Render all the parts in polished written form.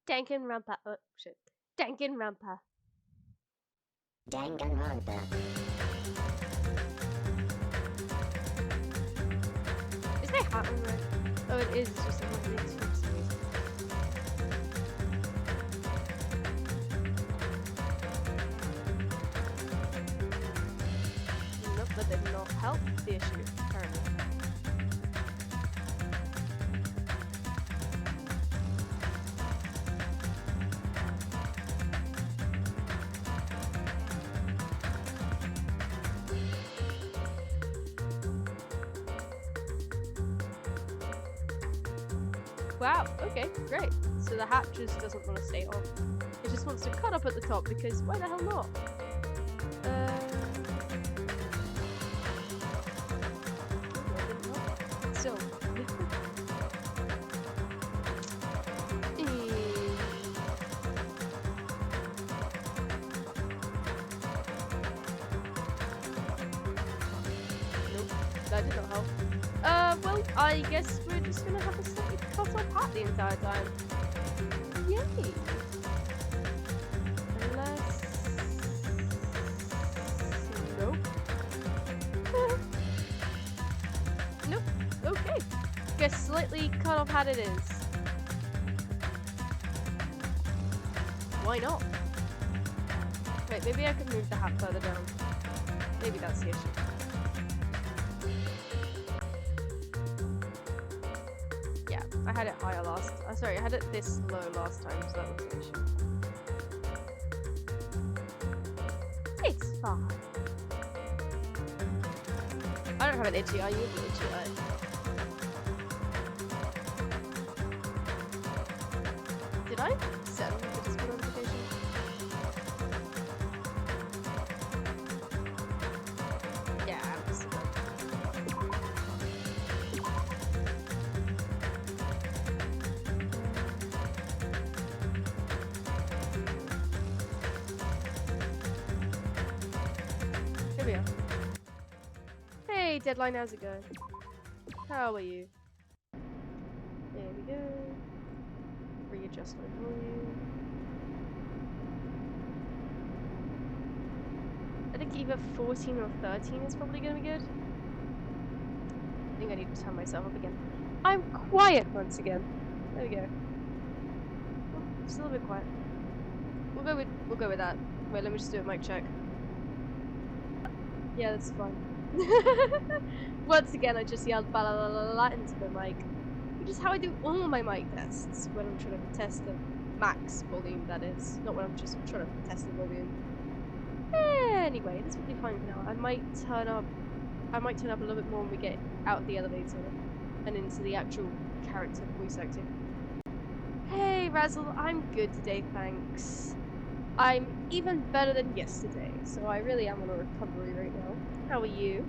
Danganronpa. Oh shit. Danganronpa. Danganronpa. Is my hat on right? Oh, it is. It's just a little bit for some reason. Nope, that did not help the issue, apparently. Wow, okay, great. So the hat just doesn't want to stay on. It just wants to cut up at the top because why the hell not? So. Nope, that did not help. Well, I guess we're just gonna have a slightly cut off hat the entire time. Yay! Unless... Nope. Nope. Okay. Guess slightly cut off hat it is. Why not? Wait, maybe I could move the hat further down. Maybe that's the issue. I had it higher last. Sorry, I had it this low last time, so that was the issue. It's fine. I don't have an itchy eye. You have an itchy eye. Did I set the Discord notification? Yeah, I'm just Here we are. Hey, Deadline, how's it going? How are you? There we go. Readjust my volume. I think either 14 or 13 is probably gonna be good. I think I need to turn myself up again. I'm quiet once again. There we go. Oh, still a bit quiet. We'll go with that. Wait, let me just do a mic check. Yeah, that's fine. Once again, I just yelled ba la la la la into the mic, which is how I do all my mic tests when I'm trying to test the max volume. That is, not when I'm just trying to test the volume. Anyway, this will be fine for now. I might turn up a little bit more when we get out of the elevator and into the actual character voice acting. Hey Razzle, I'm good today, thanks. I'm even better than yesterday, so I really am on a recovery right now. How are you?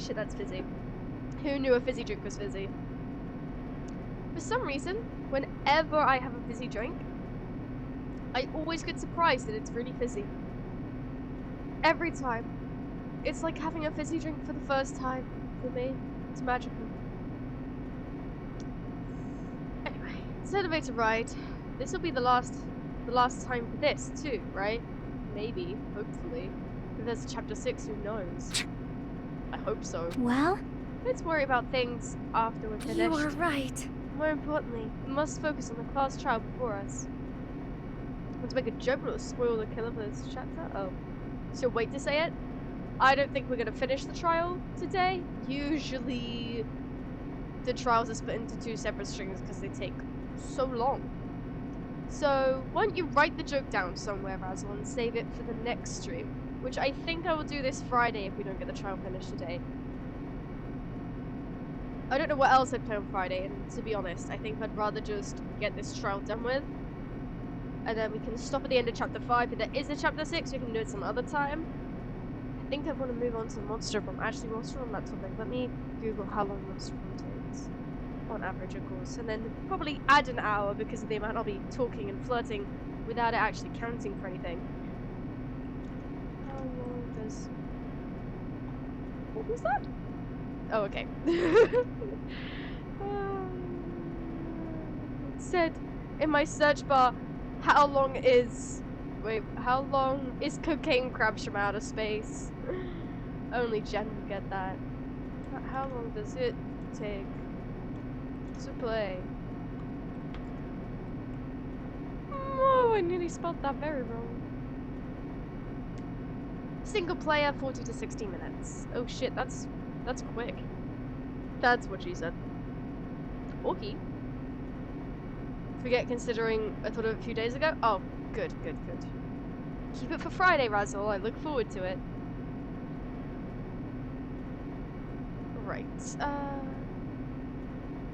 Shit, that's fizzy. Who knew a fizzy drink was fizzy? For some reason, whenever I have a fizzy drink, I always get surprised that it's really fizzy. Every time. It's like having a fizzy drink for the first time for me. It's magical. Anyway, it's elevator ride. This will be the last time for this too, right? Maybe, hopefully. If there's a chapter 6, who knows? I hope so. Well, Let's worry about things after we're finished. you are right. More importantly, we must focus on the class trial before us. I want to make a joke, but it'll spoil the killer for this chapter. Oh. So wait to say it? I don't think we're gonna finish the trial today. Usually, the trials are split into 2 separate streams because they take so long. So, why don't you write the joke down somewhere, Razzle, and save it for the next stream? Which I think I will do this Friday if we don't get the trial finished today. I don't know what else I'd play on Friday, and to be honest, I think I'd rather just get this trial done with. And then we can stop at the end of chapter 5. If there is a chapter 6, we can do it some other time. I think I want to move on to Monster From. Actually, Monster on that topic. Let me Google how long Monster From takes. On average, of course. And then probably add an hour because of the amount I'll be talking and flirting without it actually counting for anything. How long does... What was that? Oh, okay. It said in my search bar, how long is Cocaine Crabs from Outer Space? Only Jen will get that. How long does it take to play? Oh, I nearly spelled that very wrong. Single player, 40 to 60 minutes. Oh shit, that's quick. That's what she said. Okay. Forget considering I thought of it a few days ago. Oh, good. Keep it for Friday, Razzle. I look forward to it. Right.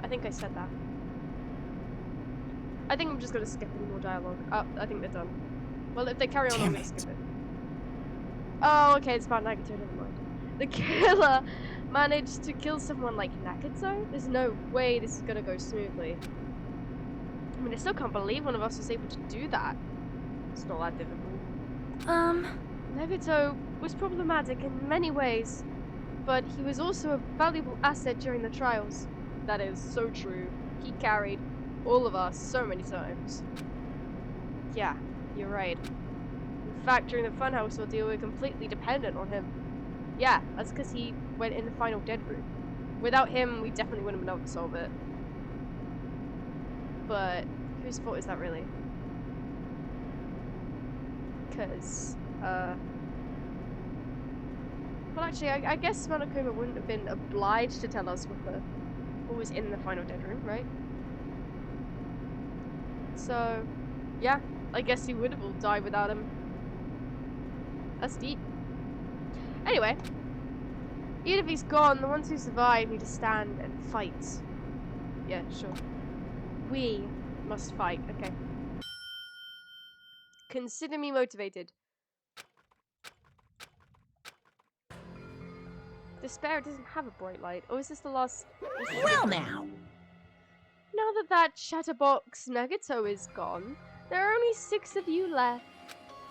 I think I said that. I think I'm just gonna skip any more dialogue. Oh, I think they're done. Well, if they carry on, I'm gonna skip it. Oh, okay, it's about Nagito, never mind. The killer managed to kill someone like Nagito? There's no way this is gonna go smoothly. I mean, I still can't believe one of us was able to do that. It's not that difficult. Nagito was problematic in many ways, but he was also a valuable asset during the trials. That is so true. He carried all of us so many times. Yeah, you're right. In fact, during the Funhouse ordeal, we were completely dependent on him. Yeah, that's because he went in the final dead room. Without him, we definitely wouldn't have been able to solve it. But whose fault is that really? Because, well, actually, I guess Monokuma wouldn't have been obliged to tell us what was in the final dead room, right? So, yeah, I guess he would have all died without him. That's deep. Anyway, even if he's gone, the ones who survive need to stand and fight. Yeah, sure. We must fight. Okay. Consider me motivated. Despair doesn't have a bright light. Or is this the last... Well now! Now that chatterbox Nagito is gone, there are only 6 of you left.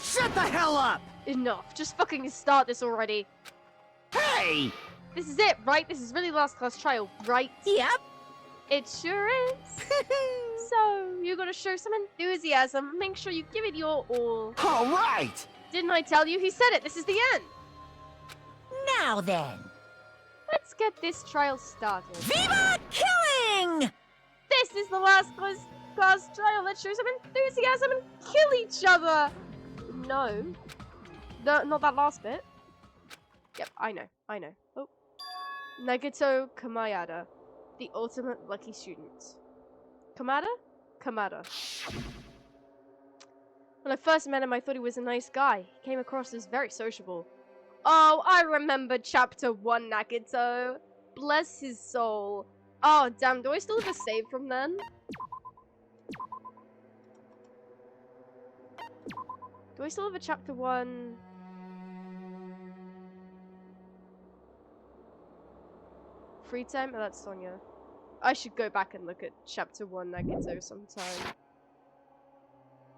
Shut the hell up! Enough. Just fucking start this already. Hey! This is it, right? This is really last class trial, right? Yep. It sure is. So, you gotta show some enthusiasm and make sure you give it your all. All right! Didn't I tell you? He said it. This is the end. Now then. Let's get this trial started. Viva killing! This is the last class trial. Let's show some enthusiasm and kill each other. No. Not that last bit. Yep, I know. Oh. Nagito Kamayada, the ultimate lucky student. Kamada? Kamada. When I first met him, I thought he was a nice guy. He came across as very sociable. Oh, I remember chapter 1, Nagito. Bless his soul. Oh, damn, do I still have a save from then? Do I still have a chapter 1? Free time? Oh, that's Sonya. I should go back and look at chapter 1 Nagito sometime.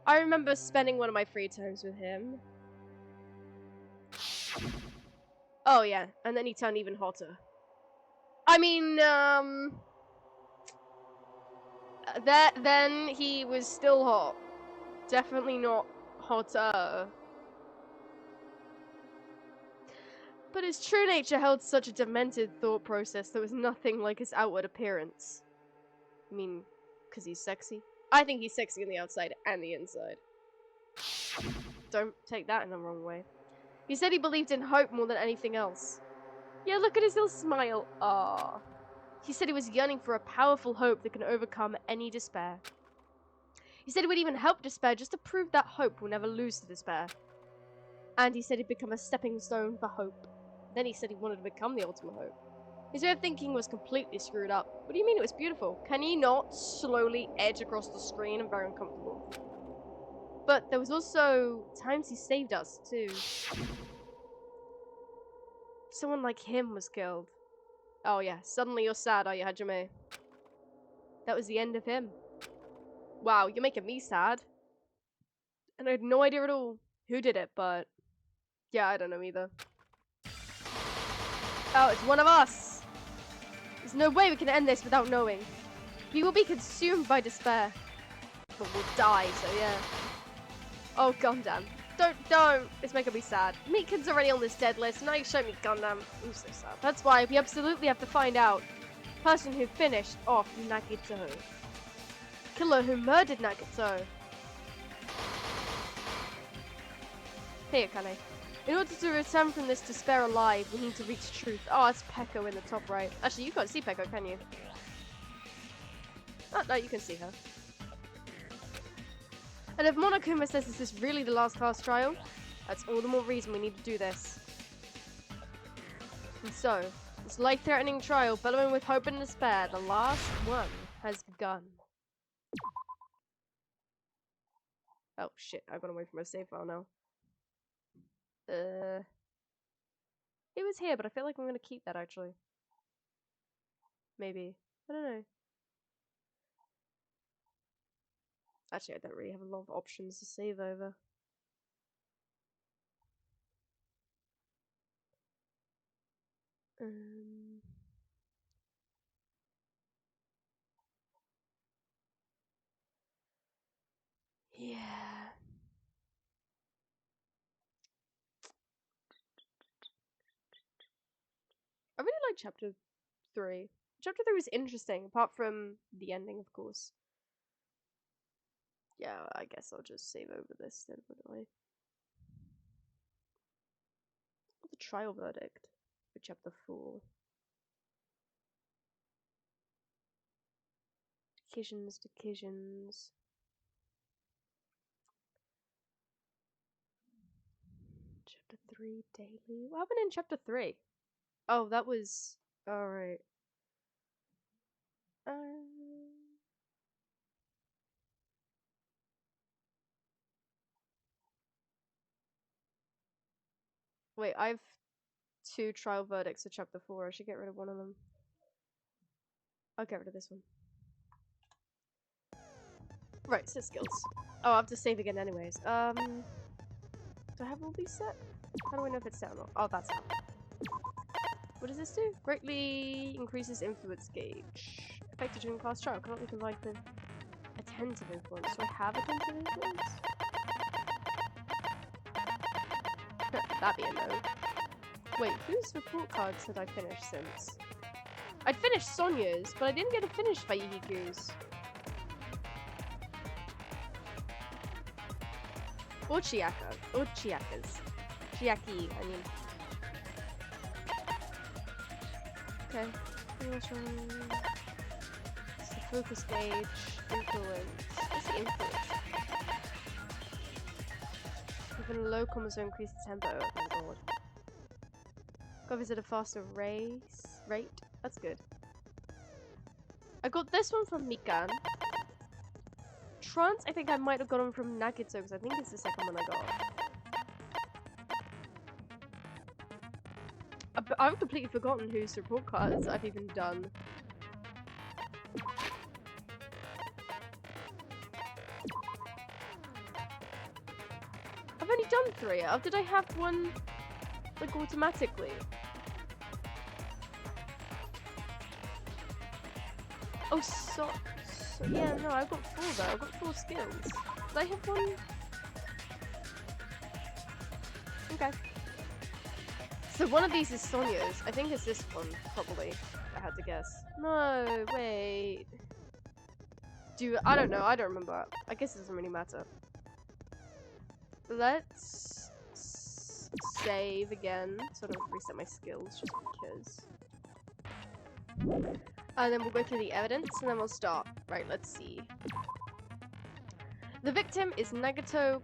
I remember spending one of my free times with him. Oh yeah, and then he turned even hotter. I mean, then he was still hot. Definitely not hotter. But his true nature held such a demented thought process that was nothing like his outward appearance. I mean, because he's sexy? I think he's sexy on the outside and the inside. Don't take that in the wrong way. He said he believed in hope more than anything else. Yeah, look at his little smile. Ah. He said he was yearning for a powerful hope that can overcome any despair. He said it would even help despair just to prove that hope will never lose to despair. And he said he'd become a stepping stone for hope. Then he said he wanted to become the ultimate hope. His way of thinking was completely screwed up. What do you mean it was beautiful? Can he not slowly edge across the screen and very uncomfortable? But there was also times he saved us, too. Someone like him was killed. Oh yeah, suddenly you're sad, are you, Hajime? That was the end of him. Wow, you're making me sad. And I had no idea at all who did it, but... yeah, I don't know either. Oh, it's one of us! There's no way we can end this without knowing. We will be consumed by despair. But we'll die, so yeah. Oh, Gundam. Don't! It's making me sad. Mikan's already on this dead list, now you show me Gundam. I'm so sad. That's why we absolutely have to find out. Person who finished off Nagito. Killer who murdered Nagito. Hey, Akane. In order to return from this despair alive, we need to reach truth. Oh, it's Peko in the top right. Actually, you can't see Peko, can you? Oh, no, you can see her. And if Monokuma says this is really the last class trial, that's all the more reason we need to do this. And so, this life-threatening trial, bellowing with hope and despair, the last one has begun. Oh shit, I've gone away from my save file now. It was here, but I feel like I'm gonna keep that actually. Maybe. I don't know. Actually, I don't really have a lot of options to save over. Yeah. I really like chapter 3. Chapter 3 was interesting, apart from the ending, of course. Yeah, I guess I'll just save over this then, wouldn't I? The trial verdict for chapter 4. Decisions. Chapter 3 daily. What happened in chapter 3? Oh, that was... alright. Wait, I've 2 trial verdicts for chapter 4. I should get rid of one of them. I'll get rid of this one. Right, so skills. Oh, I have to save again anyways. Do I have all these set? How do I know if it's set or not? Oh, that's it. What does this do? Greatly increases influence gauge. Effective during class trial. Cannot be combined with attentive influence. Do I have attentive influence? That'd be a no. Wait, whose report cards had I finished since? I'd finished Sonya's, but I didn't get to finish Faihiku's. Or Chiaka. Or Chiaka's. Chiaki, I mean. Okay. It's the focus gauge. Influence. What's the influence? Even low commas will increase the tempo. Oh my god. Go visit a faster rate. That's good. I got this one from Mikan. Trance, I think I might have got them from Nagito because I think it's the second one I got. I've completely forgotten whose report cards I've even done. I've only done 3. Or did I have one, like, automatically? Oh, so yeah, no, I've got 4 though. I've got 4 skills. Did I have one? Okay. So one of these is Sonia's. I think it's this one, probably. If I had to guess. No, wait. I don't know. I don't remember. I guess it doesn't really matter. Let's save again. Sort of reset my skills just because. And then we'll go through the evidence and then we'll start. Right, let's see. The victim is Nagato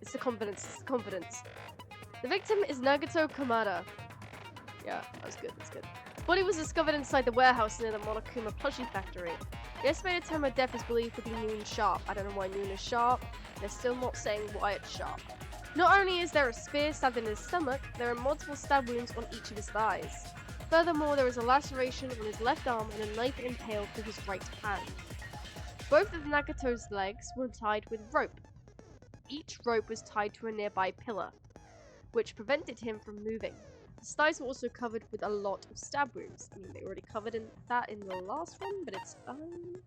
It's the confidence. It's the confidence. The victim is Nagato Kamada. Yeah, that's good. That's good. Body was discovered inside the warehouse near the Monokuma plushie factory. The estimated time of death is believed to be noon sharp. I don't know why noon is sharp. They're still not saying why it's sharp. Not only is there a spear stabbed in his stomach, there are multiple stab wounds on each of his thighs. Furthermore, there is a laceration on his left arm and a knife impaled through his right hand. Both of Nagato's legs were tied with rope. Each rope was tied to a nearby pillar, which prevented him from moving. His thighs were also covered with a lot of stab wounds. I mean, they already covered that in the last one, but it's burned.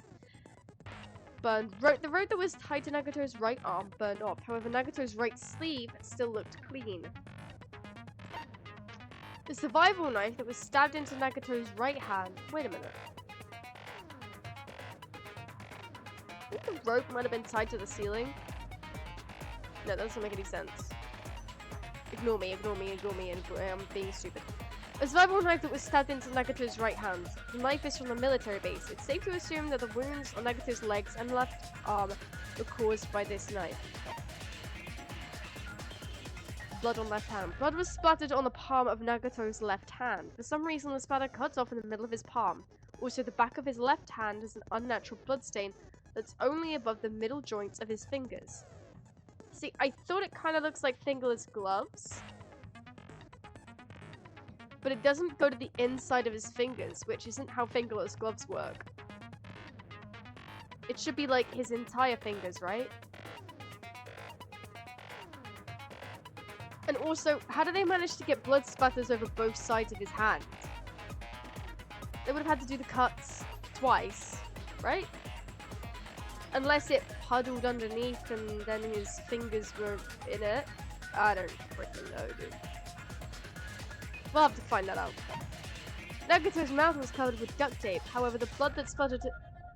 The rope that was tied to Nagato's right arm burned off. However, Nagato's right sleeve still looked clean. The survival knife that was stabbed into Nagato's right hand. Wait a minute. I think the rope might have been tied to the ceiling. No, that doesn't make any sense. Ignore me, I'm being stupid. A survival knife that was stabbed into Nagato's right hand. The knife is from a military base. It's safe to assume that the wounds on Nagato's legs and left arm were caused by this knife. Blood on left hand. Blood was splattered on the palm of Nagato's left hand. For some reason, the splatter cuts off in the middle of his palm. Also, the back of his left hand has an unnatural bloodstain that's only above the middle joints of his fingers. See, I thought it kind of looks like fingerless gloves. But it doesn't go to the inside of his fingers, which isn't how fingerless gloves work. It should be like his entire fingers, right? And also, how do they manage to get blood spatters over both sides of his hand? They would have had to do the cuts twice, right? Unless it puddled underneath and then his fingers were in it. I don't freaking know, dude. We'll have to find that out. Nagato's mouth was covered with duct tape. However, the blood that sputtered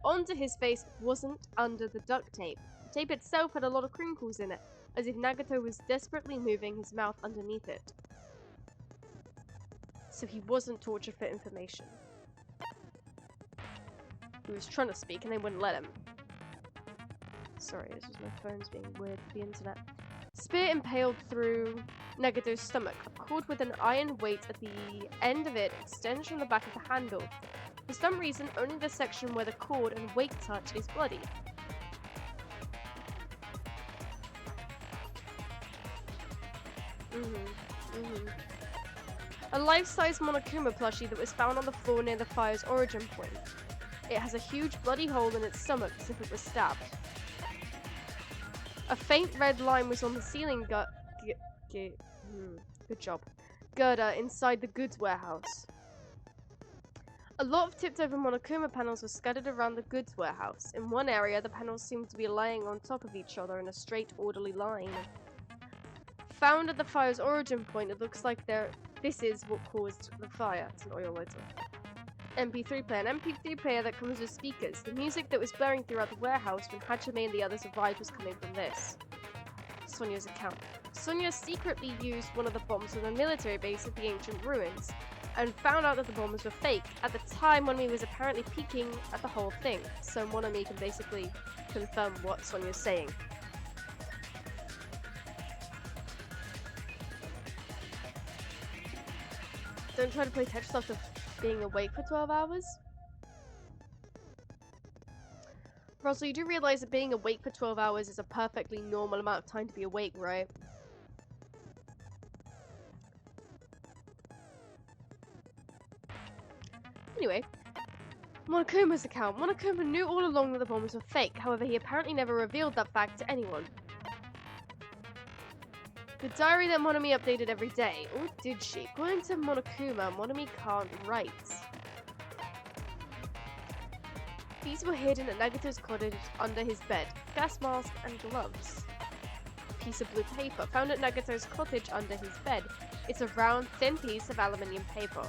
onto his face wasn't under the duct tape. The tape itself had a lot of crinkles in it, as if Nagato was desperately moving his mouth underneath it. So he wasn't tortured for information. He was trying to speak and they wouldn't let him. Sorry, this is my phone's being weird with the internet. Spear impaled through Nagato's stomach. A cord with an iron weight at the end of it extends from the back of the handle. For some reason, only the section where the cord and weight touch is bloody. A life-size Monokuma plushie that was found on the floor near the fire's origin point. It has a huge bloody hole in its stomach as if it was stabbed. A faint red line was on the ceiling good job. Girder inside the goods warehouse. A lot of tipped-over Monokuma panels were scattered around the goods warehouse. In one area, the panels seemed to be lying on top of each other in a straight, orderly line. Found at the fire's origin point, it looks like this is what caused the fire. It's an oil lighter. MP3 player. An MP3 player that comes with speakers. The music that was blaring throughout the warehouse when Hachime and the others arrived was coming from this. Sonia's account. Sonia secretly used one of the bombs from a military base at the ancient ruins, and found out that the bombs were fake at the time when we was apparently peeking at the whole thing. So Monami can basically confirm what Sonia's saying. Don't try to play Tetris after being awake for 12 hours. Russell, you do realize that being awake for 12 hours is a perfectly normal amount of time to be awake, right? Anyway, Monokuma's account. Monokuma knew all along that the bombs were fake, however he apparently never revealed that fact to anyone. The diary that Monomi updated every day. Or did she? According to Monokuma, Monomi can't write. These were hidden at Nagato's cottage under his bed. Gas mask and gloves. Piece of blue paper found at Nagato's cottage under his bed. It's a round, thin piece of aluminium paper.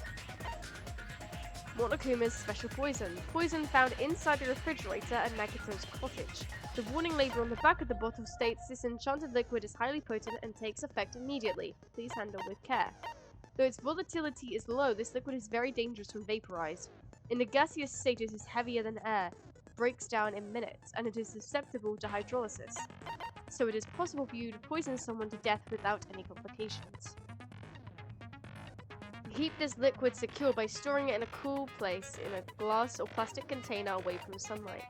Monokuma's special poison. Poison found inside the refrigerator at Nagato's cottage. The warning label on the back of the bottle states this enchanted liquid is highly potent and takes effect immediately. Please handle with care. Though its volatility is low, this liquid is very dangerous when vaporized. In a gaseous state, it is heavier than air, breaks down in minutes, and it is susceptible to hydrolysis. So it is possible for you to poison someone to death without any complications. Keep this liquid secure by storing it in a cool place in a glass or plastic container away from sunlight.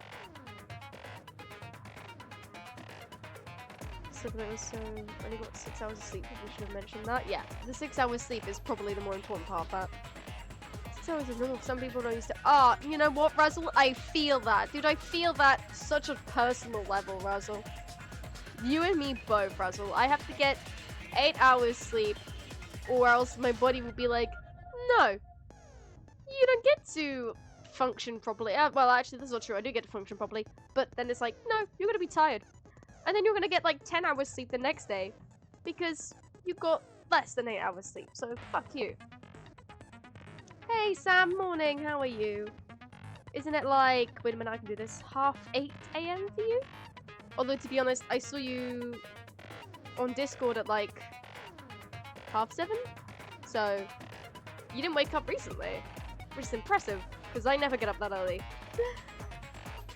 So only got 6 hours of sleep. We should have mentioned that. Yeah, the 6 hours sleep is probably the more important part of that. 6 hours is normal. Some people don't used to. Ah, you know what, Razzle? I feel that, dude. I feel that such a personal level, Razzle. You and me both, Razzle. I have to get 8 hours sleep, or else my body will be like, no, you don't get to function properly. Well, actually, that's not true. I do get to function properly, but then it's like, no, you're gonna be tired. And then you're gonna get like 10 hours sleep the next day because you got less than 8 hours sleep. So fuck you. Hey Sam, morning. How are you? Isn't it like, wait a minute, I can do this. 8:30 AM for you? Although to be honest, I saw you on Discord at like 7:30. So you didn't wake up recently, which is impressive because I never get up that early.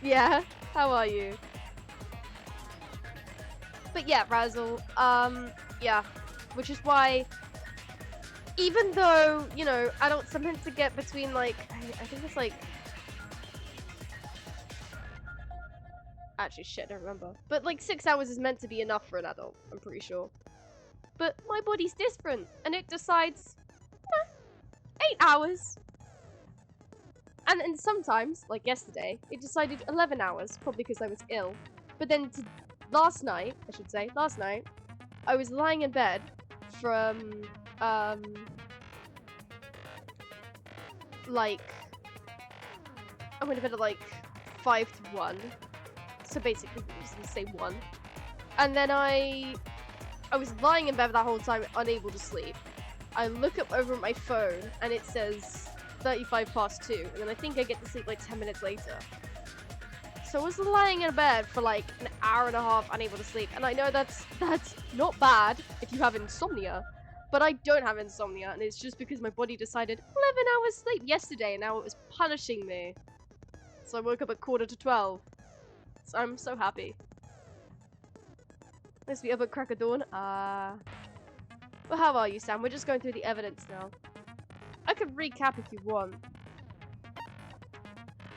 Yeah. How are you? But yeah, Razzle, yeah, which is why, even though, you know, adults are meant to get between, like, I think it's, like, actually, shit, I don't remember, but, like, 6 hours is meant to be enough for an adult, I'm pretty sure, but my body's different, and it decides, 8 hours, and sometimes, like yesterday, it decided 11 hours, probably because I was ill, but then last night, I was lying in bed from, like, I went to bed at, like, 5 to 1, so basically, I'm just gonna say 1, and then I was lying in bed that whole time, unable to sleep. I look up over at my phone, and it says 2, and then I think I get to sleep, like, 10 minutes later. So I was lying in bed for like an hour and a half unable to sleep, and I know that's not bad if you have insomnia, but I don't have insomnia, and it's just because my body decided 11 hours sleep yesterday and now it was punishing me. So I woke up at 11:45. So I'm so happy. Let's be up at crack of dawn. Well, how are you, Sam? We're just going through the evidence now. I could recap if you want.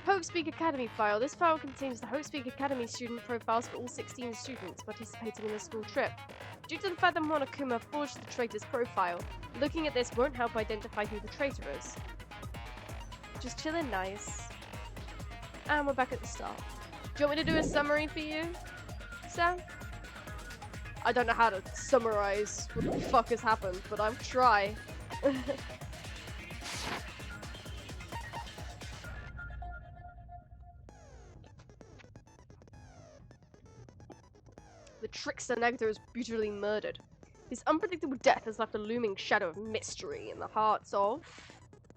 Hope Speak Academy file. This file contains the Hope Speak Academy student profiles for all 16 students participating in the school trip. Due to the fact that Monokuma forged the traitor's profile, looking at this won't help identify who the traitor is. Just chillin' nice. And we're back at the start. Do you want me to do a summary for you, Sam? I don't know how to summarize what the fuck has happened, but I'll try. The trickster Nagato is brutally murdered. His unpredictable death has left a looming shadow of mystery in the hearts of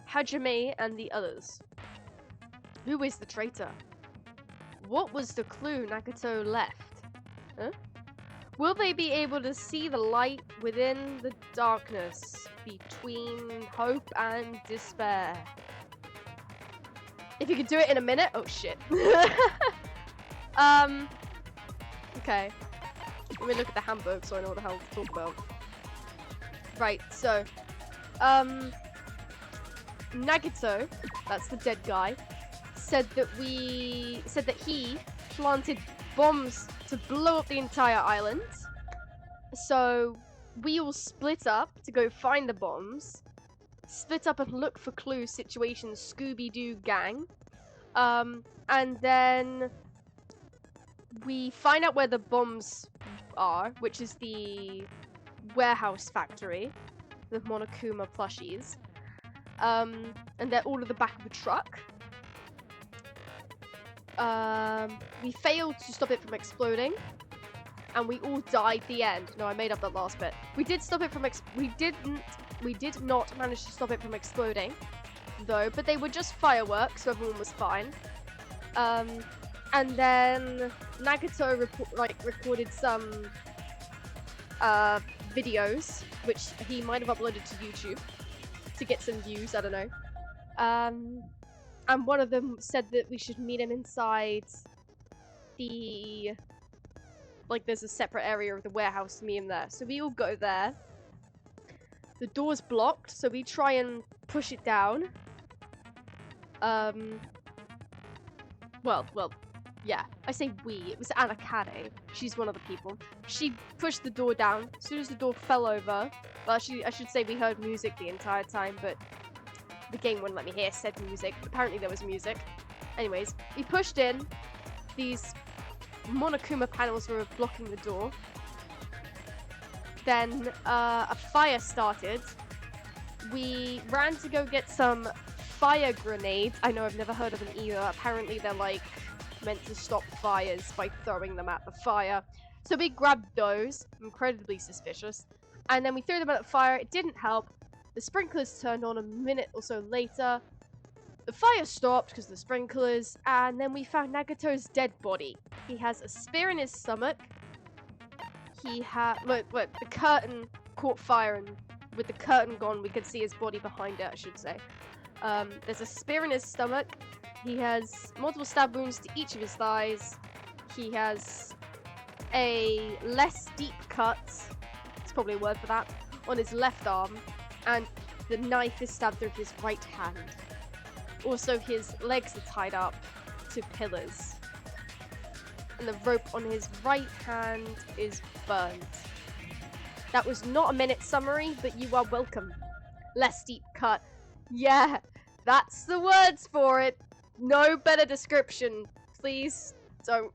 Hajime and the others. Who is the traitor? What was the clue Nagato left? Huh? Will they be able to see the light within the darkness between hope and despair? If you could do it in a minute? Oh shit. Okay. Let me look at the handbook so I know what the hell to talk about. Right, so, Nagato, that's the dead guy, said that he planted bombs to blow up the entire island. So we all split up to go find the bombs. split up and look for clues situation Scooby-Doo gang. And then we find out where the bombs are, which is the warehouse factory, the Monokuma plushies. And they're all at the back of a truck. We failed to stop it from exploding, and we all died at the end. No, I made up that last bit. We did stop it from we did not manage to stop it from exploding, though, but they were just fireworks, so everyone was fine. And then Nagato recorded some videos, which he might have uploaded to YouTube to get some views, I don't know. And one of them said that we should meet him inside the... Like, there's a separate area of the warehouse to meet him there. So we all go there. The door's blocked, so we try and push it down. Well, yeah. I say we. It was Anakane. She's one of the people. She pushed the door down. As soon as the door fell over... Well, actually, I should say we heard music the entire time, but... The game wouldn't let me hear said music. Apparently there was music. Anyways, we pushed in. These Monokuma panels were blocking the door. Then a fire started. We ran to go get some fire grenades. I know, I've never heard of them either. Apparently they're like meant to stop fires by throwing them at the fire. So we grabbed those. Incredibly suspicious. And then we threw them at the fire. It didn't help. The sprinklers turned on a minute or so later. The fire stopped because of the sprinklers, and then we found Nagato's dead body. He has a spear in his stomach. He had... Look, the curtain caught fire, and with the curtain gone, we could see his body behind it, I should say. There's a spear in his stomach. He has multiple stab wounds to each of his thighs. He has a less deep cut, it's probably a word for that, on his left arm. And the knife is stabbed through his right hand. Also, his legs are tied up to pillars. And the rope on his right hand is burnt. That was not a minute summary, but you are welcome. Less deep cut. Yeah, that's the words for it. No better description. Please don't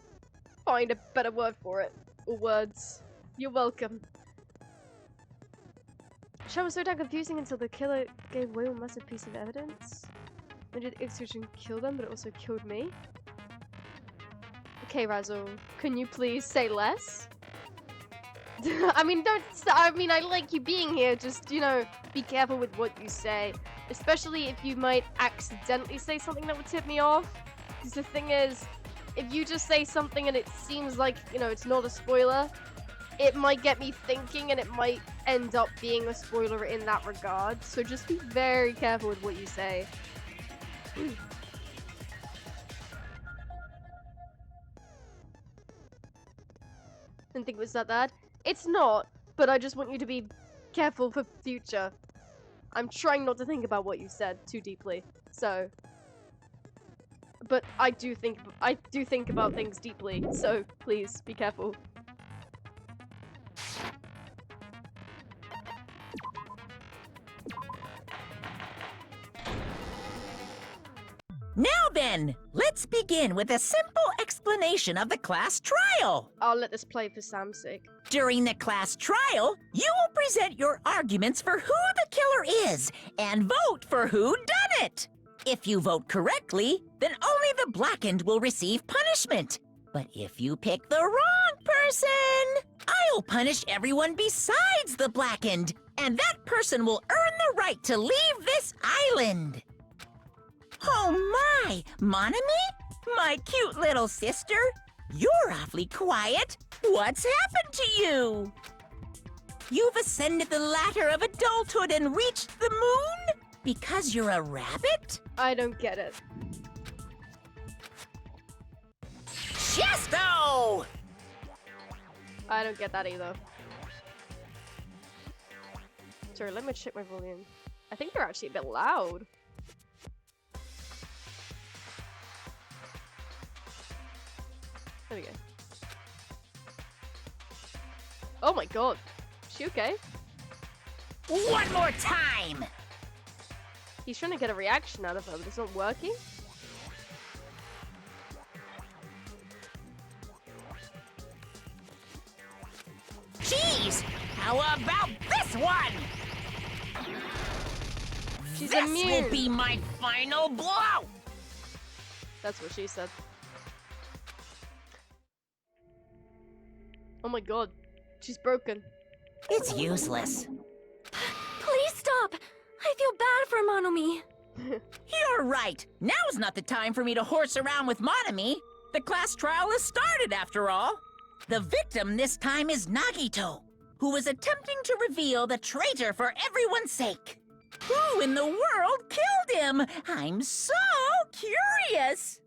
find a better word for it. Or words. You're welcome. Show was so damn confusing until the killer gave away a massive piece of evidence. I did execution kill them, but it also killed me. Okay, Razzle, can you please say less? I mean, I like you being here, just, you know, be careful with what you say. Especially if you might accidentally say something that would tip me off. Because the thing is, if you just say something and it seems like, you know, it's not a spoiler, it might get me thinking and it might end up being a spoiler in that regard. So just be very careful with what you say. Didn't think it was that bad. It's not, but I just want you to be careful for future. I'm trying not to think about what you said too deeply, so... But I do think about things deeply, so please, be careful. Now then, let's begin with a simple explanation of the class trial. I'll let this play for Sam's sake. During the class trial, you will present your arguments for who the killer is and vote for who done it. If you vote correctly, then only the blackened will receive punishment. But if you pick the wrong person, I'll punish everyone besides the blackened, and that person will earn the right to leave this island. Oh my, Monami? My cute little sister? You're awfully quiet. What's happened to you? You've ascended the ladder of adulthood and reached the moon? Because you're a rabbit? I don't get it. Chesto! I don't get that either. Sorry, let me check my volume. I think you're actually a bit loud. There we go. Oh my god. Is she okay? One more time! He's trying to get a reaction out of her, but it's not working. Jeez! How about this one? She's this immune. will be my final blow! That's what she said. Oh my god. She's broken. It's useless. Please stop! I feel bad for Monomi. You're right. Now's not the time for me to horse around with Monomi. The class trial has started, after all. The victim this time is Nagito, who was attempting to reveal the traitor for everyone's sake. Who in the world killed him? I'm so curious.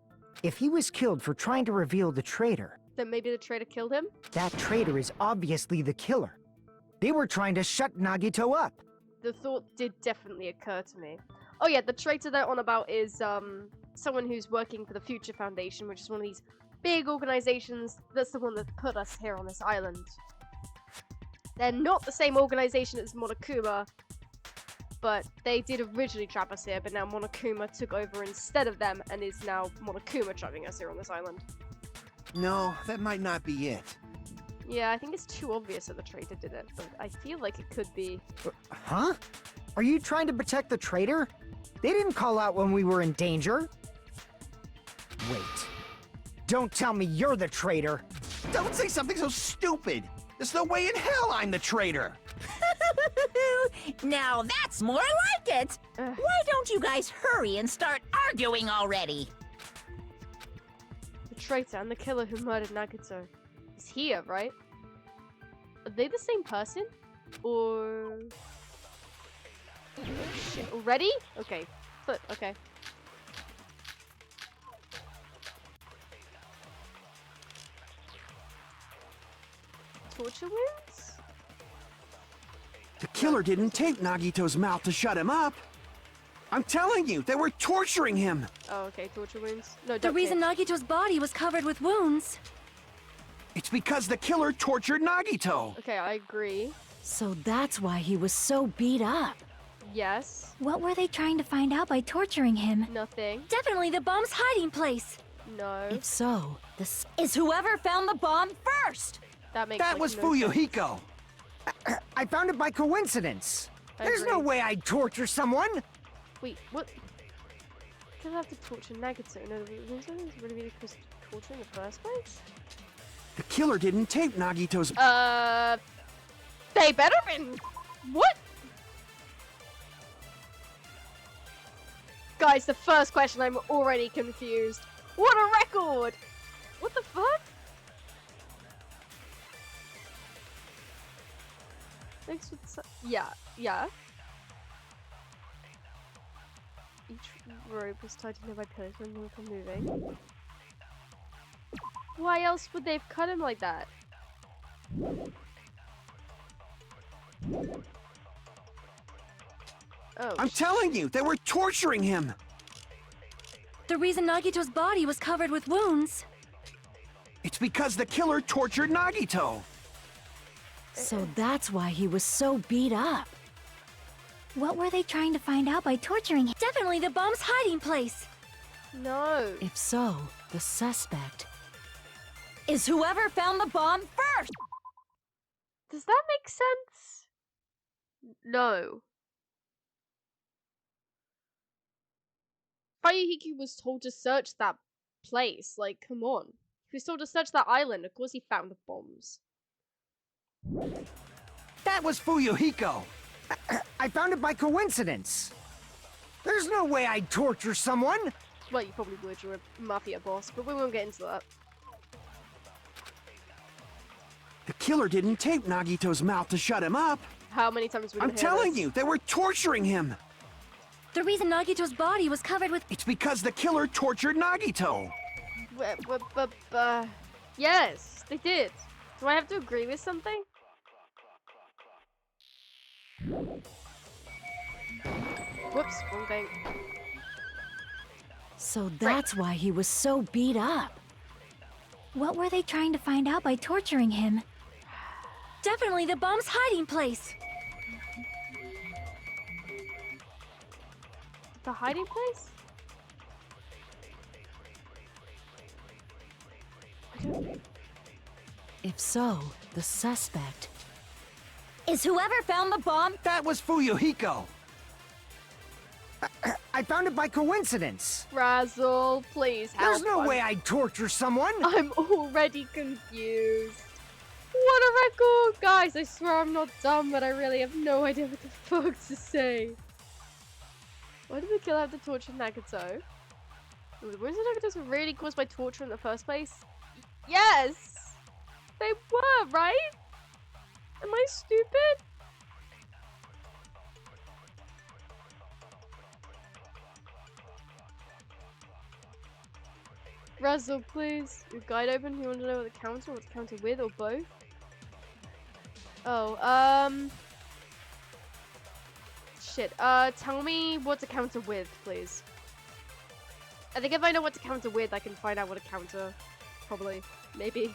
If he was killed for trying to reveal the traitor, Then maybe the traitor killed him? that traitor is obviously the killer. They were trying to shut Nagito up. The thought did definitely occur to me. Oh yeah, the traitor they're on about is someone who's working for the Future Foundation, which is one of these big organizations. That's the one that put us here on this island. They're not the same organization as Monokuma, but they did originally trap us here, but now Monokuma took over instead of them and is now Monokuma trapping us here on this island. No, that might not be it. Yeah, I think it's too obvious that the traitor did it, but I feel like it could be. Huh? Are you trying to protect the traitor? They didn't call out when we were in danger. Wait. Don't tell me you're the traitor. Don't say something so stupid! There's no way in hell I'm the traitor! Now that's more like it. Ugh. Why don't you guys hurry and start arguing already? The traitor and the killer who murdered Nagito is here, right? Are they the same person? Or... Shit, already? Okay. Okay. Torture wounds? The killer didn't tape Nagito's mouth to shut him up! I'm telling you, they were torturing him! Oh, okay, torture wounds. No, The don't reason tape. Nagito's body was covered with wounds. It's because the killer tortured Nagito! Okay, I agree. So that's why he was so beat up. Yes. What were they trying to find out by torturing him? Nothing. Definitely the bomb's hiding place. No. If so, this is whoever found the bomb first. That makes That like, was no sense. Fuyuhiko! I found it by coincidence. I There's no agree. way I'd torture someone. Wait, what? Because I have to torture Nagito. No, the reason is really because torture in the first place? The killer didn't tape Nagito's... They better been. What? Guys, the first question, I'm already confused. What a record! What the fuck? Thanks for the yeah. Each rope was tied together by pillars when they were moving. Why else would they have cut him like that? Oh, I'm telling you, they were torturing him! The reason Nagito's body was covered with wounds. It's because the killer tortured Nagito! So that's why he was so beat up. What were they trying to find out by torturing him? Definitely the bomb's hiding place. no. If so, the suspect is whoever found the bomb first. Does that make sense? No. Fuyuhiko was told to search that place. Like, come on. He was told to search that island. Of course he found the bombs. That was Fuyuhiko! I found it by coincidence. There's no way I'd torture someone. Well, you probably would. You're a mafia boss, but we won't get into that. The killer didn't tape Nagito's mouth to shut him up! How many times would I'm telling you, they were torturing him! The reason Nagito's body was covered with It's because the killer tortured Nagito! Yes, they did. Do I have to agree with something? Whoops, wrong thing. So that's why he was so beat up. What were they trying to find out by torturing him? Definitely the bomb's hiding place. The hiding place? If so, the suspect is whoever found the bomb. That was Fuyuhiko. I found it by coincidence. Razzle, please help. There's no way I'd torture someone. I'm already confused. What a record! Guys, I swear I'm not dumb, but I really have no idea what the fuck to say. Why did the killer have to torture Nagato? Was the Nagatos really caused by torture in the first place? Yes! They were, right? Am I stupid? Razzle, please. Your guide open. You want to know what the counter with, or both? Oh, shit. Tell me what to counter with, please. I think if I know what to counter with, I can find out what to counter. Probably. Maybe.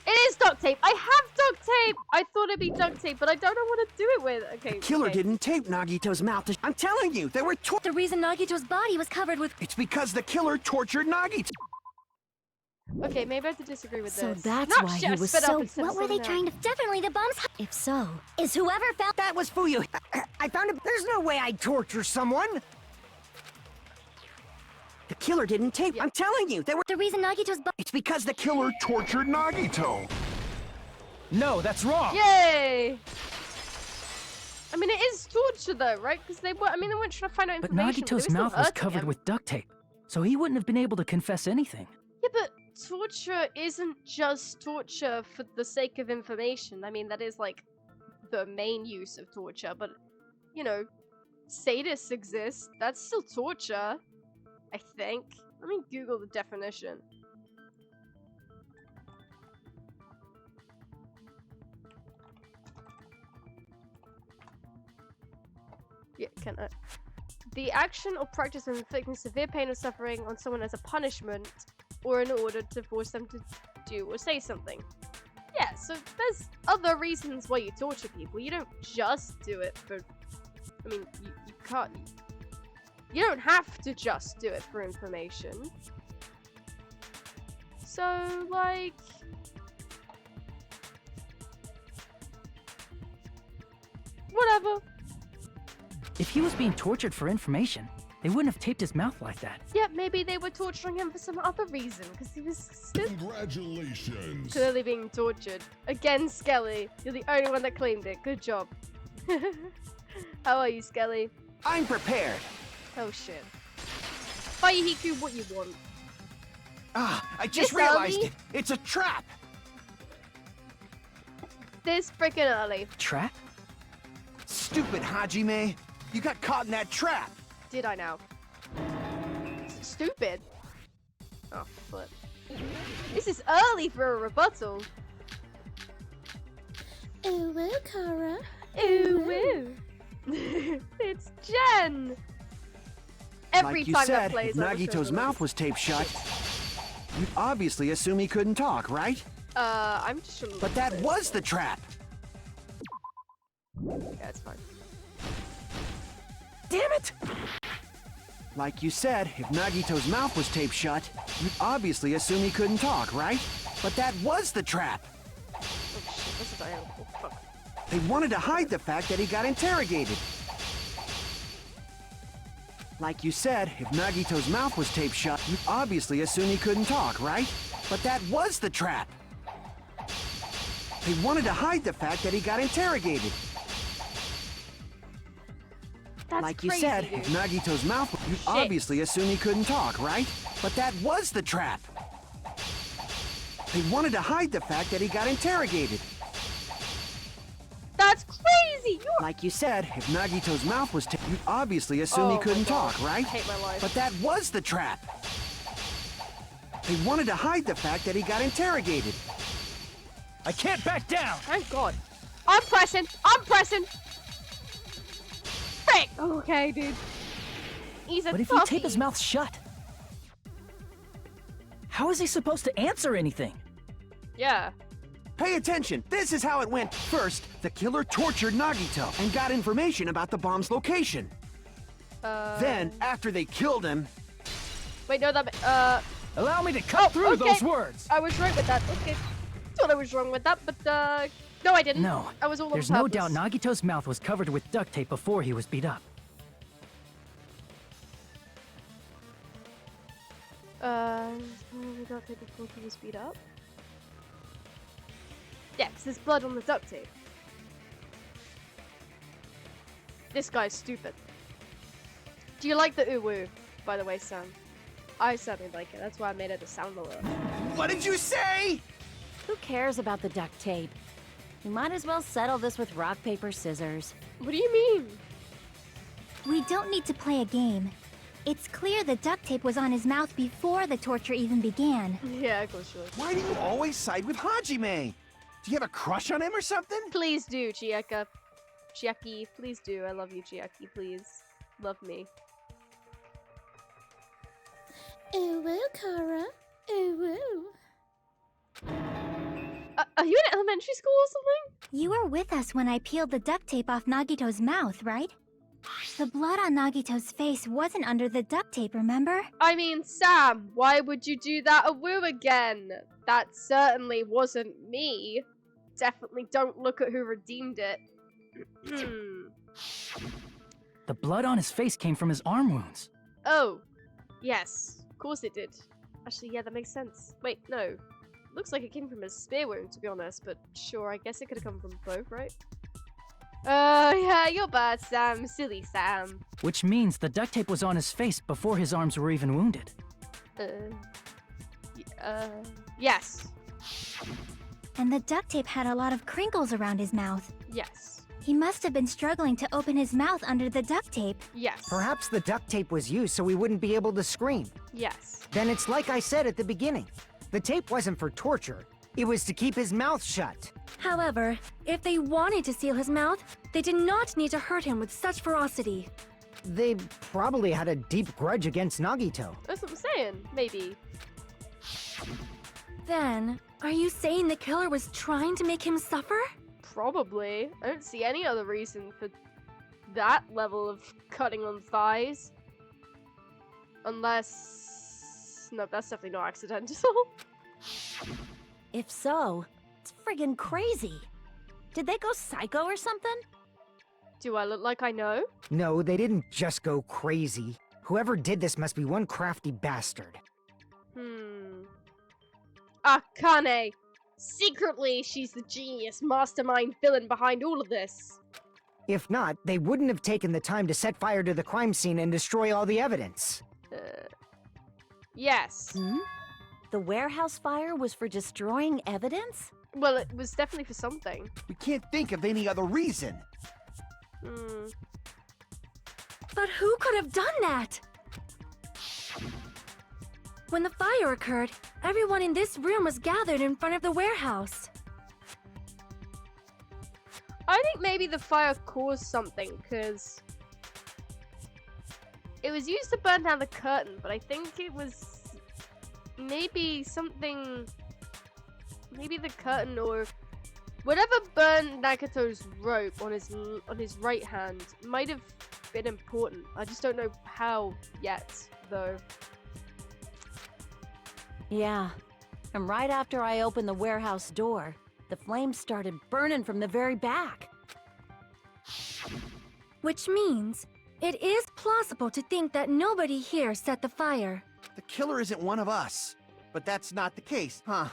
It is duct tape! I have duct tape! I thought it'd be duct tape, but I don't know what to do it with. Okay. The killer okay. didn't tape Nagito's mouth to... I'm telling you, they were The reason Nagito's body was covered with. It's because the killer tortured Nagito. Okay, maybe I have to disagree with So this. that's No, why shit, he I was spit up so. instead of What were they spitting trying to? Definitely the bombs. If so, is whoever found. That was Fuyu. I found it. There's no way I'd torture someone. The killer didn't tape. Yeah. I'm telling you, they were... The reason Nagito's body. It's because the killer tortured Nagito. No, that's wrong. Yay! I mean, it is torture though, right? Because they were, I mean, they weren't trying to find out But information. Nagito's they were mouth still was hurting covered him. with duct tape, so he wouldn't have been able to confess anything. Yeah, but torture isn't just torture for the sake of information. I mean, that is like the main use of torture, but you know, sadists exist. That's still torture, I think. Let me Google the definition. Yeah, can I? The action or practice of inflicting severe pain or suffering on someone as a punishment or in order to force them to do or say something. Yeah, so there's other reasons why you torture people. You don't just do it for... I mean, you can't... You don't have to just do it for information. So, like... Whatever. If he was being tortured for information, they wouldn't have taped his mouth like that. Yeah, maybe they were torturing him for some other reason, because he was still Congratulations. clearly being tortured. Again, Skelly. You're the only one that claimed it. Good job. How are you, Skelly? I'm prepared. Oh shit. Fire-Hiku, what you want? Ah, I just This realized early? it. It's a trap. This freaking early. Trap? Stupid Hajime. You got caught in that trap. Did I now? Stupid. Oh, flip. This is early for a rebuttal. Ooh, woo, Kara. Ooh, woo. It's Jen. Every Like you time said, that plays, if I wish I Nagito's was mouth was taped shut, you'd obviously assume he couldn't talk, right? I'm just trying to But that was the trap. Yeah, it's fine. Damn it! Like you said, if Nagito's mouth was taped shut, you'd obviously assume he couldn't talk, right? But that was the trap. Oh shit, this is Diana. Oh fuck. They wanted to hide the fact that he got interrogated. Like you said, if Nagito's mouth was taped shut, you'd obviously assume he couldn't talk, right? But that was the trap. They wanted to hide the fact that he got interrogated. That's Like crazy, you said, dude. if Nagito's mouth, you'd obviously assume he couldn't talk, right? But that was the trap. They wanted to hide the fact that he got interrogated. That's crazy! You're Like you said, if Nagito's mouth was taped, you'd obviously assume he Oh my couldn't God. talk, right? I hate my life. But that was the trap. They wanted to hide the fact that he got interrogated. I can't back down! Thank God. I'm pressing! I'm pressing! Frick! Okay, dude. He's a But if you puppy. tape his mouth shut, how is he supposed to answer anything? Yeah. Pay attention. This is how it went. First, the killer tortured Nagito and got information about the bomb's location. Then, after they killed him... Wait, no, that... Allow me to cut through okay. those words! I was right with that. Okay. Thought I was wrong with that, but, no, I didn't. No. I was all on There's no purpose. doubt Nagito's mouth was covered with duct tape before he was beat up. Duct tape before he was beat up? Yeah, 'cause there's blood on the duct tape. This guy's stupid. Do you like the uwu, by the way, Sam? I certainly like it. That's why I made it a sound alert. What did you say? Who cares about the duct tape? We might as well settle this with rock, paper, scissors. What do you mean? We don't need to play a game. It's clear the duct tape was on his mouth before the torture even began. Yeah, of course you would. Why do you always side with Hajime? Do you have a crush on him or something? Please do, Chiaki. Chiaki, please do. I love you, Chiaki. Please. Love me. Ooh, woo, Kara. Ooh, woo. Are you in elementary school or something? You were with us when I peeled the duct tape off Nagito's mouth, right? The blood on Nagito's face wasn't under the duct tape, remember? I mean, Sam, why would you do that awoo again? That certainly wasn't me. Definitely don't look at who redeemed it. The blood on his face came from his arm wounds. Oh, yes. Of course it did. Actually, yeah, that makes sense. Wait, no. Looks like it came from his spear wound, to be honest, but sure, I guess it could have come from both, right? Yeah, you're bad, Sam. Silly Sam. Which means the duct tape was on his face before his arms were even wounded. Yes. And the duct tape had a lot of crinkles around his mouth. Yes. He must have been struggling to open his mouth under the duct tape. Yes. Perhaps the duct tape was used so he wouldn't be able to scream. Yes. Then it's like I said at the beginning. The tape wasn't for torture. It was to keep his mouth shut. However, if they wanted to seal his mouth, they did not need to hurt him with such ferocity. They probably had a deep grudge against Nagito. That's what I'm saying. Maybe. Then, are you saying the killer was trying to make him suffer? Probably. I don't see any other reason for that level of cutting on thighs. Unless... No, that's definitely not accidental. If so, it's friggin' crazy. Did they go psycho or something? Do I look like I know? No, they didn't just go crazy. Whoever did this must be one crafty bastard. Akane! Secretly, she's the genius mastermind villain behind all of this. If not, they wouldn't have taken the time to set fire to the crime scene and destroy all the evidence. Yes. The warehouse fire was for destroying evidence? Well, it was definitely for something. We can't think of any other reason. But who could have done that? When the fire occurred, everyone in this room was gathered in front of the warehouse. I think maybe the fire caused something, because it was used to burn down the curtain, but I think it was maybe something, maybe the curtain or whatever burned Nagito's rope on his right hand might have been important. I just don't know how yet, though. Yeah. And right after I opened the warehouse door, the flames started burning from the very back. Which means, it is plausible to think that nobody here set the fire. The killer isn't one of us. But that's not the case, huh?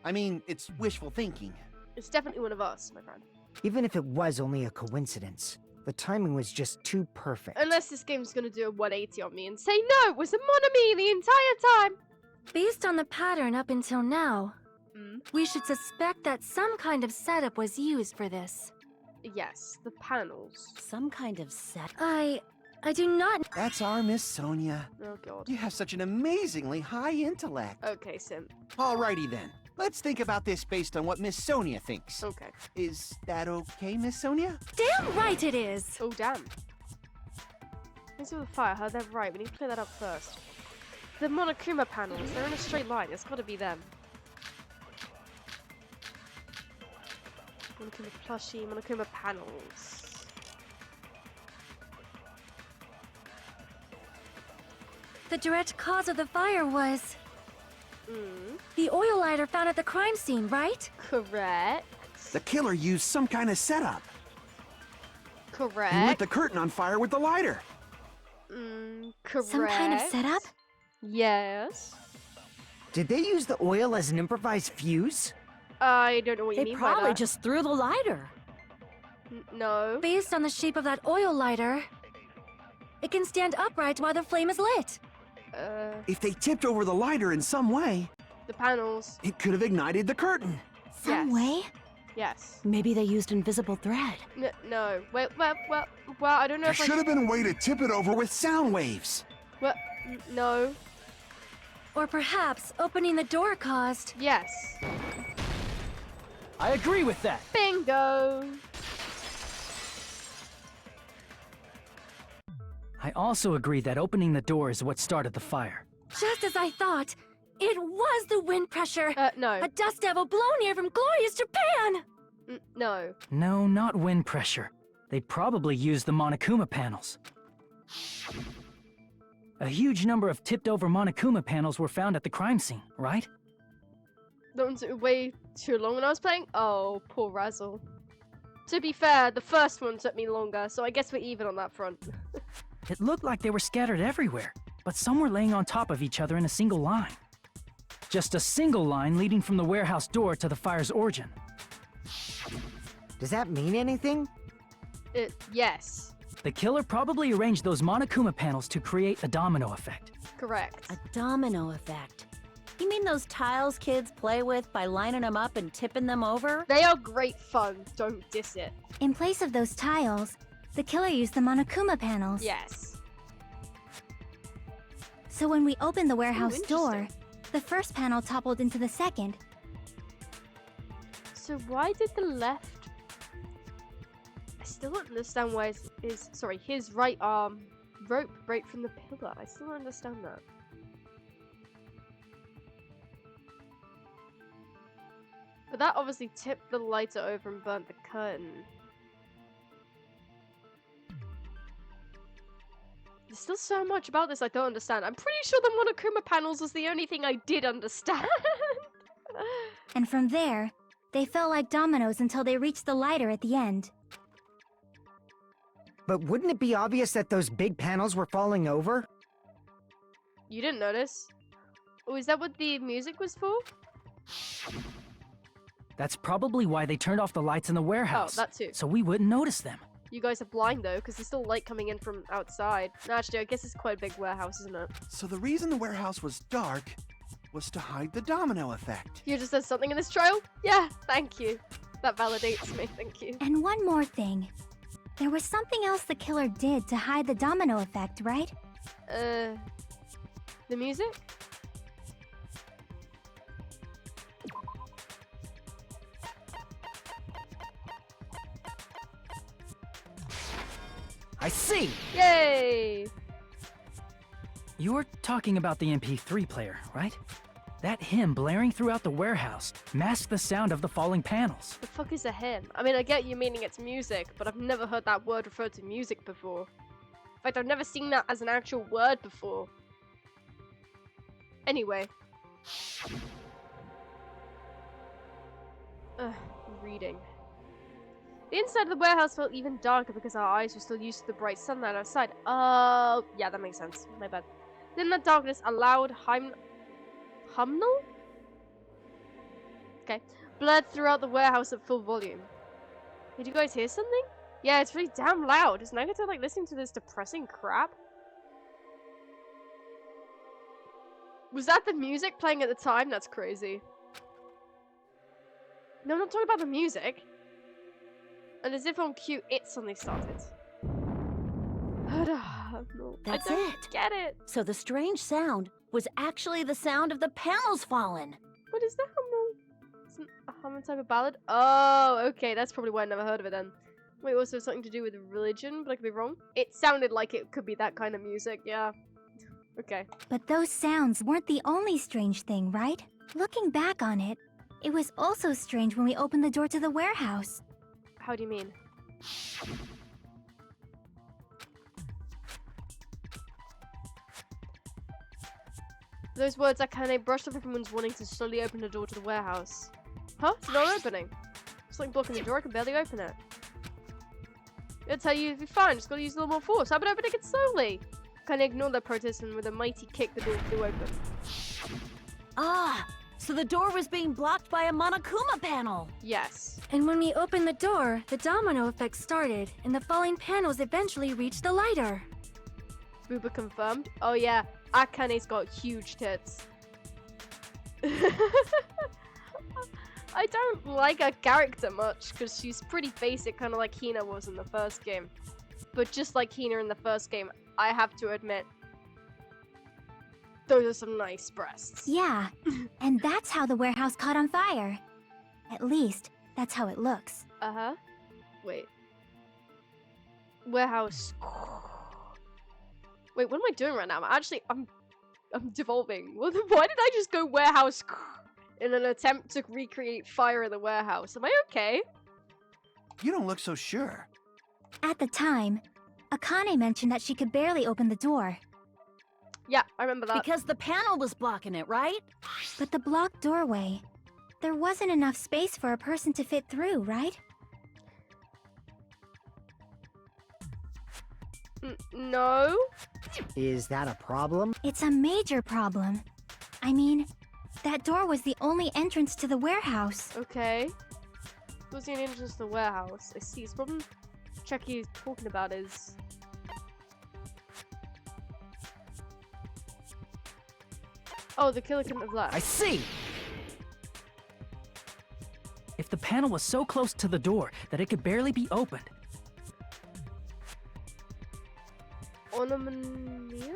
I mean, it's wishful thinking. It's definitely one of us, my friend. Even if it was only a coincidence, the timing was just too perfect. Unless this game's gonna do a 180 on me and say, no, it was a mon ami the entire time! Based on the pattern up until now, we should suspect that some kind of setup was used for this. Yes, the panels. Some kind of set. I do not... That's our Miss Sonia. Oh god. You have such an amazingly high intellect. Okay, Sim. Alrighty then. Let's think about this based on what Miss Sonia thinks. Okay. Is that okay, Miss Sonia? Damn right it is! Oh, damn. Things with the fire, heard that right. We need to clear that up first. The Monokuma panels, they're in a straight line. It's gotta be them. Monokuma plushie, Monokuma panels. The direct cause of the fire was... the oil lighter found at the crime scene, right? Correct. The killer used some kind of setup. Correct. He lit the curtain on fire with the lighter. Correct. Some kind of setup? Yes. Did they use the oil as an improvised fuse? I don't know what you They mean by probably that. just threw the lighter. No. Based on the shape of that oil lighter, it can stand upright while the flame is lit. If they tipped over the lighter in some way, The panels. it could have ignited the curtain. Some Yes. way? Yes. Maybe they used invisible thread. No. Wait, well, I don't know There if I should have been a way to tip it over With sound waves. Well, no. Or perhaps opening the door caused... Yes. I agree with that. Bingo. I also agree that opening the door is what started the fire. Just as I thought, it was the wind pressure. No. A dust devil blown here from glorious Japan! No. No, not wind pressure. They probably used the Monokuma panels. A huge number of tipped-over Monokuma panels were found at the crime scene, right? That one took way too long when I was playing. Oh, poor Razzle. To be fair, the first one took me longer, so I guess we're even on that front. It looked like they were scattered everywhere, but some were laying on top of each other in a single line. Just a single line leading from the warehouse door to the fire's origin. Does that mean anything? Yes. The killer probably arranged those Monokuma panels to create a domino effect. Correct. A domino effect. You mean those tiles kids play with by lining them up and tipping them over? They are great fun. Don't diss it. In place of those tiles, the killer used the Monokuma panels. Yes. So when we opened the warehouse door, interesting. the first panel toppled into the second. So why did the left... I still don't understand why his right arm rope break from the pillar. I still don't understand that. But that obviously tipped the lighter over and burnt the curtain. There's still so much about this I don't understand. I'm pretty sure the Monokuma panels was the only thing I did understand. And from there, they fell like dominoes until they reached the lighter at the end. But wouldn't it be obvious that those big panels were falling over? You didn't notice? Oh, is that what the music was for? That's probably why they turned off the lights in the warehouse. Oh, that too. So we wouldn't notice them. You guys are blind though, because there's still light coming in from outside. No, actually, I guess it's quite a big warehouse, isn't it? So the reason the warehouse was dark was to hide the domino effect. You just said something in this trial? Yeah, thank you. That validates me, thank you. And one more thing. There was something else the killer did to hide the domino effect, right? The music? I see! Yay! You're talking about the MP3 player, right? That hymn blaring throughout the warehouse masked the sound of the falling panels. The fuck is a hymn? I mean, I get you meaning it's music, but I've never heard that word referred to music before. In fact, I've never seen that as an actual word before. Anyway. Reading. The inside of the warehouse felt even darker because our eyes were still used to the bright sunlight outside. Oh, yeah, that makes sense. My bad. Then that darkness, a loud hymnal? Okay. Blurred throughout the warehouse at full volume. Did you guys hear something? Yeah, it's really damn loud. Is Nagata like listening to this depressing crap? Was that the music playing at the time? That's crazy. No, I'm not talking about the music. And as if on cue, it suddenly started. That's I don't it. get it. So the strange sound was actually the sound of the panels falling. What is the hymnal? Isn't a Hammond type of ballad? Oh, okay. That's probably why I never heard of it then. Wait, also something to do with religion, but I could be wrong. It sounded like it could be that kind of music, yeah. Okay. But those sounds weren't the only strange thing, right? Looking back on it, it was also strange when we opened the door to the warehouse. How do you mean? Those words Akane brushed off everyone's wanting to slowly open the door to the warehouse. Huh? It's not opening. It's like blocking the door, I can barely open it. It'll tell you if you're fine, just gotta use a little more force. How about opening it slowly? Akane ignored their protest and with a mighty kick the door flew open. Ah, so the door was being blocked by a Monokuma panel. Yes. And when we opened the door, the domino effect started, and the falling panels eventually reached the lighter. Booba confirmed. Oh yeah, Akane's got huge tits. I don't like her character much, because she's pretty basic, kind of like Hina was in the first game. But just like Hina in the first game, I have to admit, those are some nice breasts. Yeah, and that's how the warehouse caught on fire. At least, that's how it looks. Uh-huh. Wait. Warehouse. Wait, what am I doing right now? I'm devolving. Why did I just go warehouse in an attempt to recreate fire in the warehouse? Am I okay? You don't look so sure. At the time, Akane mentioned that she could barely open the door. Yeah, I remember that. Because the panel was blocking it, right? But the blocked doorway, there wasn't enough space for a person to fit through, right? No? Is that a problem? It's a major problem. I mean, that door was the only entrance to the warehouse. Okay. What's the entrance to the warehouse? I see. His problem Chucky is talking about is... Oh, the killer couldn't have left. I see! If the panel was so close to the door that it could barely be opened. Onomania?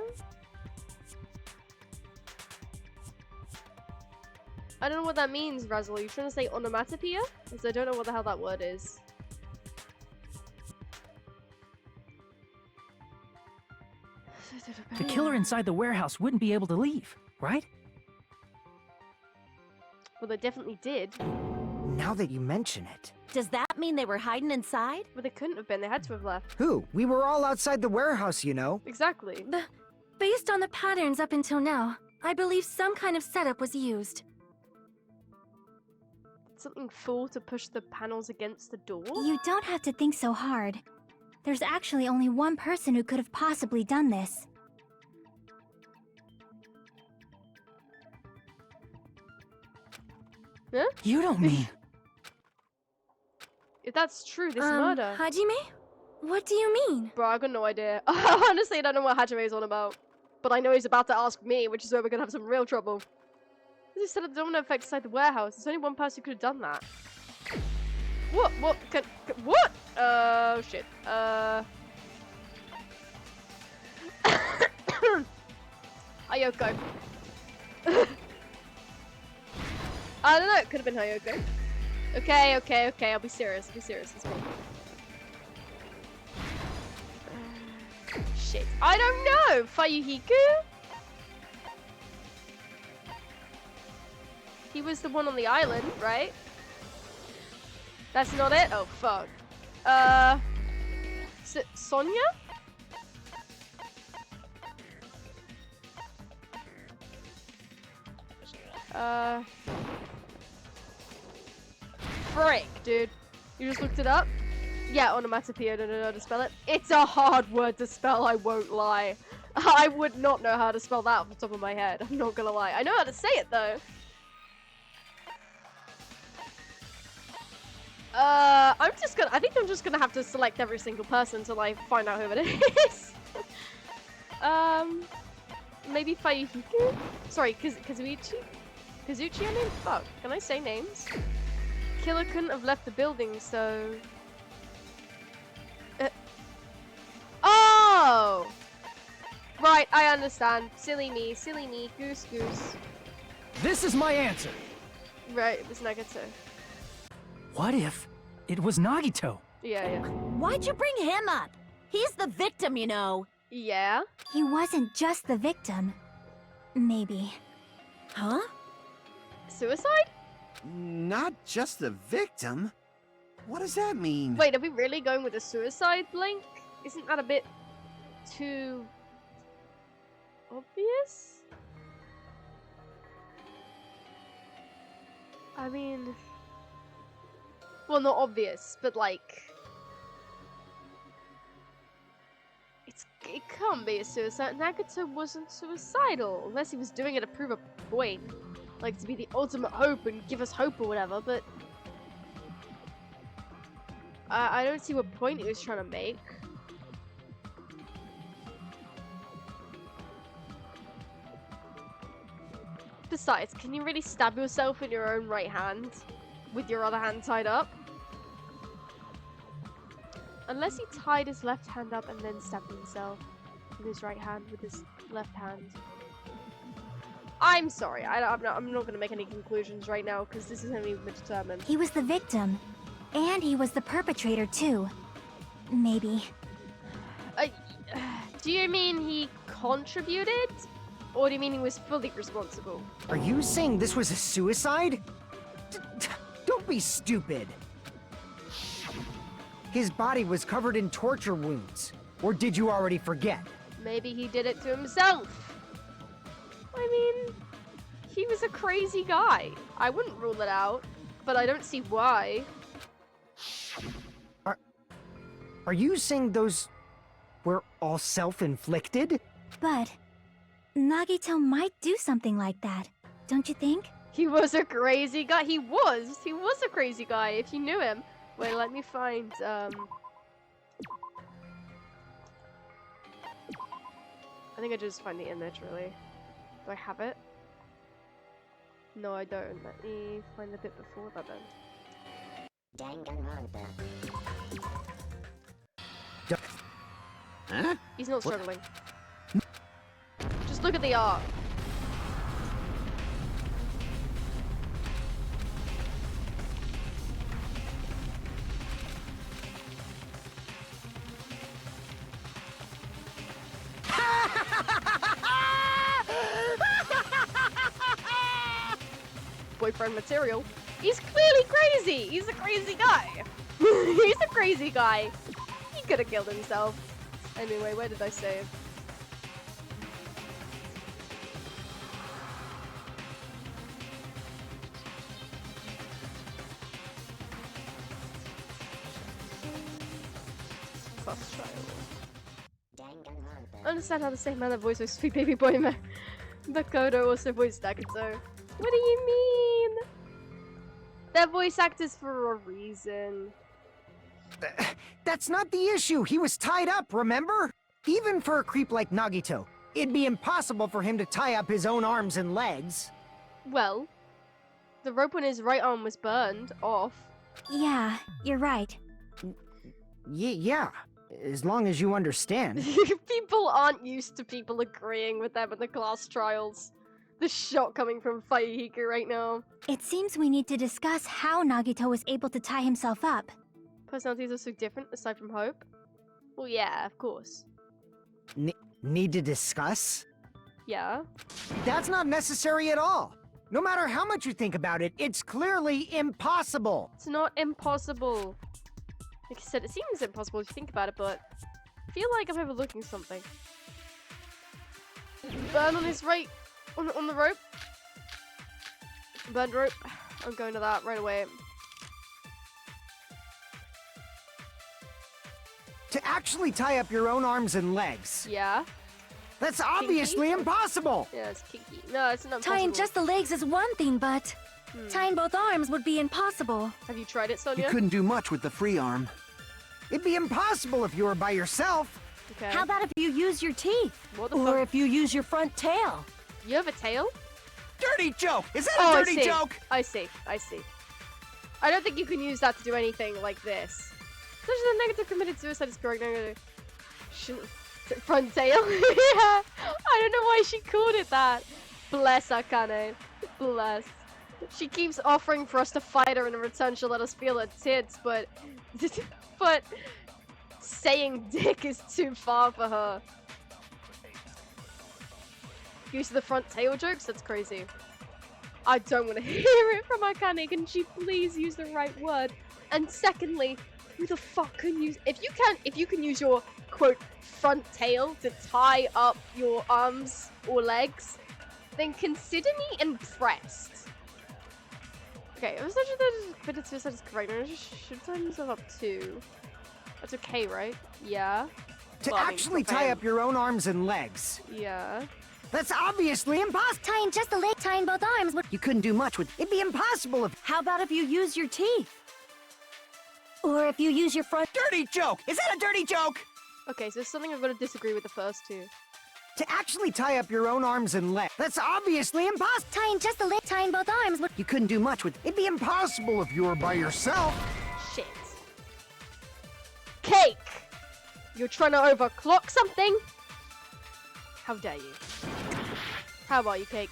I don't know what that means, Razzle. Are you trying to say onomatopoeia? Because I don't know what the hell that word is. The killer inside the warehouse wouldn't be able to leave, right? Well, they definitely did. Now that you mention it. Does that mean they were hiding inside? But they couldn't have been. They had to have left. Who? We were all outside the warehouse, you know. Exactly. Based on the patterns up until now, I believe some kind of setup was used. Something full to push the panels against the door? You don't have to think so hard. There's actually only one person who could have possibly done this. Huh? You don't mean... If that's true, this murder. Hajime? What do you mean? Bro, I got no idea. Honestly, I don't know what Hajime is on about. But I know he's about to ask me, which is where we're gonna have some real trouble. This set up the domino effect inside the warehouse. There's only one person who could have done that. What? What? What? Shit. Ayoko. I don't know, it could have been Hayoko. Okay, I'll be serious, it's fine. Shit. I don't know! Fayuhiku? He was the one on the island, right? That's not it? Oh, fuck. Sonia? Frick, dude. You just looked it up? Yeah, onomatopoeia, I don't know how to spell it. It's a hard word to spell, I won't lie. I would not know how to spell that off the top of my head, I'm not gonna lie. I know how to say it, though. I think I'm just gonna have to select every single person until I find out who it is. Maybe Fayuhiku? Sorry, Kazuichi? Kazuchi, I mean? Fuck, can I say names? Killer couldn't have left the building, so... Oh! Right, I understand. Silly me, goose. This is my answer! Right, it was Nagato. What if it was Nagito? Yeah. Why'd you bring him up? He's the victim, you know. Yeah? He wasn't just the victim. Maybe. Huh? Suicide? Not just the victim. What does that mean? Wait, are we really going with a suicide link? Isn't that a bit too obvious? I mean, well, not obvious, but like, it can't be a suicide. Nagato wasn't suicidal, unless he was doing it to prove a point, like to be the ultimate hope and give us hope or whatever, but I don't see what point he was trying to make. Besides, can you really stab yourself in your own right hand with your other hand tied up? Unless he tied his left hand up and then stabbed himself with his right hand with his left hand. I'm sorry, I'm not going to make any conclusions right now because this isn't even determined. He was the victim, and he was the perpetrator too. Maybe. Do you mean he contributed? Or do you mean he was fully responsible? Are you saying this was a suicide? Don't be stupid. His body was covered in torture wounds. Or did you already forget? Maybe he did it to himself. I mean, he was a crazy guy. I wouldn't rule it out, but I don't see why. Are you saying those were all self-inflicted? But Nagito might do something like that, don't you think? He was a crazy guy. He was a crazy guy if you knew him. Wait, let me find, I think I just find the image, really. Do I have it? No, I don't. Let me find the bit before that then. Danganronpa. Huh? He's not struggling. Just look at the art. Boyfriend material. He's clearly crazy. He's a crazy guy. He's a crazy guy. He could have killed himself. Anyway, where did I save? Class trial. I understand how the same man that voiced those sweet baby boy Makoto also voiced Nagato. What do you mean? They're voice actors for a reason. That's not the issue. He was tied up, remember? Even for a creep like Nagito, it'd be impossible for him to tie up his own arms and legs. Well, the rope on his right arm was burned off. Yeah, you're right. Yeah, as long as you understand. People aren't used to people agreeing with them in the class trials. The shock coming from Faihiko right now. It seems we need to discuss how Nagito was able to tie himself up. Personalities are so different aside from hope? Well, yeah, of course. Need to discuss? Yeah. That's not necessary at all. No matter how much you think about it, it's clearly impossible. It's not impossible. Like I said, it seems impossible if you think about it, but I feel like I'm overlooking something. Burn on his right, on the rope. Burned rope. I'm going to that right away. To actually tie up your own arms and legs. Yeah. That's obviously impossible. Yeah, it's kinky. No, it's not impossible. Tying just the legs is one thing, but tying both arms would be impossible. Have you tried it, Sonia? You couldn't do much with the free arm. It'd be impossible if you were by yourself. Okay. How about if you use your teeth? What the Or fuck? if you use your front tail? You have a tail? Dirty joke! Is that Oh, a I dirty see. joke? I see. I see. I don't think you can use that to do anything like this. Such a negative committed suicide is correct. Shouldn't. Front tail? Yeah. I don't know why she called it that. Bless Akane. Bless. She keeps offering for us to fight her, and in return she'll let us feel her tits, but saying dick is too far for her. Use the front tail jokes? That's crazy. I don't want to hear it from Akane. Can she please use the right word? And secondly, who the fuck can use... If you can use your, quote, front tail to tie up your arms or legs, then consider me impressed. Okay, I was actually but it's just correct. I should tie myself up too. That's okay, right? Yeah. To Well, I mean, actually okay. tie up your own arms and legs. Yeah. That's obviously impossible. Tying just the leg, tying both arms would. You couldn't do much with. It'd be impossible if. How about if you use your teeth? Or if you use your front. Dirty joke! Is that a dirty joke? Okay, so there's something I'm gonna disagree with the first two. To actually tie up your own arms and legs. That's obviously impossible. Tying just the leg, tying both arms would. You couldn't do much with. It'd be impossible if you were by yourself. Shit. Cake! You're trying to overclock something? How dare you? How about you, Cake?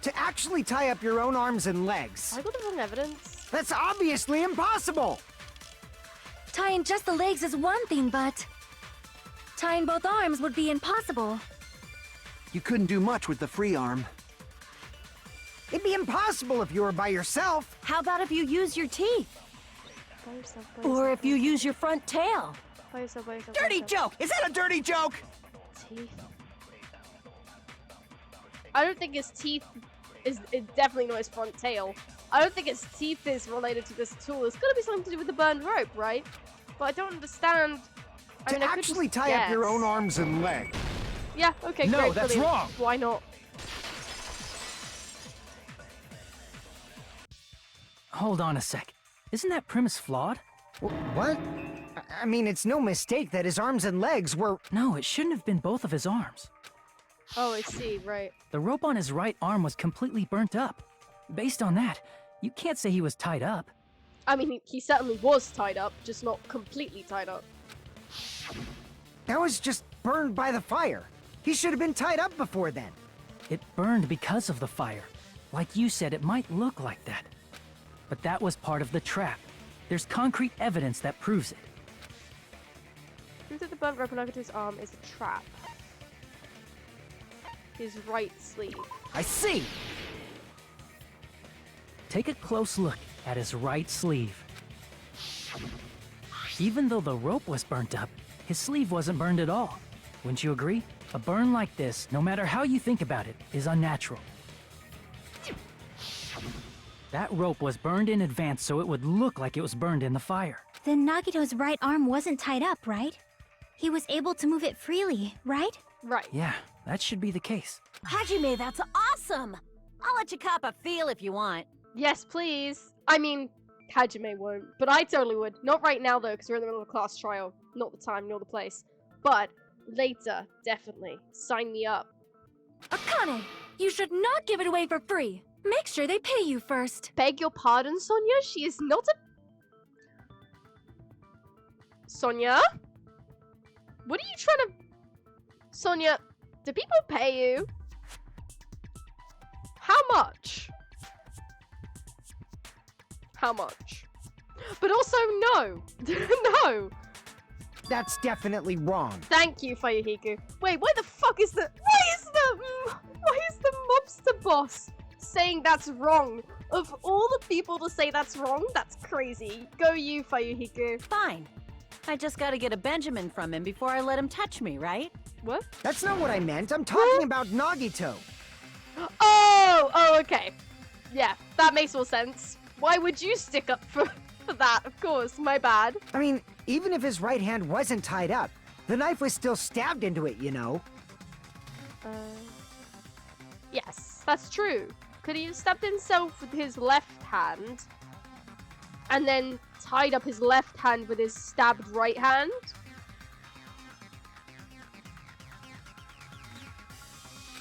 To actually tie up your own arms and legs. I got the wrong evidence. That's obviously impossible. Tying just the legs is one thing, but tying both arms would be impossible. You couldn't do much with the free arm. It'd be impossible if you were by yourself. How about if you use your teeth? By yourself, by Or yourself, if you use your front tail? by yourself, by yourself, by Dirty yourself. joke! Is that a dirty joke? Teeth. I don't think his teeth is definitely not his front tail. I don't think his teeth is related to this tool. It's gotta be something to do with the burned rope, right? But I don't understand. I To mean, I could actually just tie up your guess. own arms and legs. Yeah, okay, No, great. that's brilliant. wrong. Why not? Hold on a sec. Isn't that premise flawed? What? I mean, it's no mistake that his arms and legs were. No, it shouldn't have been both of his arms. Oh, I see, right. The rope on his right arm was completely burnt up. Based on that, you can't say he was tied up. I mean, he certainly was tied up, just not completely tied up. That was just burned by the fire. He should have been tied up before then. It burned because of the fire. Like you said, it might look like that. But that was part of the trap. There's concrete evidence that proves it. Proof that the burnt rope on Nagato's arm is a trap. His right sleeve. I see. Take a close look at his right sleeve. Even though the rope was burnt up, his sleeve wasn't burned at all. Wouldn't you agree? A burn like this, no matter how you think about it, is unnatural. That rope was burned in advance so it would look like it was burned in the fire. Then Nagito's right arm wasn't tied up, right? He was able to move it freely, right? Right. Yeah, that should be the case. Hajime, that's awesome! I'll let you cop a feel if you want. Yes, please. I mean, Hajime won't, but I totally would. Not right now, though, because we're in the middle of a class trial. Not the time, nor the place. But later, definitely. Sign me up. Akane, you should not give it away for free. Make sure they pay you first. Beg your pardon, Sonia? She is not a... Sonia? What are you trying to... Sonia, do people pay you? How much? How much? But also, no. No. That's definitely wrong. Thank you, Fuyuhiku. Wait, why the fuck is the... Why is the mobster boss saying that's wrong? Of all the people to say that's wrong, that's crazy. Go you, Fuyuhiku. Fine. I just gotta get a Benjamin from him before I let him touch me, right? What? That's not what I meant. I'm talking about Nagito. Oh, okay. Yeah, that makes more sense. Why would you stick up for that? Of course, my bad. I mean, even if his right hand wasn't tied up, the knife was still stabbed into it, you know? Yes, that's true. Could he have stabbed himself with his left hand and then tied up his left hand with his stabbed right hand?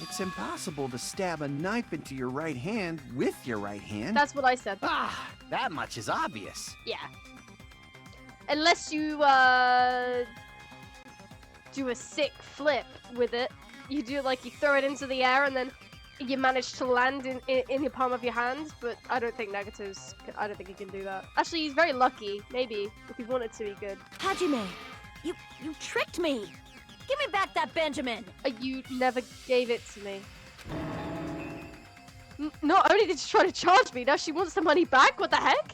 It's impossible to stab a knife into your right hand with your right hand. That's what I said. Ah, that much is obvious. Yeah. Unless you, do a sick flip with it. You do, like, you throw it into the air and then you manage to land in the palm of your hand, but I don't think Nagato's... I don't think he can do that. Actually, he's very lucky. Maybe. If he wanted to, he could. Hajime, you tricked me! Give me back that Benjamin! You never gave it to me. Not only did she try to charge me, now she wants the money back? What the heck?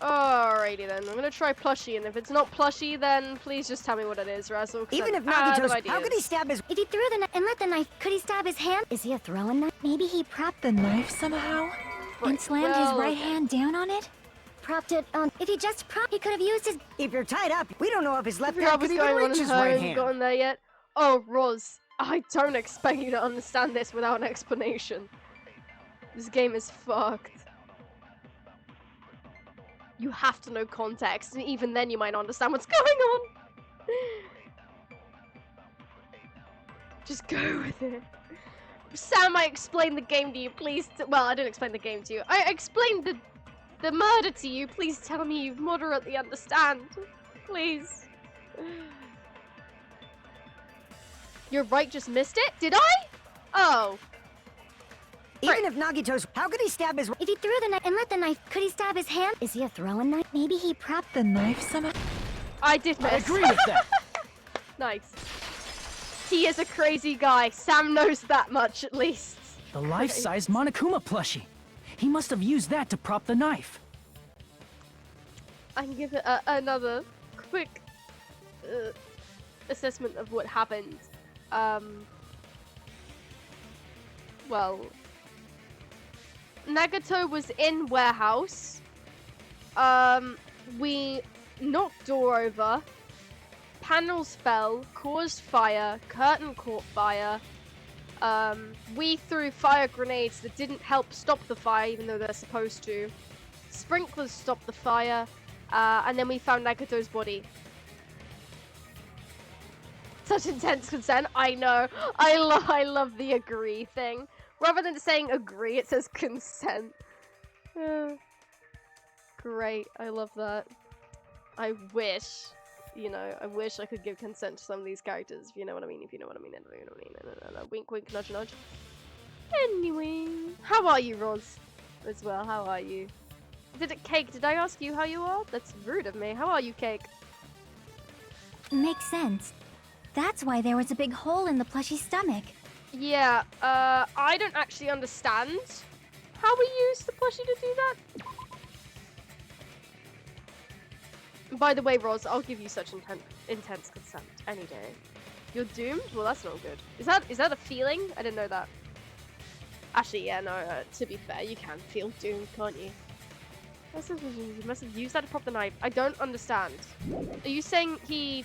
Alrighty then, I'm gonna try plushie, and if it's not plushie, then please just tell me what it is, Razzle. Even if Nagito's, how could he stab his... If he threw the knife and let the knife, could he stab his hand? Is he a throwing knife? Maybe he propped the knife somehow? And slammed his right hand down on it? Propped it on... If he just propped, he could have used his... If you're tied up, we don't know if his left Figure out hand could what's even going on reach in his her, right hasn't hand. gotten there yet. Oh, Roz, I don't expect you to understand this without an explanation. This game is fucked. You have to know context, and even then you might not understand what's going on. Just go with it. Sam, I explained the game to you, please. Well, I didn't explain the game to you. I explained the murder to you. Please tell me you moderately understand. Please. You're right, just missed it? Did I? Oh. Even if Nagito's, how could he stab his... If he threw the knife and let the knife, could he stab his hand? Is he a throwing knife? Maybe he propped the knife somehow? I did miss. I agree with that. Nice. He is a crazy guy. Sam knows that much, at least. The life-size Monokuma plushie. He must have used that to prop the knife. I can give it another quick assessment of what happened. Well, Nagito was in warehouse. We knocked door over. Panels fell, caused fire, curtain caught fire. We threw fire grenades that didn't help stop the fire, even though they're supposed to. Sprinklers stopped the fire, and then we found Nagito's body. Such intense consent. I know. I love the agree thing. Rather than saying agree, it says consent. Great. I love that. I wish, you know, I wish I could give consent to some of these characters. If you know what I mean. If you know what I mean. If you know what I mean. No. Wink, wink, nudge, nudge. Anyway, how are you, Roz? As well, how are you? Cake, did I ask you how you are? That's rude of me. How are you, Cake? Makes sense. That's why there was a big hole in the plushie's stomach. Yeah, I don't actually understand how we use the plushie to do that. By the way, Roz, I'll give you such intense consent any day. You're doomed? Well, that's not good. Is that a feeling? I didn't know that. Actually, yeah, no, to be fair, you can feel doomed, can't you? You must have used that to prop the knife. I don't understand. Are you saying the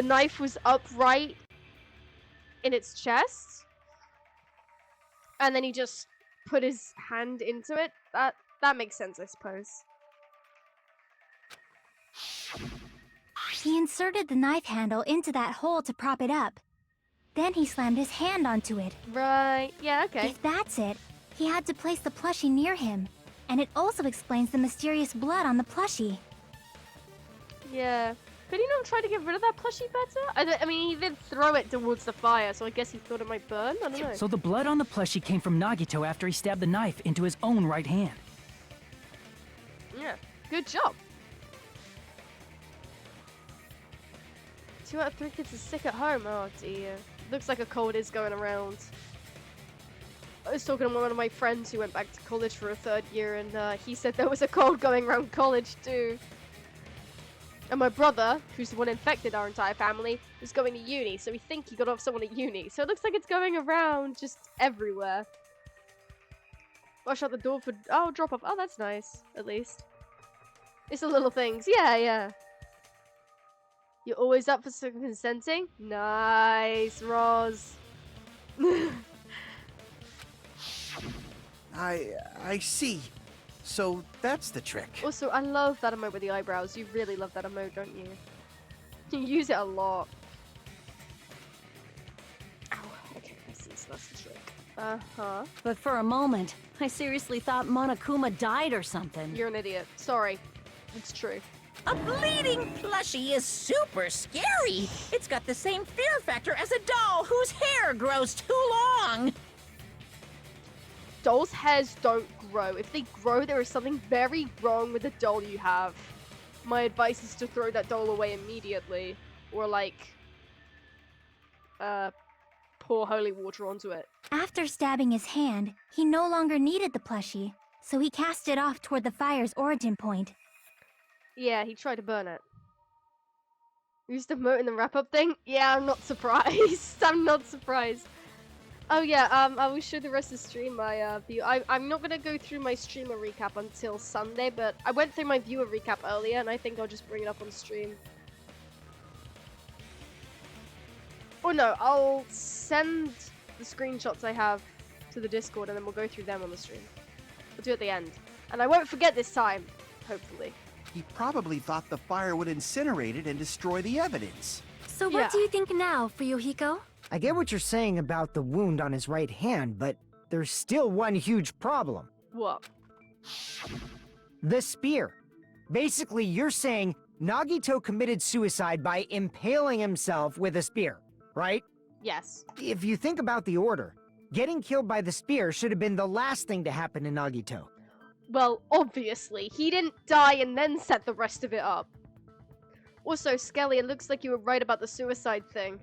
knife was upright in its chest? And then he just put his hand into it? That makes sense, I suppose. He inserted the knife handle into that hole to prop it up. Then he slammed his hand onto it. Right, yeah, okay. If that's it, he had to place the plushie near him. And it also explains the mysterious blood on the plushie. Yeah. Could he not try to get rid of that plushie better? I mean, he did throw it towards the fire, so I guess he thought it might burn? I don't know. So the blood on the plushie came from Nagito after he stabbed the knife into his own right hand. Yeah, good job. 2 out of 3 kids are sick at home. Oh dear. Looks like a cold is going around. I was talking to one of my friends who went back to college for a 3rd year, and he said there was a cold going around college too. And my brother, who's the one infected our entire family, is going to uni, so we think he got off someone at uni. So it looks like it's going around just everywhere. Watch out the door for... Oh, drop off. Oh, that's nice, at least. It's the little things. Yeah, yeah. You're always up for some consenting? Nice, Roz. I see. So that's the trick. Also, I love that emote with the eyebrows. You really love that emote, don't you? You use it a lot. Ow, okay, I see. So that's the trick. Uh-huh. But for a moment, I seriously thought Monokuma died or something. You're an idiot. Sorry. It's true. A bleeding plushie is super scary. It's got the same fear factor as a doll whose hair grows too long. Dolls' hairs don't grow. If they grow, there is something very wrong with the doll you have. My advice is to throw that doll away immediately. Or, like, pour holy water onto it. After stabbing his hand, he no longer needed the plushie, so he cast it off toward the fire's origin point. Yeah, he tried to burn it. Used the moat in the wrap-up thing? Yeah, I'm not surprised. I'm not surprised. Oh yeah, I will show the rest of the stream my view. I'm not gonna go through my streamer recap until Sunday, but I went through my viewer recap earlier, and I think I'll just bring it up on stream. Or no, I'll send the screenshots I have to the Discord, and then we'll go through them on the stream. We'll do it at the end. And I won't forget this time, hopefully. He probably thought the fire would incinerate it and destroy the evidence. So what do you think now, Fuyuhiko? I get what you're saying about the wound on his right hand, but there's still one huge problem. What? The spear. Basically, you're saying Nagito committed suicide by impaling himself with a spear, right? Yes. If you think about the order, getting killed by the spear should have been the last thing to happen to Nagito. Well, obviously. He didn't die and then set the rest of it up. Also, Skelly, it looks like you were right about the suicide thing.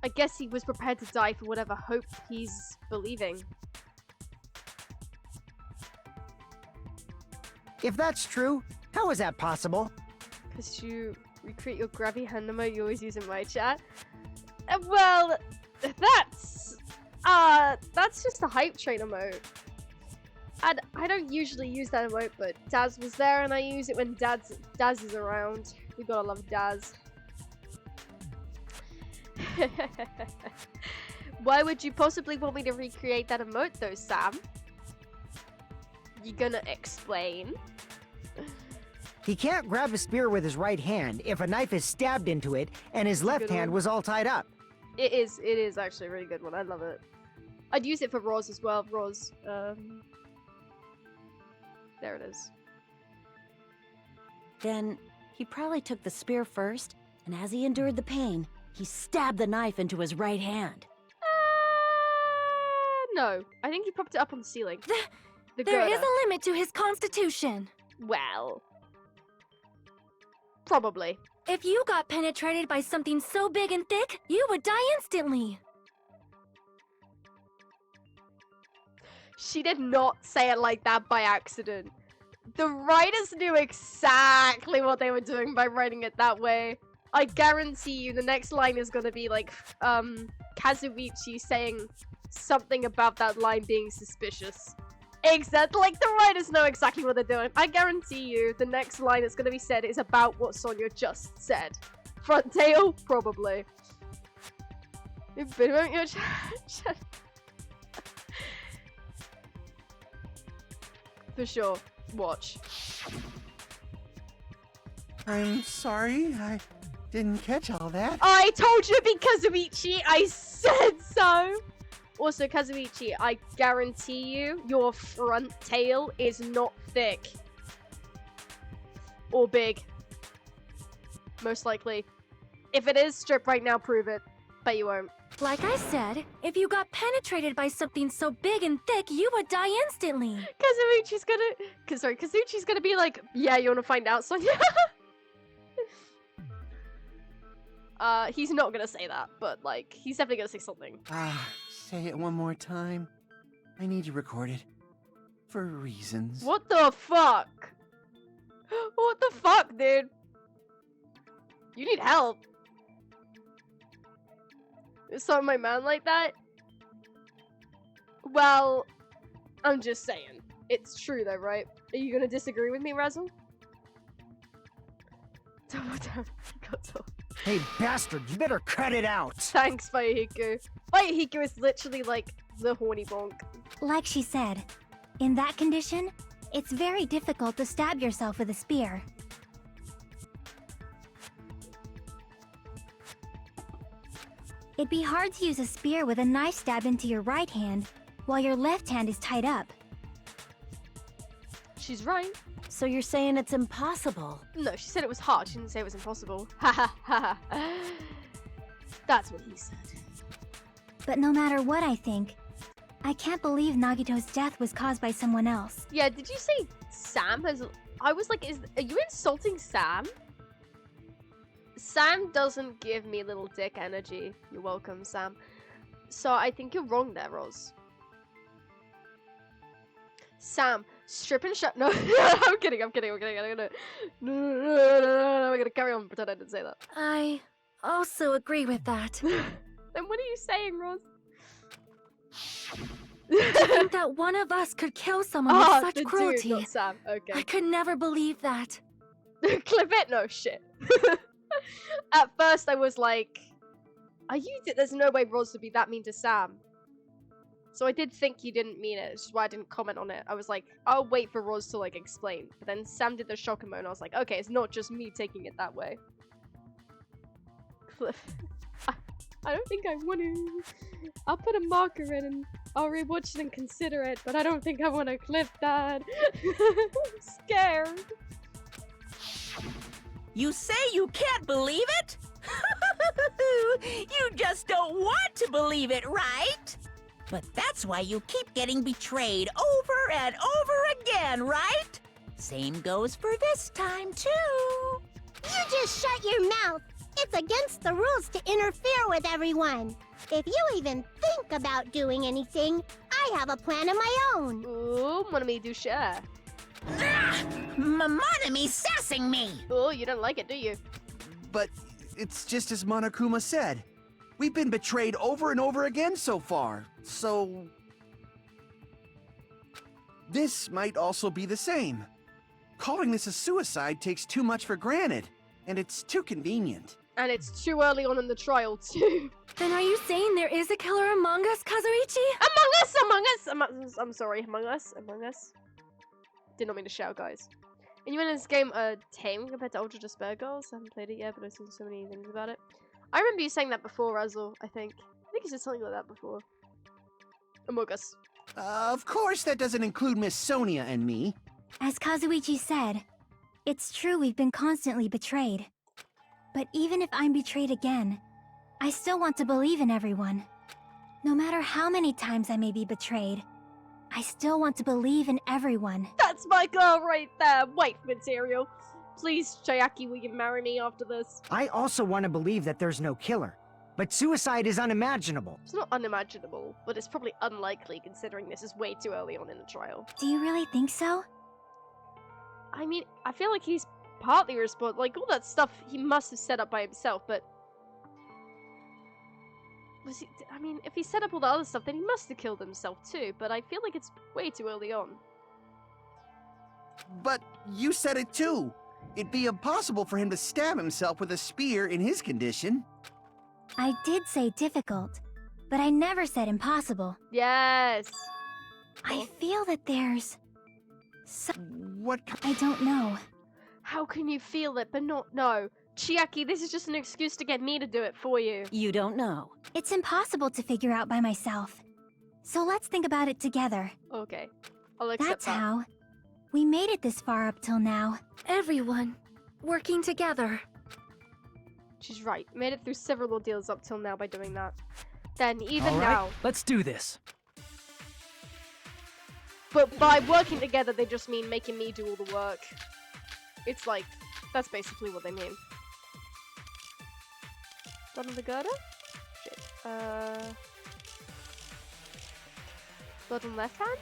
I guess he was prepared to die for whatever hope he's believing. If that's true, how is that possible? Because you recreate your grabby hand emote you always use in my chat. Well, that's just a hype train emote. I don't usually use that emote, but Daz was there, and I use it when Daz is around. We gotta love Daz. Why would you possibly want me to recreate that emote, though, Sam? You gonna explain? He can't grab a spear with his right hand if a knife is stabbed into it and his left hand was all tied up. It is actually a really good one. I love it. I'd use it for Roz as well. Roz, there it is. Then he probably took the spear first, and as he endured the pain, he stabbed the knife into his right hand. No. I think he propped it up on the ceiling. There is a limit to his constitution. Well, probably. If you got penetrated by something so big and thick, you would die instantly. She did not say it like that by accident. The writers knew exactly what they were doing by writing it that way. I guarantee you the next line is gonna be like, Kazuichi saying something about that line being suspicious. Exactly, like the writers know exactly what they're doing. I guarantee you the next line that's gonna be said is about what Sonia just said. Front tail? Probably. For sure. Watch. I'm sorry, I didn't catch all that. I told you to be Kazuichi! I said so! Also, Kazuichi, I guarantee you, your front tail is not thick. Or big. Most likely. If it is, strip right now, prove it. But you won't. Like I said, if you got penetrated by something so big and thick, you would die instantly. Kazuichi's gonna be like, yeah, you wanna find out, Sonia? He's not gonna say that, but like, he's definitely gonna say something. Say it one more time. I need to record it. For reasons. What the fuck? What the fuck, dude? You need help. Is some my man like that? Well, I'm just saying. It's true though, right? Are you gonna disagree with me, Razzle? Hey, bastard, you better cut it out! Thanks, Fuyuhiko. Fuyuhiko is literally like the horny bonk. Like she said, in that condition, it's very difficult to stab yourself with a spear. It'd be hard to use a spear with a knife stab into your right hand, while your left hand is tied up. She's right. So you're saying it's impossible? No, she said it was hard. She didn't say it was impossible. Ha ha ha. That's what he said. But no matter what I think, I can't believe Nagito's death was caused by someone else. Yeah, did you say Sam has... I was like, are you insulting Sam? Sam doesn't give me little dick energy. You're welcome, Sam. So I think you're wrong there, Roz. Sam, strip and shut. No, I'm kidding. No, I'm gonna carry on and pretend I didn't say that. I also agree with that. Then what are you saying, Roz? To think that one of us could kill someone with such the cruelty. Dude, not Sam. Okay. I could never believe that. Clip it? No, shit. At first I was like, there's no way Roz would be that mean to Sam. So I did think he didn't mean it, which is why I didn't comment on it. I was like, I'll wait for Roz to like explain. But then Sam did the shock emote and I was like, okay, it's not just me taking it that way. Cliff. I don't think I want to. I'll put a marker in and I'll rewatch it and consider it, but I don't think I want to clip that. I'm scared. You say you can't believe it? You just don't want to believe it, right? But that's why you keep getting betrayed over and over again, right? Same goes for this time, too. You just shut your mouth. It's against the rules to interfere with everyone. If you even think about doing anything, I have a plan of my own. Ooh, mon ami du cher. Mon ami sassing me. Oh, you don't like it, do you? But it's just as Monokuma said. We've been betrayed over and over again so far, so... This might also be the same. Calling this a suicide takes too much for granted, and it's too convenient. And it's too early on in the trial, too. Then are you saying there is a killer among us, Kazuichi? I'm sorry, among us. Did not mean to shout, guys. Innuendos game tame compared to Ultra Despair Girls. I haven't played it yet, but I've seen so many things about it. I remember you saying that before, Razzle, I think. I think you said something like that before. Among us. Of course that doesn't include Miss Sonia and me. As Kazuichi said, it's true we've been constantly betrayed. But even if I'm betrayed again, I still want to believe in everyone. No matter how many times I may be betrayed, I still want to believe in everyone. That's my girl right there, wife material. Please, Chiaki, will you marry me after this? I also want to believe that there's no killer, but suicide is unimaginable. It's not unimaginable, but it's probably unlikely considering this is way too early on in the trial. Do you really think so? I mean, I feel like he's partly responsible. Like, all that stuff he must have set up by himself, but... I mean, if he set up all the other stuff, then he must have killed himself too, but I feel like it's way too early on. But you said it too. It'd be impossible for him to stab himself with a spear in his condition. I did say difficult, but I never said impossible. Yes! I feel that there's... What? I don't know. How can you feel it but not know? Chiaki, this is just an excuse to get me to do it for you. You don't know. It's impossible to figure out by myself. So let's think about it together. Okay. I'll accept That's that. how we made it this far up till now. Everyone working together. She's right. Made it through several ordeals up till now by doing that. Then even All right, now. let's do this. But by working together, they just mean making me do all the work. It's like, that's basically what they mean. Blood on the girder? Shit. Blood on left hand?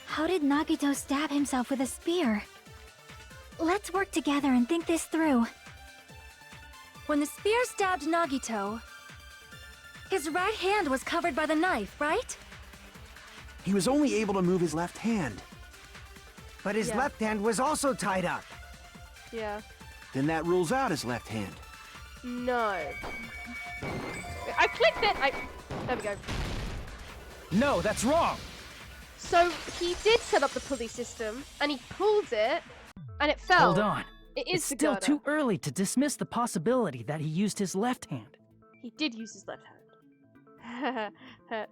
How did Nagito stab himself with a spear? Let's work together and think this through. When the spear stabbed Nagito, his right hand was covered by the knife, right? He was only able to move his left hand. But his left hand was also tied up. Yeah. Then that rules out his left hand. No. I clicked it! There we go. No, that's wrong! So, he did set up the pulley system, and he pulled it, and it fell. Hold on. It is It's the still girder. too early to dismiss the possibility that he used his left hand. He did use his left hand.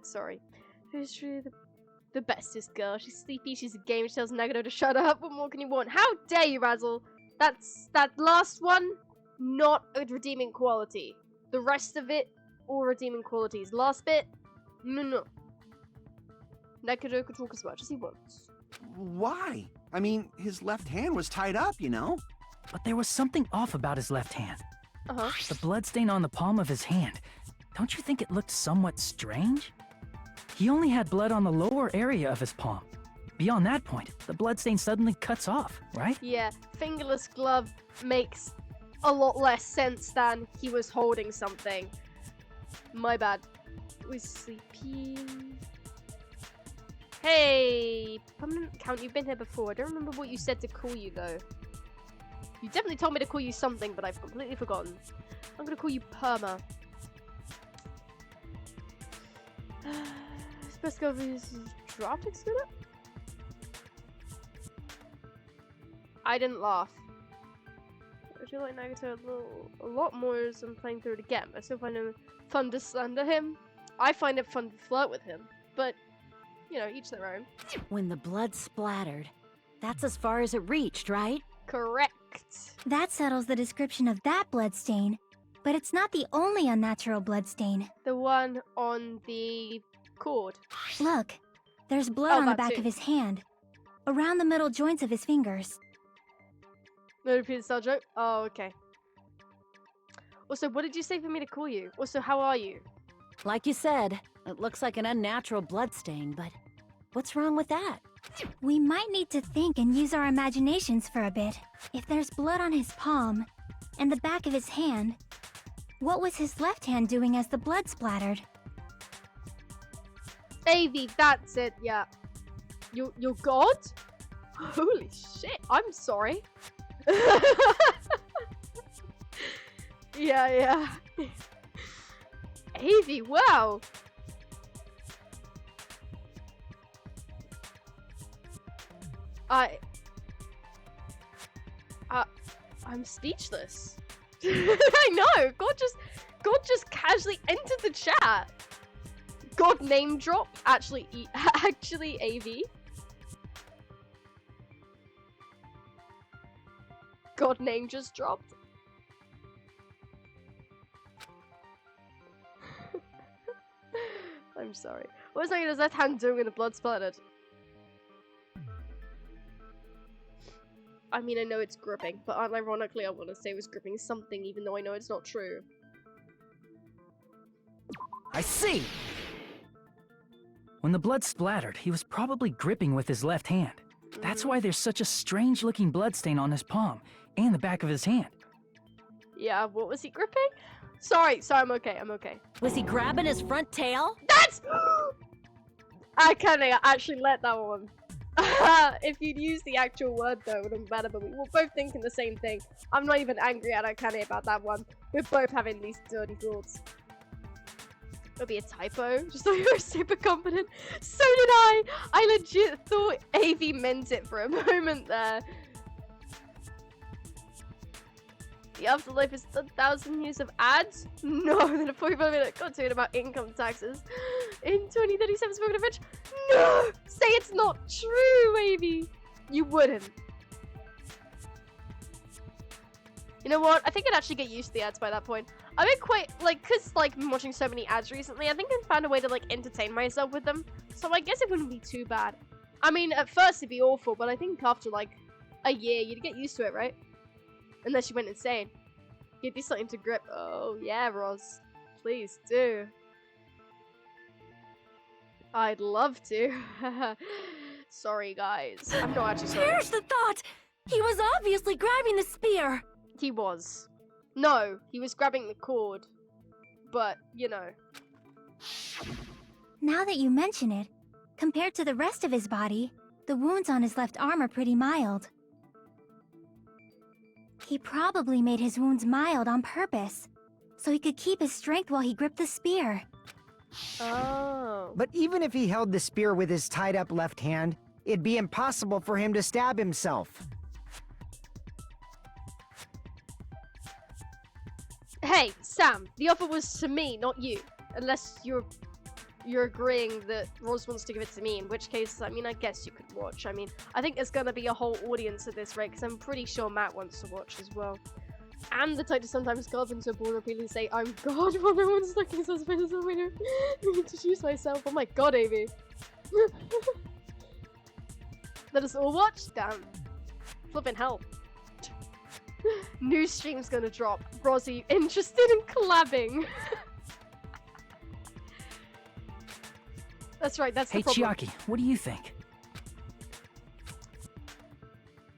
Sorry. Who's really the bestest girl? She's sleepy, she's a gamer, she tells Nagito to shut up. What more can you want? How dare you, Razzle? That last one, not a redeeming quality. The rest of it, all redeeming qualities. Last bit, no. Nagito can talk as much as he wants. Why? I mean, his left hand was tied up, you know? But there was something off about his left hand. The bloodstain on the palm of his hand. Don't you think it looked somewhat strange? He only had blood on the lower area of his palm. Beyond that point, the bloodstain suddenly cuts off, right? Yeah, fingerless glove makes a lot less sense than he was holding something. My bad. Was sleeping. Hey, permanent count, you've been here before. I don't remember what you said to call you though. You definitely told me to call you something, but I've completely forgotten. I'm gonna call you Perma. Best go is drafting scooter? I didn't laugh. I do like Nagito a lot more as I'm playing through it again. I still find it fun to slander him. I find it fun to flirt with him, but you know, each their own. When the blood splattered, that's as far as it reached, right? Correct. That settles the description of that bloodstain, but it's not the only unnatural bloodstain. The one on the cord. Look, there's blood on the that back too. of his hand, around the middle joints of his fingers. No repeated style joke? Oh, okay. Also, what did you say for me to call you? Also, how are you? Like you said, it looks like an unnatural bloodstain, but what's wrong with that? We might need to think and use our imaginations for a bit. If there's blood on his palm and the back of his hand, what was his left hand doing as the blood splattered? Avy, that's it, yeah. You're God? Holy shit, I'm sorry. Yeah. Avy, wow. I'm speechless. I know. God just casually entered the chat. God name drop. Actually, AV. God name just dropped. I'm sorry. What was his left hand doing when the blood splattered? I mean, I know it's gripping, but unironically I want to say it was gripping something even though I know it's not true. I see! When the blood splattered, he was probably gripping with his left hand. That's why there's such a strange-looking bloodstain on his palm and the back of his hand. Yeah, what was he gripping? Sorry, I'm okay. Was he grabbing his front tail? That's... I kinda actually let that one. If you'd use the actual word though, it wouldn't matter, but we were both thinking the same thing. I'm not even angry at Akane about that one. We're both having these dirty thoughts. It'll be a typo, just so you were super confident. So did I! I legit thought AV meant it for a moment there. The afterlife is 1,000 years of ads? No, then a 45-minute cartoon about income taxes. In 2037 spoken of rich? No! Say it's not true, AV! You wouldn't. You know what? I think I'd actually get used to the ads by that point. I've been quite, cause, I've been watching so many ads recently, I think I found a way to, entertain myself with them. So I guess it wouldn't be too bad. I mean, at first it'd be awful, but I think after, a year, you'd get used to it, right? Unless you went insane. You'd be starting to grip. Oh, yeah, Roz. Please do. I'd love to. Sorry, guys. I'm not actually sorry. Here's the thought! He was obviously grabbing the spear! He was. No, he was grabbing the cord. But, you know. Now that you mention it, compared to the rest of his body, the wounds on his left arm are pretty mild. He probably made his wounds mild on purpose, so he could keep his strength while he gripped the spear. Oh. But even if he held the spear with his tied-up left hand, it'd be impossible for him to stab himself. Hey, Sam, the offer was to me, not you. Unless you're agreeing that Roz wants to give it to me, in which case, I mean, I guess you could watch. I mean, I think there's gonna be a whole audience at this rate, because I'm pretty sure Matt wants to watch as well. And the type to sometimes go up into a board repeatedly say, I'm God, while no one's looking suspicious of me to introduce myself. Oh my god, Amy. Let us all watch? Damn. Flippin' hell. New stream's gonna drop. Rosie, interested in collabing? That's right, that's hey, the problem. Chiaki, what do you think?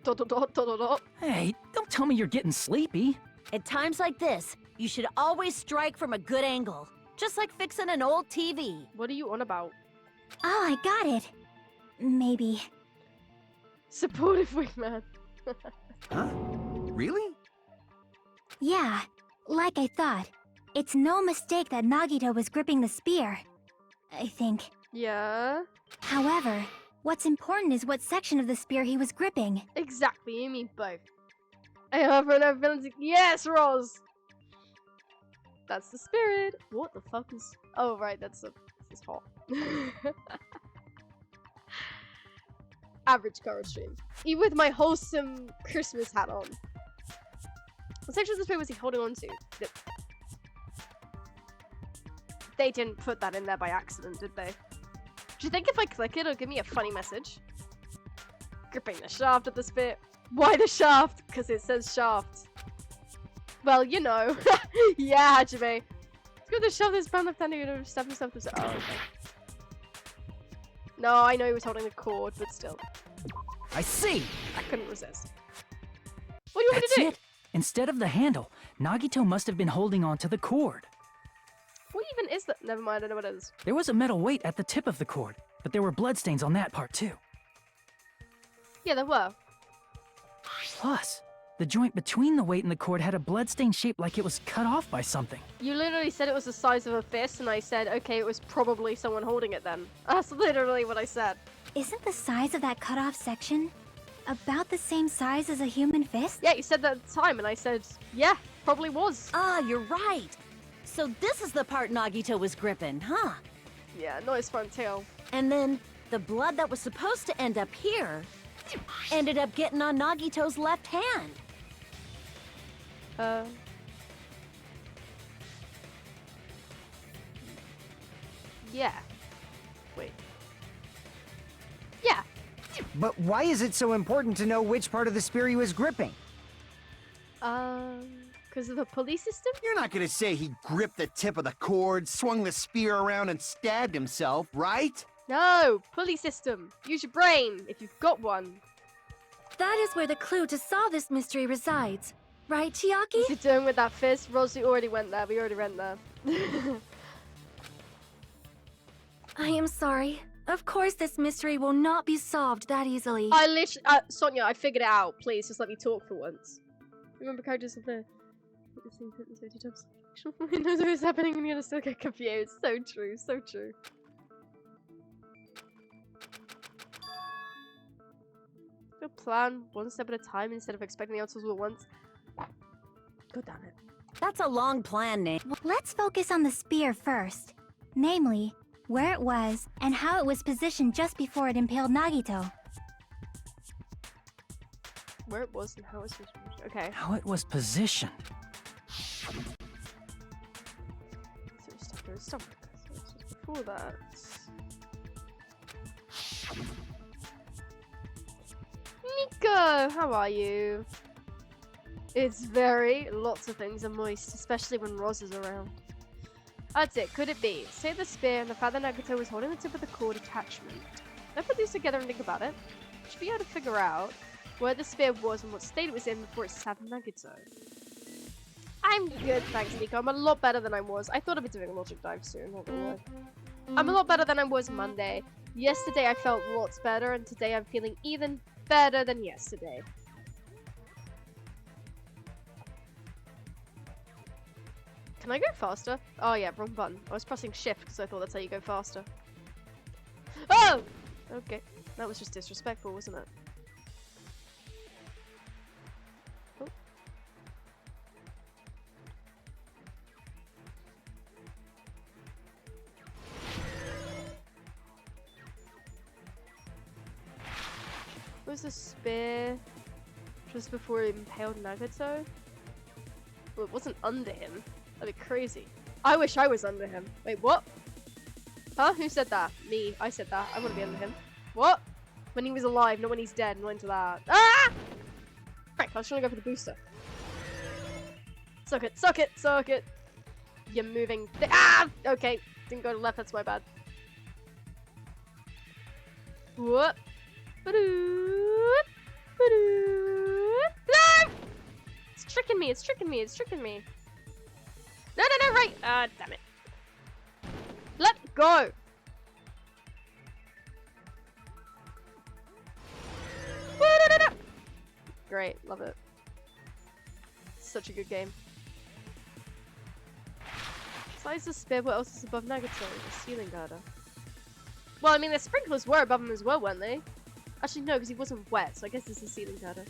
Dot, dot, dot, dot, dot, dot. Hey, don't tell me you're getting sleepy. At times like this, you should always strike from a good angle. Just like fixing an old TV. What are you on about? Oh, I got it. Maybe. Supportive wingman. Huh? Really? Yeah, like I thought. It's no mistake that Nagito was gripping the spear. I think. Yeah? However, what's important is what section of the spear he was gripping. Exactly, you mean both. I have an ability. Yes, Roz! That's the spirit. What the fuck is... Oh, right, this is hot. Average current stream. Even with my wholesome Christmas hat on. What section of the spear was he holding on to? They didn't put that in there by accident, did they? Do you think if I click it, it'll give me a funny message? Gripping the shaft of the spear. Why the shaft? Because it says shaft. Well, you know. Yeah, Hajime. Let's go to shove this brown left hand to stab himself to... Oh, okay. No, I know he was holding the cord, but still. I see! I couldn't resist. What do you want me to do? That's it. Instead of the handle, Nagito must have been holding on to the cord. What even is that? Never mind, I know what it is. There was a metal weight at the tip of the cord, but there were bloodstains on that part too. Yeah, there were. Plus, the joint between the weight and the cord had a bloodstain shaped like it was cut off by something. You literally said it was the size of a fist, and I said, okay, it was probably someone holding it then. That's literally what I said. Isn't the size of that cut-off section about the same size as a human fist? Yeah, you said that at the time, and I said, yeah, probably was. Ah, you're right. So this is the part Nagito was gripping, huh? Yeah, not his front tail. And then the blood that was supposed to end up here ended up getting on Nagito's left hand. Yeah. Wait. Yeah. But why is it so important to know which part of the spear he was gripping? Because of the police system? You're not gonna say he gripped the tip of the cord, swung the spear around, and stabbed himself, right? No! Pulley system! Use your brain, if you've got one. That is where the clue to solve this mystery resides. Right, Chiaki? What's he doing with that fist? Rosie already went there. We already went there. I am sorry. Of course this mystery will not be solved that easily. I literally... Sonia, I figured it out. Please, just let me talk for once. Remember characters of the... He knows what is happening and you're gonna still get confused. So true, so true. Good plan, one step at a time instead of expecting the answers all at once. God damn it. That's a long plan, Nate. Let's focus on the spear first. Namely, where it was and how it was positioned just before it impaled Nagito. Where it was and how it was positioned. Okay. How it was positioned. There's stuff. So it's just before that. Nico, how are you? It's very, lots of things are moist, especially when Roz is around. That's it, could it be? Say the spear and the fact that Nagito was holding the tip of the cord attachment. Let's put these together and think about it. Should be able to figure out where the spear was and what state it was in before it stabbed Nagito. I'm good, thanks Nico. I'm a lot better than I was. I thought I'd be doing a logic dive soon, not gonna lie. I'm a lot better than I was Monday. Yesterday I felt lots better, and today I'm feeling even better than yesterday. Can I go faster? Oh yeah, wrong button. I was pressing shift because I thought that's how you go faster. Oh! Okay. That was just disrespectful, wasn't it? Oh. Was the spear just before it impaled Nagito? Well, it wasn't under him. That'd be crazy. I wish I was under him. Wait, what? Huh? Who said that? Me. I said that. I want to be under him. What? When he was alive, not when he's dead. Not into that. Ah! Frank, I was trying to go for the booster. Suck it, suck it, suck it. You're moving. Ah! Okay, didn't go to left, that's my bad. Whoop. Ba-doop. Ba-doop. No! It's tricking me, it's tricking me, it's tricking me. No, no, no, right! Ah, damn it. Let go! Great, love it. Such a good game. Besides the spear, what else is above Nagato? The ceiling girder. Well, I mean, the sprinklers were above him as well, weren't they? Actually, no, because he wasn't wet, so I guess it's the ceiling girder.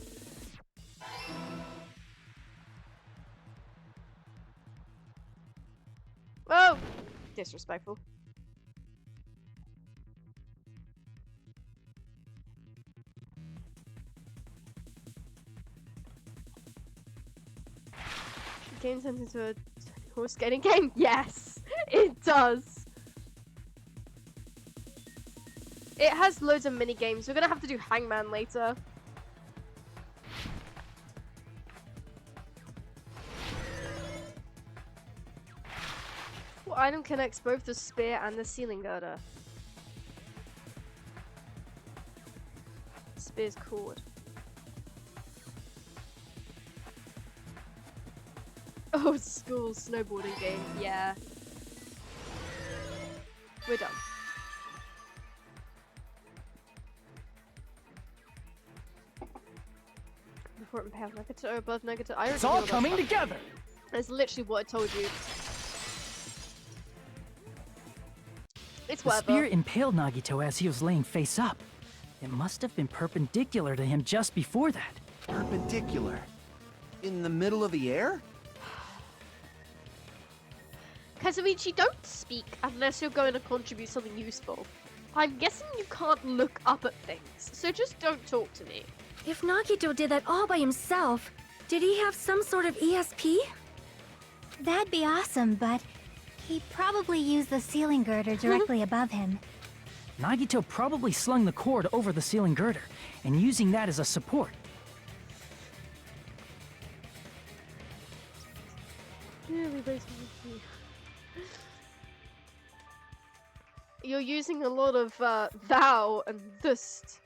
Whoa! Disrespectful. The game turns into a horse skating game? Yes! It does! It has loads of mini games. We're gonna have to do Hangman later. What item connects both the spear and the ceiling girder? Spear's cord. Oh, school snowboarding game. Yeah. We're done. Before it impaled Nagato above Nagato. I It's all coming together! That's literally what I told you. It's The whatever. spear impaled Nagito as he was laying face up. It must have been perpendicular to him just before that. Perpendicular? In the middle of the air? Kazuichi, don't speak unless you're going to contribute something useful. I'm guessing you can't look up at things, so just don't talk to me. If Nagito did that all by himself, did he have some sort of ESP? That'd be awesome, but he probably used the ceiling girder directly above him. Nagito probably slung the cord over the ceiling girder, and using that as a support. You're using a lot of thou and thust.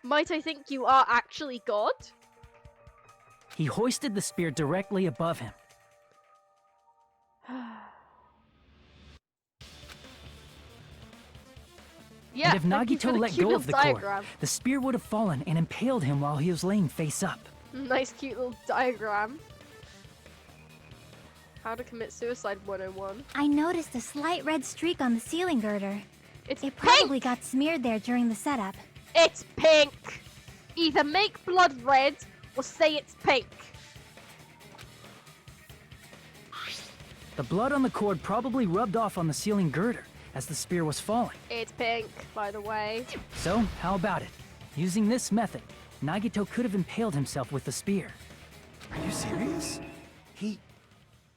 Might I think you are actually God? He hoisted the spear directly above him. Yeah, And if thank you for Nagito the let cute go of little the diagram. cord, the spear would have fallen and impaled him while he was laying face up. Nice cute little diagram. How to commit suicide 101. I noticed a slight red streak on the ceiling girder. It probably got smeared there during the setup. It's pink! Either make blood red or say it's pink. The blood on the cord probably rubbed off on the ceiling girder as the spear was falling. It's pink, by the way. So, how about it? Using this method, Nagito could have impaled himself with the spear. Are you serious? He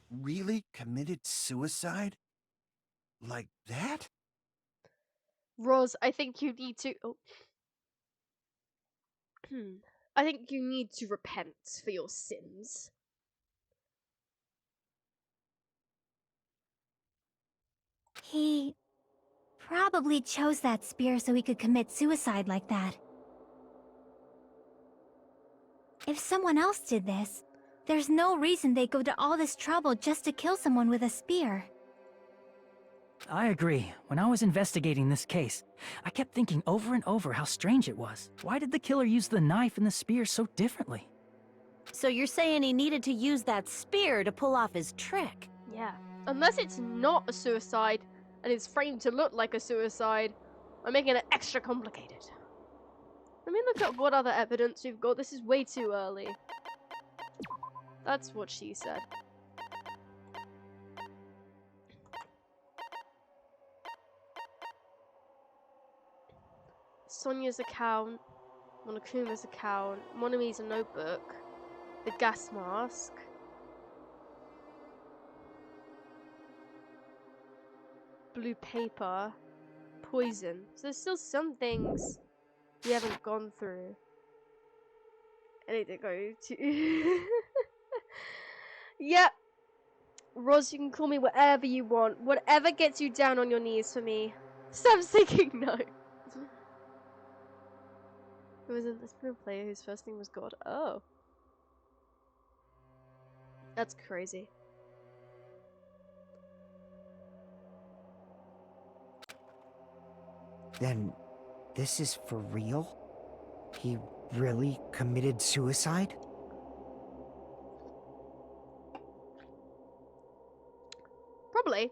really committed suicide? Like that? Roz, I think you need to... Oh. I think you need to repent for your sins. He probably chose that spear so he could commit suicide like that. If someone else did this, there's no reason they'd go to all this trouble just to kill someone with a spear. I agree. When I was investigating this case, I kept thinking over and over how strange it was. Why did the killer use the knife and the spear so differently? So you're saying he needed to use that spear to pull off his trick? Yeah. Unless it's not a suicide and it's framed to look like a suicide, I'm making it extra complicated. Let me look at what other evidence we've got. This is way too early. That's what she said. Sonia's account, Monokuma's account, Monami's a notebook, the gas mask. Blue paper, poison. So there's still some things we haven't gone through. I need to go to... Yep. Roz, you can call me whatever you want. Whatever gets you down on your knees for me. Stop thinking no. Who was this player whose first name was God? Oh. That's crazy. Then, this is for real? He really committed suicide? Probably.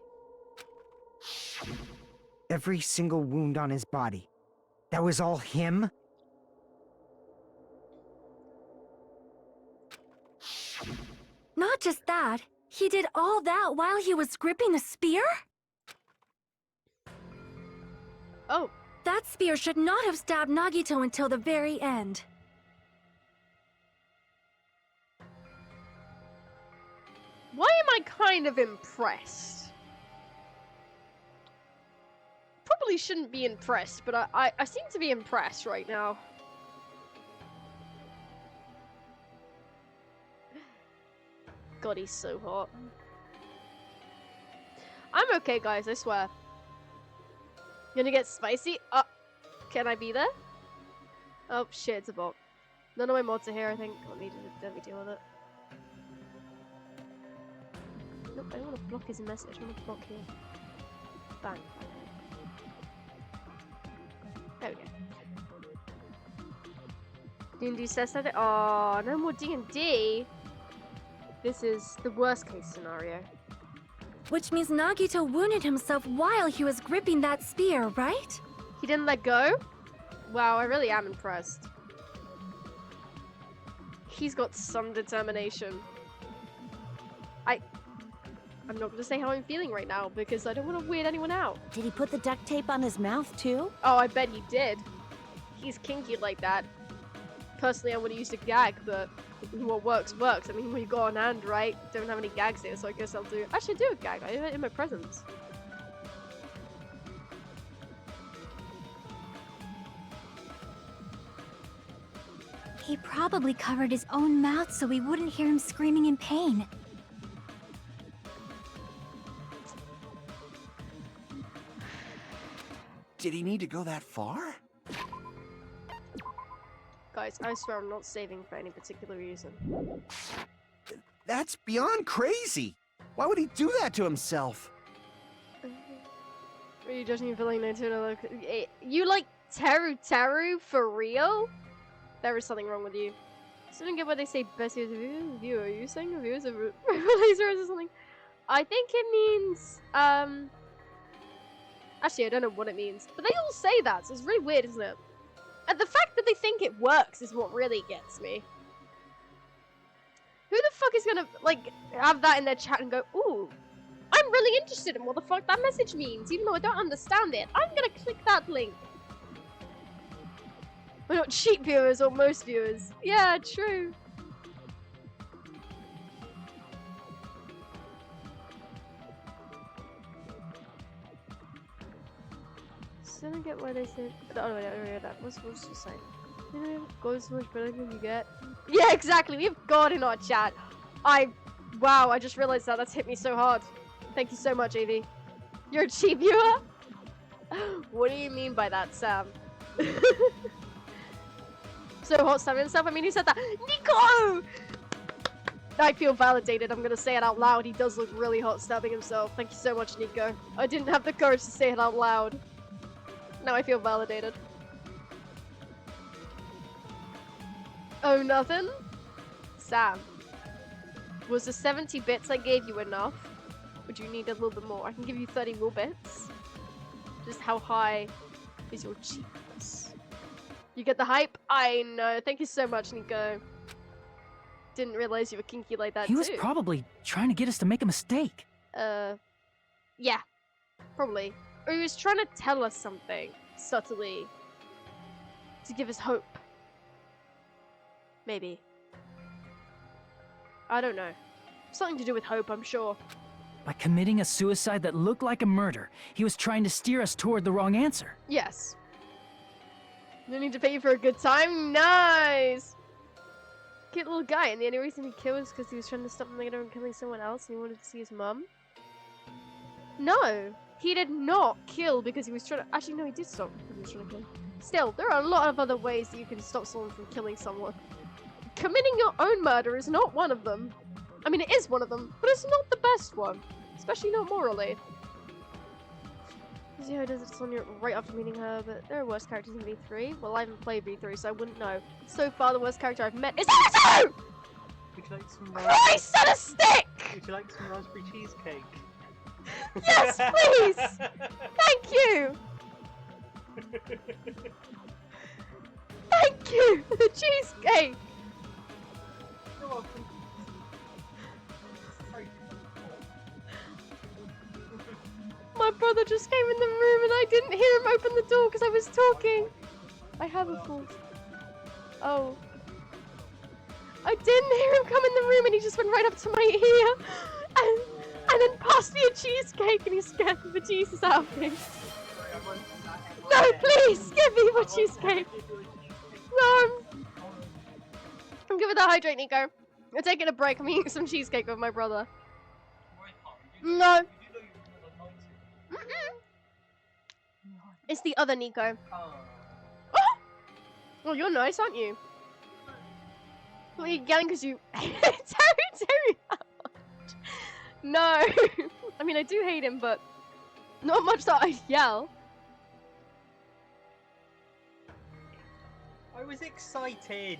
Every single wound on his body. That was all him? Not just that, he did all that while he was gripping the spear? Oh. That spear should not have stabbed Nagito until the very end. Why am I kind of impressed? Probably shouldn't be impressed, but I seem to be impressed right now. God, he's so hot. I'm okay, guys, I swear. Gonna get spicy? Can I be there? Oh, shit, it's a bot. None of my mods are here, I think. Let me deal with it. Nope, I don't want to block his message. I want to block him. Bang. There we go. D&D says that. Oh, no more D&D. This is the worst case scenario. Which means Nagito wounded himself while he was gripping that spear, right? He didn't let go? Wow, I really am impressed. He's got some determination. I'm not gonna say how I'm feeling right now because I don't want to weird anyone out. Did he put the duct tape on his mouth too? Oh, I bet he did. He's kinky like that. Personally, I would have used a gag, but what works, works. I mean, when you go on hand, right? Don't have any gags here, so I guess I'll do... Actually, I do a gag. I have it in my presence. He probably covered his own mouth so we wouldn't hear him screaming in pain. Did he need to go that far? Guys, I swear I'm not saving for any particular reason. That's beyond crazy. Why would he do that to himself? Are you judging me for like no? You like Teru for real? There is something wrong with you. I don't get why they say best viewers of view. Are you saying viewers of lasers or something? I think it means actually, I don't know what it means, but they all say that, so it's really weird, isn't it? And the fact that they think it works is what really gets me. Who the fuck is gonna, like, have that in their chat and go, ooh, I'm really interested in what the fuck that message means, even though I don't understand it. I'm gonna click that link. We're not cheap viewers or most viewers. Yeah, true. I don't get why they said. Oh, wait, I don't read that. What's she saying? You know, God is so much better than you get. Yeah, exactly. We have God in our chat. Wow, I just realized that. That's hit me so hard. Thank you so much, AV. You're a cheap viewer? What do you mean by that, Sam? So hot stabbing himself? I mean, he said that. Nico! I feel validated. I'm gonna say it out loud. He does look really hot stabbing himself. Thank you so much, Nico. I didn't have the courage to say it out loud. Now I feel validated. Oh, nothing? Sam. Was the 70 bits I gave you enough? Would you need a little bit more? I can give you 30 more bits. Just how high is your cheapness? You get the hype? I know. Thank you so much, Nico. Didn't realize you were kinky like that, He was probably trying to get us to make a mistake. Yeah. Probably. Or he was trying to tell us something, subtly. To give us hope. Maybe. I don't know. Something to do with hope, I'm sure. By committing a suicide that looked like a murder, he was trying to steer us toward the wrong answer. Yes. No need to pay you for a good time? Nice! cute little guy, and the only reason he killed was because he was trying to stop the nigger from killing someone else, and he wanted to see his mum? No, he did not kill because he was trying to. Actually, no, he did stop because he was trying to kill. Still, there are a lot of other ways that you can stop someone from killing someone. Committing your own murder is not one of them. I mean, it is one of them, but it's not the best one, especially not morally. Yeah, does it Sonya right after meeting her, but there are worse characters in V3. Well, I haven't played V3, so I wouldn't know. So far, the worst character I've met is Anato! Would you like some Christ on a stick! Would you like some raspberry cheesecake? Yes, please! Thank you! Thank you for the cheesecake! You're welcome. My brother just came in the room and I didn't hear him open the door because I was talking. I have a fault. Oh. I didn't hear him come in the room and he just went right up to my ear and then passed me a cheesecake and he scared the bejesus out of me. No, please give me my cheesecake. No, I'm good with that hydrate, Nico. I'm taking a break. I'm eating some cheesecake with my brother. No. It's the other Nico. Oh, you're nice, aren't you? Well, you're yelling because you hate Terry much. No. I mean, I do hate him, but not much that I yell. I was excited.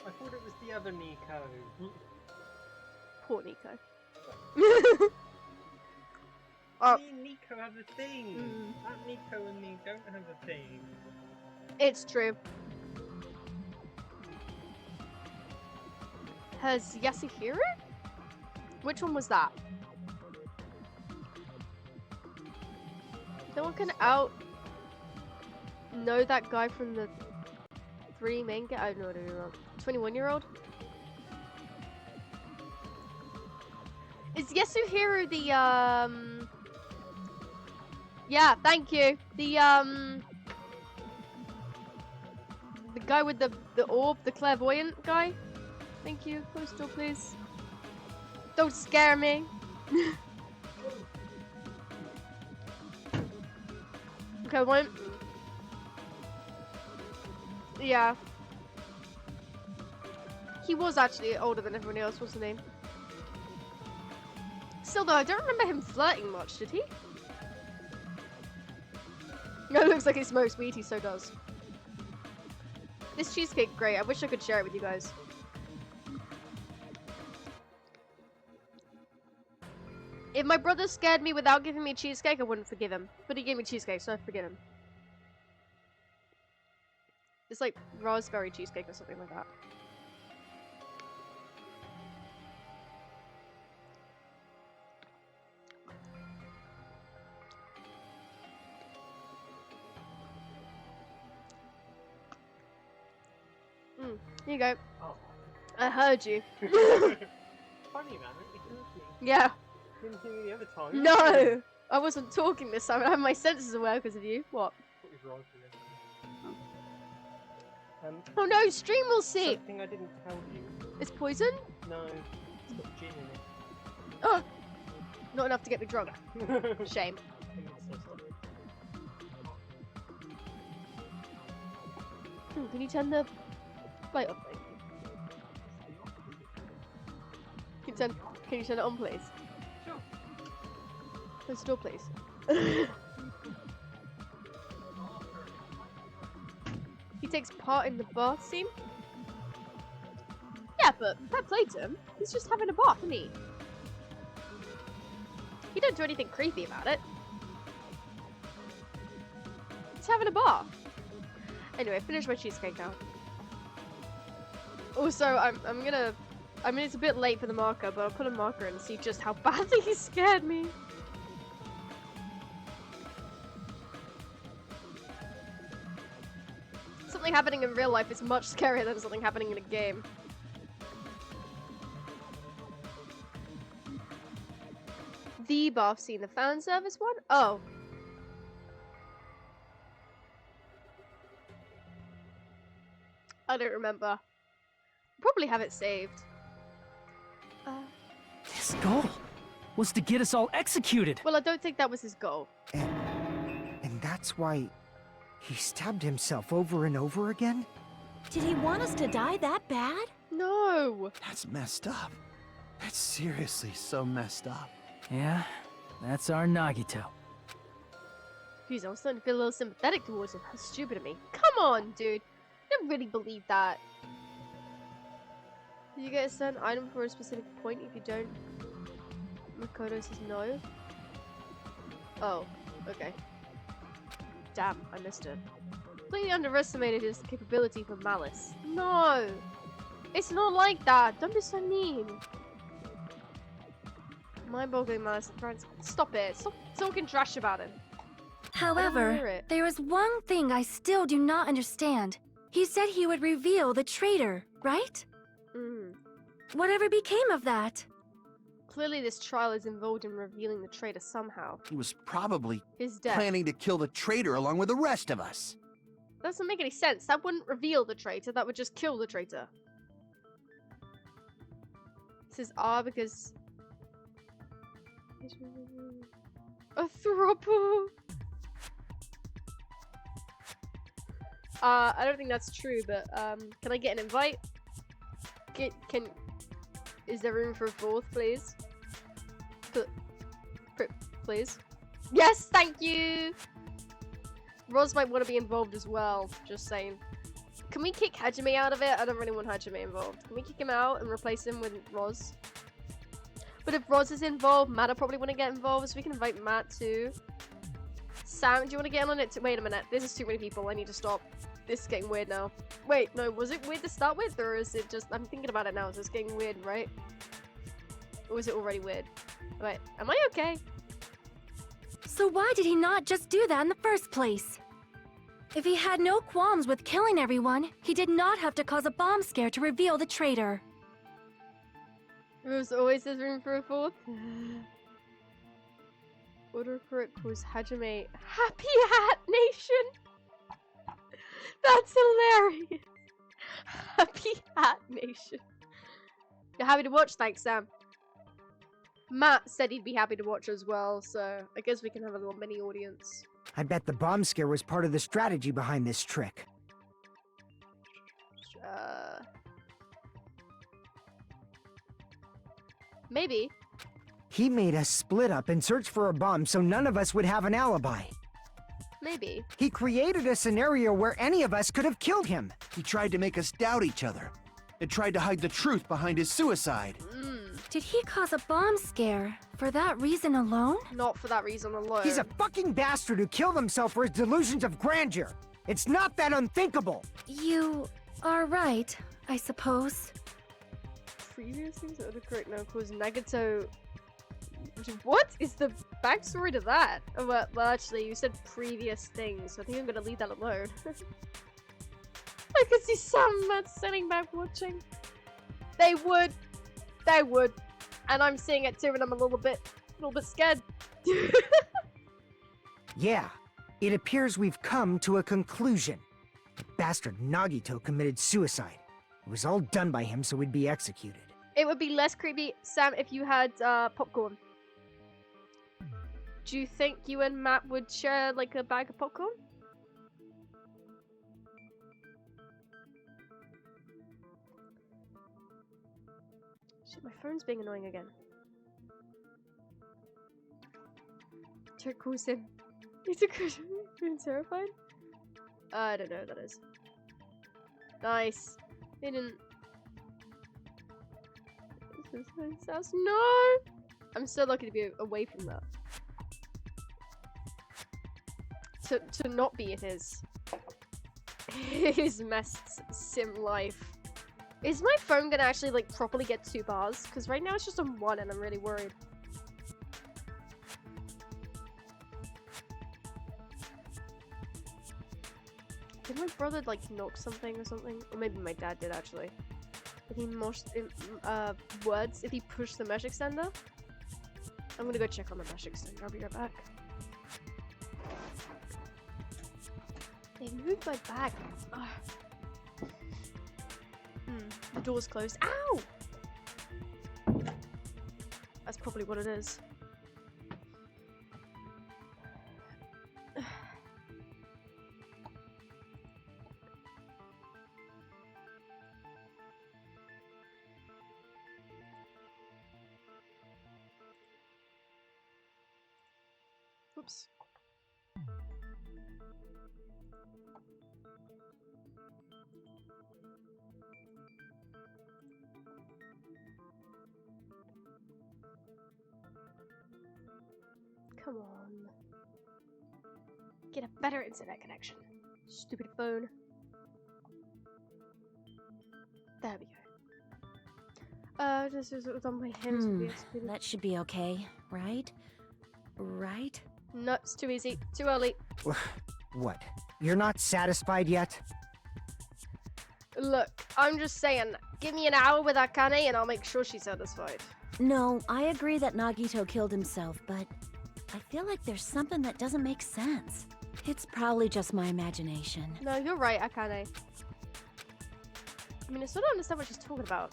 I thought it was the other Nico. Poor Nico. Me and Nico have a thing. That Nico and me don't have a thing. It's true. Has Yasuhiro? Which one was that? No one can know that guy from the 3 main guy. I don't know what you're 21-year-old? Is Yasuhiro the yeah, thank you. The guy with the orb, the clairvoyant guy? Thank you. Close door, please. Don't scare me. Okay, one. Yeah. He was actually older than everyone else, wasn't he? Still though, I don't remember him flirting much, did he? No, it looks like he smokes weed, he so does. This cheesecake, great. I wish I could share it with you guys. If my brother scared me without giving me cheesecake, I wouldn't forgive him. But he gave me cheesecake, so I forgive him. It's like raspberry cheesecake or something like that. Here you go. Oh. I heard you. Funny, man. You heard me. Yeah. You didn't hear me the other time. No! I wasn't talking this time. I have my senses aware because of you. What? Oh no, stream will see! Something I didn't tell you. It's poison? No, it's got gin in it. Oh! Not enough to get me drunk. Shame. Can you turn the light off, please? Can you turn it on, please? Sure. Close the door, please. He takes part in the bath scene? Yeah, but fair play to him. He's just having a bath, isn't he? He don't do anything creepy about it. He's having a bath. Anyway, finish my cheesecake now. Also, I'm gonna... I mean, it's a bit late for the marker, but I'll put a marker in and see just how badly he scared me. Something happening in real life is much scarier than something happening in a game. The bath scene, the fan service one? Oh. I don't remember. Probably have it saved. His goal was to get us all executed. Well, I don't think that was his goal. And that's why he stabbed himself over and over again? Did he want us to die that bad? No! That's messed up. That's seriously so messed up. Yeah, that's our Nagito. Jeez, I'm starting to feel a little sympathetic towards him. How stupid of me. Come on, dude. I don't really believe that. Do you get a certain item for a specific point? If you don't, Makoto says no. Oh, okay. Damn, I missed it. Completely underestimated his capability for malice. No! It's not like that! Don't be so mean! Mind-boggling malice and friends. Stop it! Stop talking trash about him! However, there is one thing I still do not understand. He said he would reveal the traitor, right? Whatever became of that? Clearly this trial is involved in revealing the traitor somehow. He was probably His death. planning to kill the traitor along with the rest of us. That doesn't make any sense. That wouldn't reveal the traitor, that would just kill the traitor. This is R because... A throuple! I don't think that's true, but can I get an invite? Is there room for a fourth, please? Please? Yes, thank you! Roz might want to be involved as well, just saying. Can we kick Hajime out of it? I don't really want Hajime involved. Can we kick him out and replace him with Roz? But if Roz is involved, Matt'll probably want to get involved, so we can invite Matt too. Sam, do you want to get in on it too? Wait a minute, this is too many people, I need to stop. This is getting weird now. Wait, no, was it weird to start with, or is it just... I'm thinking about it now, so it's getting weird, right? Or is it already weird? Wait, am I okay? So why did he not just do that in the first place? If he had no qualms with killing everyone, he did not have to cause a bomb scare to reveal the traitor. There's always this room for a fourth. Autocorrect calls Hajime Happy Hat Nation! That's hilarious! Happy Hat Nation. You're happy to watch? Thanks, Sam. Matt said he'd be happy to watch as well, so I guess we can have a little mini audience. I bet the bomb scare was part of the strategy behind this trick. Maybe. He made us split up and search for a bomb so none of us would have an alibi. Maybe. He created a scenario where any of us could have killed him. He tried to make us doubt each other. And tried to hide the truth behind his suicide. Did he cause a bomb scare for that reason alone? Not for that reason alone. He's a fucking bastard who killed himself for his delusions of grandeur. It's not that unthinkable. You are right, I suppose. Previous things that are correct now cause Nagato. What is the backstory to that? Oh, well, actually, you said previous things, so I think I'm gonna leave that alone. I could see some Matt sitting back watching. They would. They would. And I'm seeing it too, and I'm a little bit scared. Yeah, it appears we've come to a conclusion. The bastard Nagito committed suicide. It was all done by him so we'd be executed. It would be less creepy, Sam, if you had popcorn. Do you think you and Matt would share like a bag of popcorn? Shit, my phone's being annoying again. Turk calls him. He's a good. Feeling terrified? I don't know what that is. Nice. They didn't. This is his house. No! I'm so lucky to be away from that. To not be in his messed sim life. Is my phone gonna actually like properly get 2 bars? Because right now it's just on 1 and I'm really worried. Did my brother like knock something or something? Or maybe my dad did actually. If he words, if he pushed the mesh extender? I'm gonna go check on the mesh extender, I'll be right back. They moved my bag. The door's closed. Ow! That's probably what it is. Oops. Come on. Get a better internet connection. Stupid phone. There we go. This is on my hands. That should be okay, right? Right? No, it's too easy. Too early. What? You're not satisfied yet? Look, I'm just saying, give me an hour with Akane and I'll make sure she's satisfied. No, I agree that Nagito killed himself, but I feel like there's something that doesn't make sense. It's probably just my imagination. No, you're right, Akane. I mean, I still don't understand what she's talking about.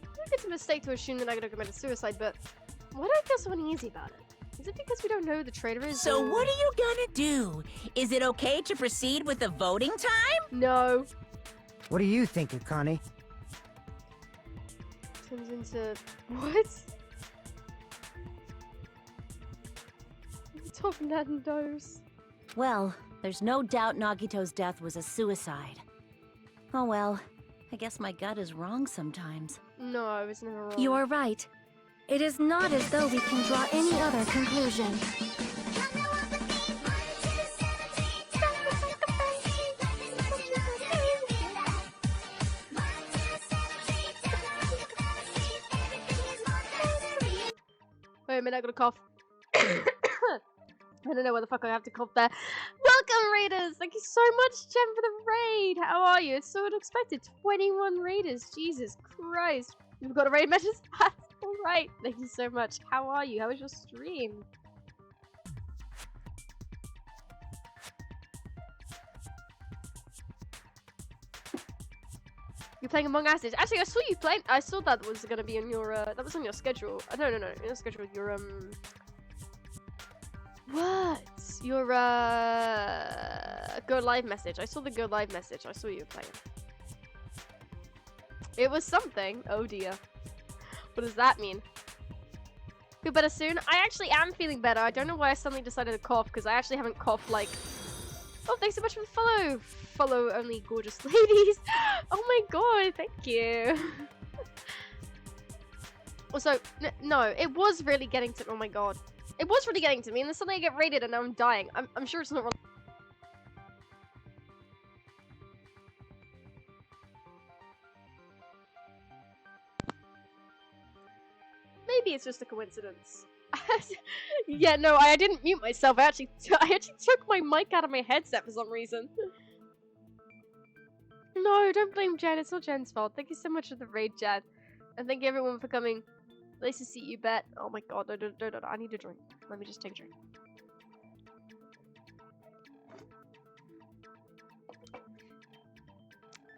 I think it's a mistake to assume that Nagito committed suicide, but why do I feel so uneasy about it? Is it because we don't know who the traitor is? So what are you gonna do? Is it okay to proceed with the voting time? No. What do you think, Akane? Turns into... what? Tornadoes. Well, there's no doubt Nagito's death was a suicide. Oh well, I guess my gut is wrong sometimes. No, I was never wrong. You are right. It is not as though we can draw any other conclusion. Wait a minute, I gotta cough. I don't know why the fuck I have to cough there. Welcome, Raiders! Thank you so much, Jen, for the raid! How are you? It's so unexpected. 21 Raiders. Jesus Christ. You've got a raid message? Alright. Thank you so much. How are you? How was your stream? You're playing Among Us. Actually, I saw you playing. I saw that was gonna be on your. That was on your schedule. No, in your schedule. Your What? Your go live message. I saw the go live message. I saw you playing. It was something. Oh dear. What does that mean? Feel better soon? I actually am feeling better. I don't know why I suddenly decided to cough because I actually haven't coughed like. Oh, thanks so much for the follow. Follow only gorgeous ladies. Oh my god, thank you. Also, no, it was really getting to. Oh my god. It was really getting to me, and then suddenly I get raided and now I'm dying. I'm sure it's not wrong. Maybe it's just a coincidence. Yeah, no, I didn't mute myself. I actually took my mic out of my headset for some reason. No, don't blame Jen. It's not Jen's fault. Thank you so much for the raid, Jen. And thank you everyone for coming. Nice to see you, Bet. Oh my god, no. I need a drink. Let me just take a drink.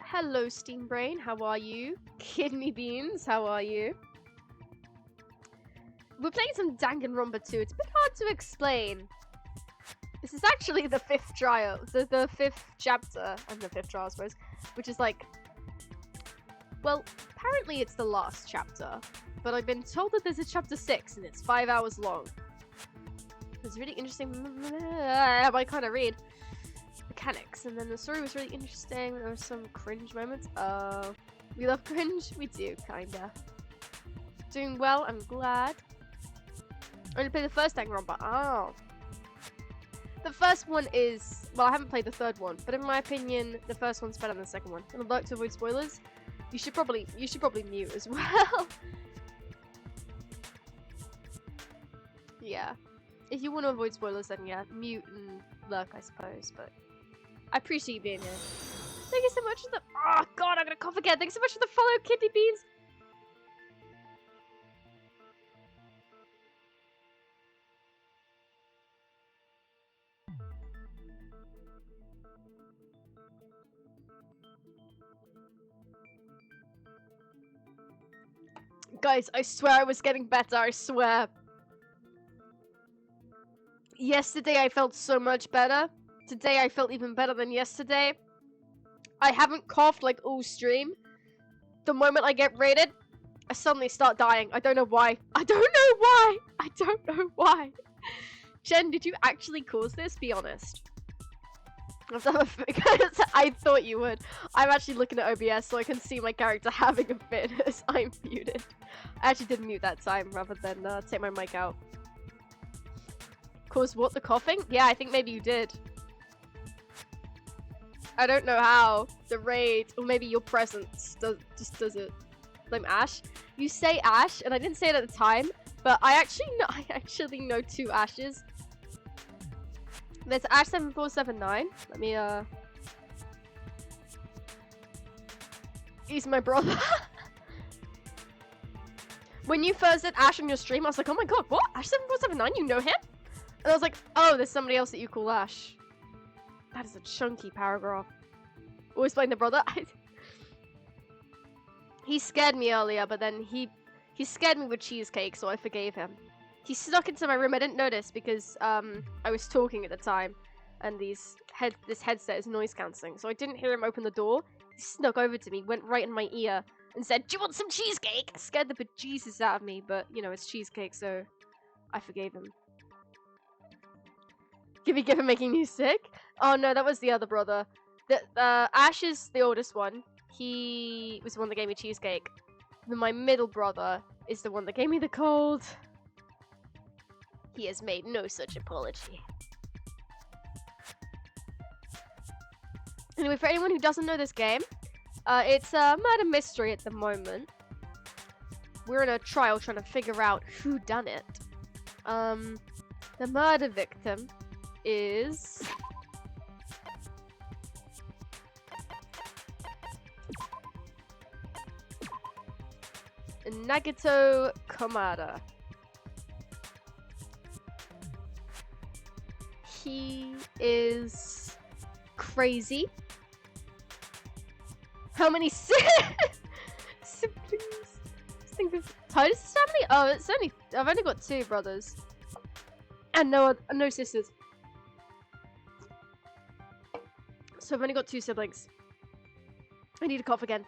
Hello, Steam Brain. How are you? Kidney Beans. How are you? We're playing some Danganronpa 2. It's a bit hard to explain. This is actually the 5th trial. The 5th chapter. And the 5th trial, I suppose. Which is like... Well, apparently it's the last chapter. But I've been told that there's a chapter 6 and it's 5 hours long. It's really interesting. I kind of read mechanics, and then the story was really interesting. There were some cringe moments. We love cringe. We do, kinda. Doing well. I'm glad. I only played the first Danganronpa. Oh. The first one is well. I haven't played the third one, but in my opinion, the first one's better than the second one. And I'd like to avoid spoilers. You should probably mute as well. Yeah. If you want to avoid spoilers, then yeah, mute and lurk, I suppose. But I appreciate you being here. Thank you so much for the. Oh god, I'm gonna cough again. Thanks so much for the follow, Kidney Beans. Guys, I swear I was getting better, I swear. Yesterday I felt so much better. Today I felt even better than yesterday. I haven't coughed like all stream. The moment I get raided, I suddenly start dying. I don't know why. I don't know why. I don't know why. Jen, did you actually cause this? Be honest. I thought you would. I'm actually looking at OBS so I can see my character having a fit as I'm muted. I actually did mute that time rather than take my mic out. Cause what, the coughing? Yeah, I think maybe you did. I don't know how. The raid, or maybe your presence just does it. Blame Ash. You say Ash, and I didn't say it at the time, but I actually know two Ashes. There's Ash 7479. Let me he's my brother. When you first said Ash on your stream, I was like, oh my god, what? Ash 7479? You know him? And I was like, oh, there's somebody else that you call Ash. That is a chunky paragraph. Always playing the brother. He scared me earlier, but then he scared me with cheesecake, so I forgave him. He snuck into my room. I didn't notice because I was talking at the time, and this headset is noise cancelling, so I didn't hear him open the door. He snuck over to me, went right in my ear, and said, "Do you want some cheesecake?" Scared the bejesus out of me, but you know it's cheesecake, so I forgave him. Give him making you sick? Oh no, that was the other brother. Ash is the oldest one. He was the one that gave me cheesecake. Then my middle brother is the one that gave me the cold. He has made no such apology. Anyway, for anyone who doesn't know this game, it's a murder mystery at the moment. We're in a trial trying to figure out who done it. The murder victim is Nagito Komada. He is crazy. How many siblings? Titus' family? Oh, I've only got 2 brothers. And no sisters. So I've only got 2 siblings. I need to cough again.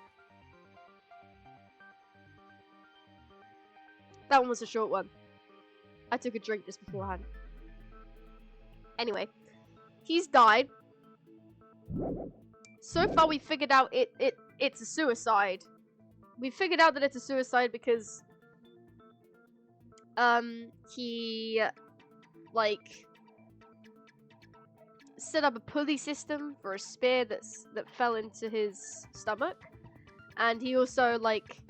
That one was a short one. I took a drink just beforehand. Anyway, he's died. So far we figured out it's a suicide. We figured out that it's a suicide because he like set up a pulley system for a spear that fell into his stomach, and he also like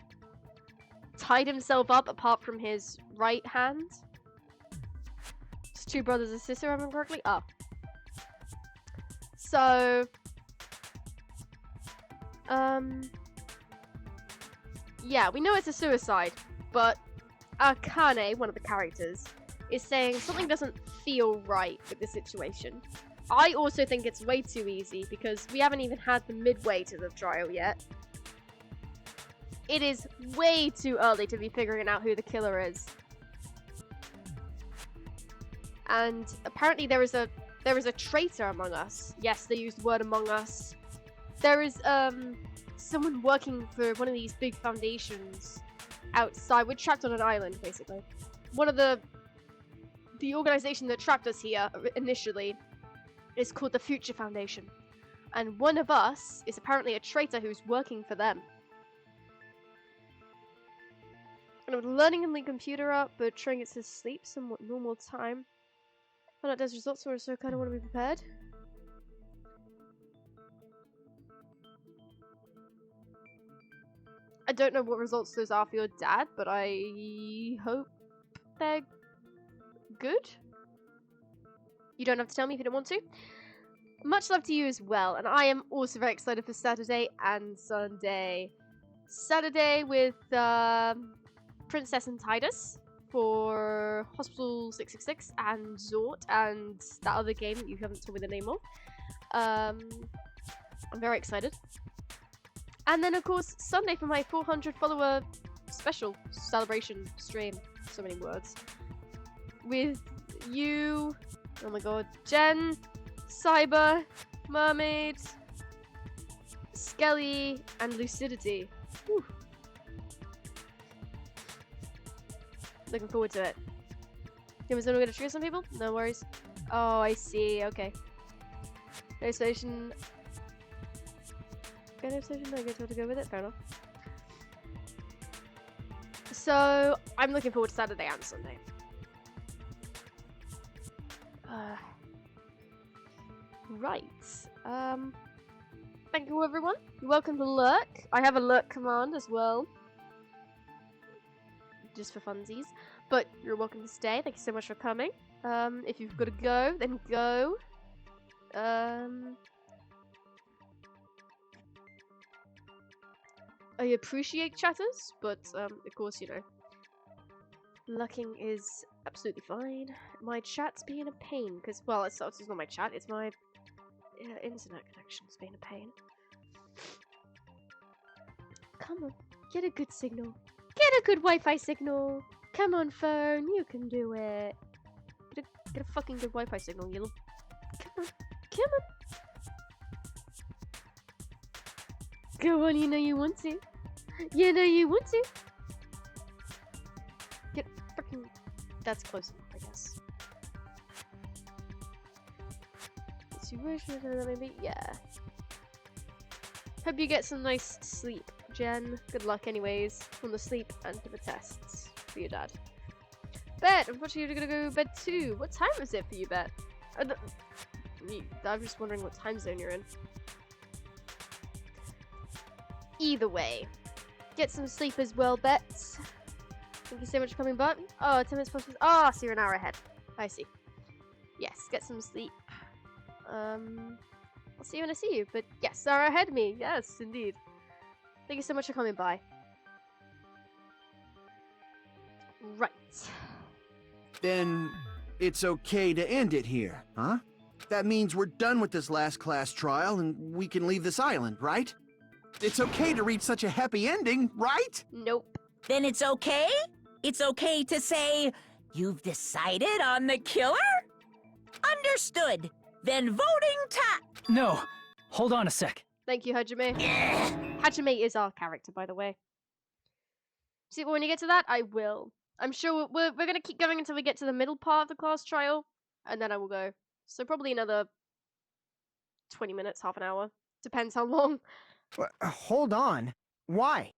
tied himself up apart from his right hand. It's 2 brothers and sister, if I remember correctly. Oh. So yeah, we know it's a suicide, but Akane, one of the characters, is saying something doesn't feel right with the situation. I also think it's way too easy because we haven't even had the midway to the trial yet. It is way too early to be figuring out who the killer is. And apparently there is a traitor among us. Yes, they used the word among us. There is someone working for one of these big foundations outside. We're trapped on an island, basically. One of the organization that trapped us here initially is called the Future Foundation. And one of us is apparently a traitor who's working for them. And I'm learning in the computer up, but trying it to sleep somewhat normal time. When it does results for us, so I kind of want to be prepared. I don't know what results those are for your dad, but I hope they're good. You don't have to tell me if you don't want to. Much love to you as well, and I am also very excited for Saturday and Sunday. Saturday with Princess and Titus for Hospital 666 and Zort and that other game that you haven't told me the name of. I'm very excited. And then of course Sunday for my 400 follower special celebration stream. So many words. With you, oh my god, Jen, Cyber, Mermaid, Skelly, and Lucidity. Whew. Looking forward to it. Was anyone gonna trigger some people? No worries. Oh, I see. Okay. No station. No station. I guess we'll have to go with it. Fair enough. So I'm looking forward to Saturday and Sunday. Right. Thank you, everyone. You're welcome to lurk. I have a lurk command as well, just for funsies. But you're welcome to stay. Thank you so much for coming. If you've got to go, then go. I appreciate chatters, but of course, you know, lucking is absolutely fine. My chat's being a pain because, well, it's not my chat. It's my internet connection's being a pain. Come on, get a good signal. Get a good Wi-Fi signal. Come on, phone, you can do it. Get a fucking good Wi-Fi signal, you little. Come on, come on. Go on, you know you want to. You know you want to. Get fucking. That's close enough, I guess. Situation, maybe, yeah. Hope you get some nice sleep, Jen. Good luck, anyways, on the sleep and for the tests for your dad. Bet, unfortunately, you're gonna go to bed too. What time is it for you, Bet? I'm just wondering what time zone you're in. Either way, get some sleep as well, Bet. Thank you so much for coming back. Oh, 10 minutes plus. Oh, so you're an hour ahead. I see. Yes, get some sleep. I'll see you when I see you. But yes, hour ahead of me. Yes, indeed. Thank you so much for coming by. Right. Then it's okay to end it here, huh? That means we're done with this last class trial and we can leave this island, right? It's okay to reach such a happy ending, right? Nope. Then it's okay? It's okay to say, you've decided on the killer? Understood. Then voting time. No, hold on a sec. Thank you, Hajime. Hajime is our character, by the way. See, when you get to that, I will. I'm sure we're gonna keep going until we get to the middle part of the class trial, and then I will go. So probably another 20 minutes, half an hour. Depends how long. Hold on. Why?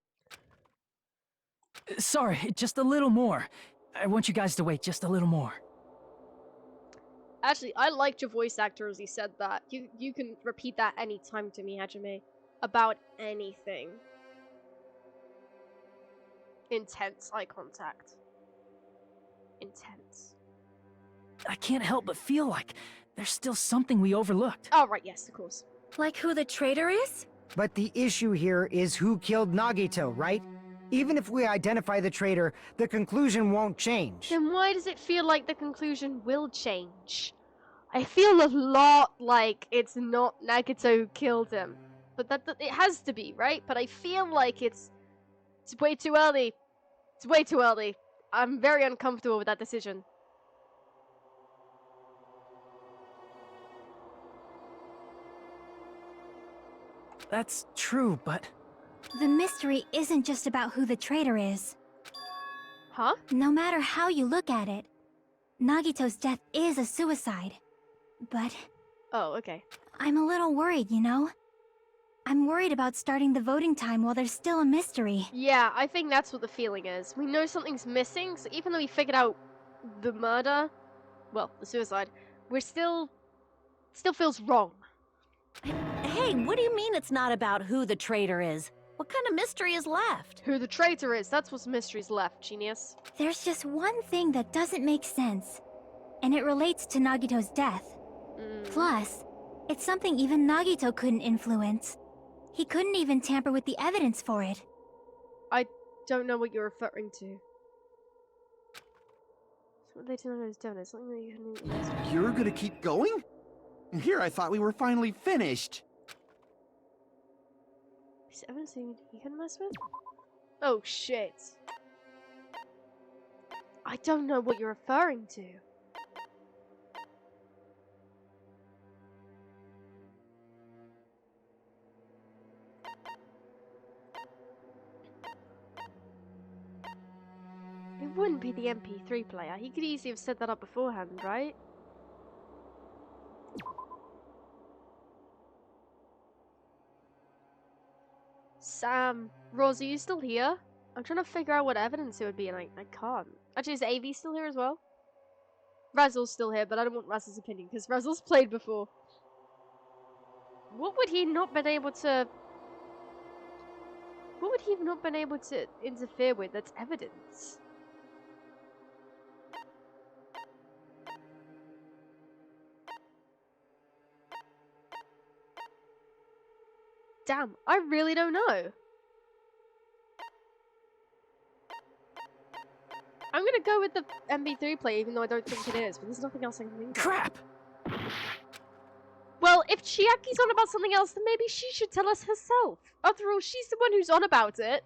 Sorry, just a little more. I want you guys to wait just a little more. Actually, I liked your voice actor as he said that. You can repeat that anytime to me, Hajime. About anything. Intense eye contact. Intense. I can't help but feel like there's still something we overlooked. Oh, right, yes, of course. Like who the traitor is? But the issue here is who killed Nagito, right? Even if we identify the traitor, the conclusion won't change. Then why does it feel like the conclusion will change? I feel a lot like it's not Nagito who killed him. But that it has to be, right? But I feel like it's way too early. It's way too early. I'm very uncomfortable with that decision. That's true, but... The mystery isn't just about who the traitor is. Huh? No matter how you look at it, Nagito's death is a suicide. But... Oh, okay. I'm a little worried, you know? I'm worried about starting the voting time while there's still a mystery. Yeah, I think that's what the feeling is. We know something's missing, so even though we figured out the murder, well, the suicide, we're still feels wrong. Hey, what do you mean it's not about who the traitor is? What kind of mystery is left? Who the traitor is, that's what's mystery's left, genius. There's just one thing that doesn't make sense, and it relates to Nagito's death. Plus, it's something even Nagito couldn't influence. He couldn't even tamper with the evidence for it. I don't know what you're referring to. What they tell us doing is something that you couldn't. You're gonna keep going? Here I thought we were finally finished. Is evidence you can mess with? Oh shit. I don't know what you're referring to. It wouldn't be the MP3 player. He could easily have set that up beforehand, right? Sam, Rose, are you still here? I'm trying to figure out what evidence it would be, and I can't. Actually, is AV still here as well? Razzle's still here, but I don't want Razzle's opinion, because Razzle's played before. What would he not been able to... What would he have not been able to interfere with that's evidence? Damn, I really don't know. I'm gonna go with the MP3 player, even though I don't think it is, but there's nothing else I can think of. Crap! Well, if Chiaki's on about something else, then maybe she should tell us herself. After all, she's the one who's on about it.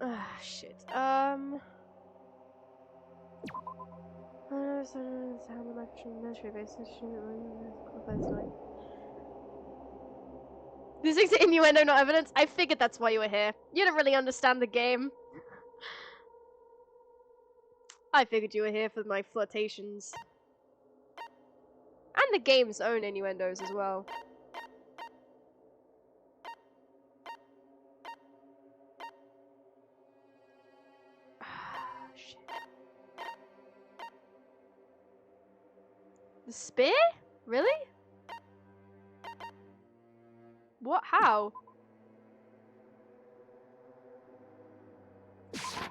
Ah, shit. This is innuendo, not evidence. I figured that's why you were here. You don't really understand the game. I figured you were here for my flirtations. And the game's own innuendos as well. Shit. The spear? Really? What? How?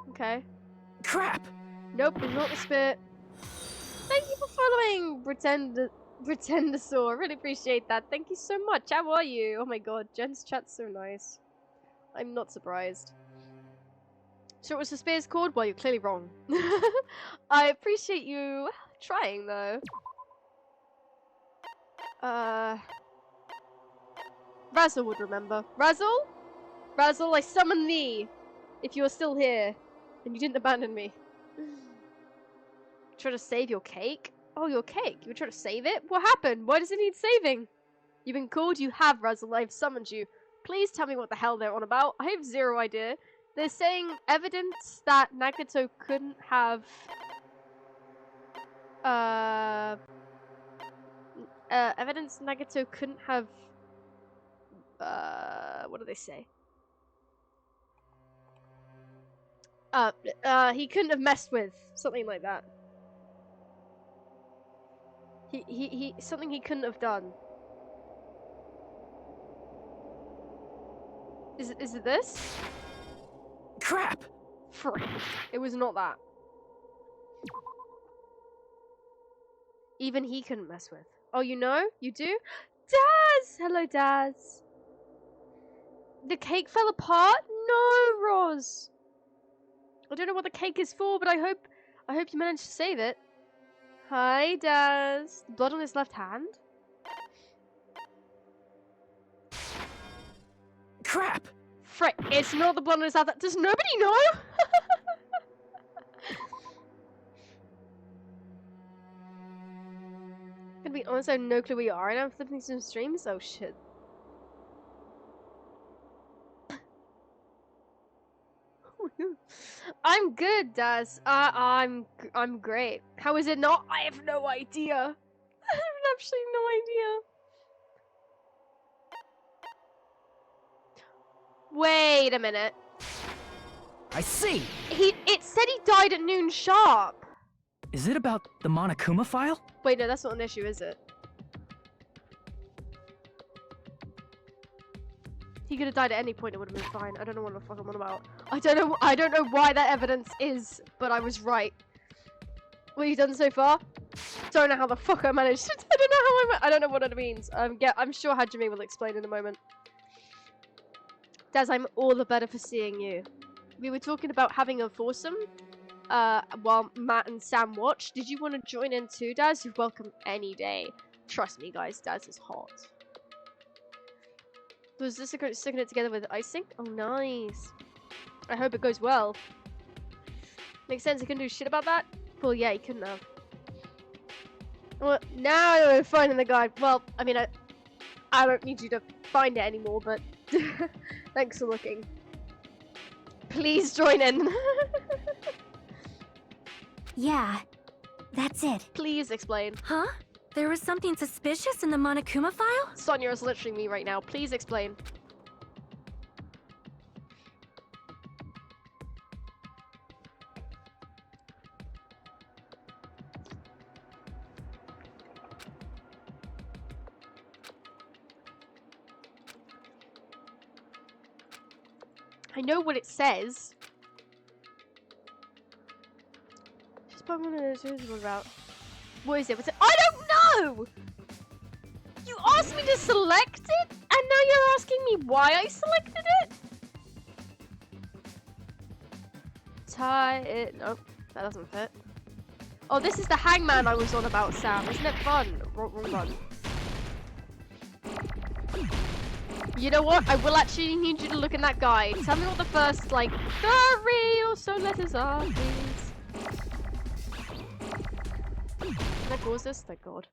Okay. Crap! Nope, it's not the spear. Thank you for following Pretendosaur. Really appreciate that. Thank you so much. How are you? Oh my god, Jen's chat's so nice. I'm not surprised. So what was the spear's called? Well, you're clearly wrong. I appreciate you trying though. Razzle would remember. Razzle? Razzle, I summon thee! If you are still here, and you didn't abandon me. Try to save your cake? Oh, your cake. You were trying to save it? What happened? Why does it need saving? You've been called, you have, Razzle. I've summoned you. Please tell me what the hell they're on about. I have zero idea. They're saying evidence that Nagato couldn't have... evidence Nagato couldn't have... what do they say? He couldn't have messed with. Something like that. Something he couldn't have done. Is it this? Crap! Frick. It was not that. Even he couldn't mess with. Oh, you know? You do? Daz! Hello, Daz. The cake fell apart? No, Roz. I don't know what the cake is for, but I hope you managed to save it. Hi, Daz. Blood on his left hand? Crap! Frick, it's not the blood on his left hand. Does nobody know? Gonna be honest, I have no clue where you are, and I'm flipping some streams. Oh shit. I'm good, Daz. I'm great. How is it not? I have no idea. I have absolutely no idea. Wait a minute. I see! It said he died at noon sharp. Is it about the Monokuma file? Wait, no, that's not an issue, is it? He could have died at any point, it would have been fine. I don't know what the fuck I'm on about. I don't know why that evidence is, but I was right. What have you done so far? Don't know how the fuck I managed to. I don't know what it means. I'm sure Hajime will explain in a moment. Daz, I'm all the better for seeing you. We were talking about having a foursome while Matt and Sam watched. Did you want to join in too, Daz? You're welcome any day. Trust me, guys, Daz is hot. Was this sticking it together with icing? Oh, nice. I hope it goes well. Makes sense, he couldn't do shit about that? Well, yeah, he couldn't have. Well, now we're finding the guide. Well, I mean, I don't need you to find it anymore, but thanks for looking. Please join in. Yeah, that's it. Please explain. Huh? There was something suspicious in the Monokuma file? Sonia is lecturing me right now. Please explain. I know what it says. Just what about? What is it? What's it? I don't know! You asked me to select it, and now you're asking me why I selected it? Tie it. Nope, that doesn't fit. Oh, this is the hangman I was on about, Sam. Isn't it fun? Wrong one. You know what? I will actually need you to look in that guide. Tell me what the first, like, 3 or so letters are, please. Can I pause this? Thank God.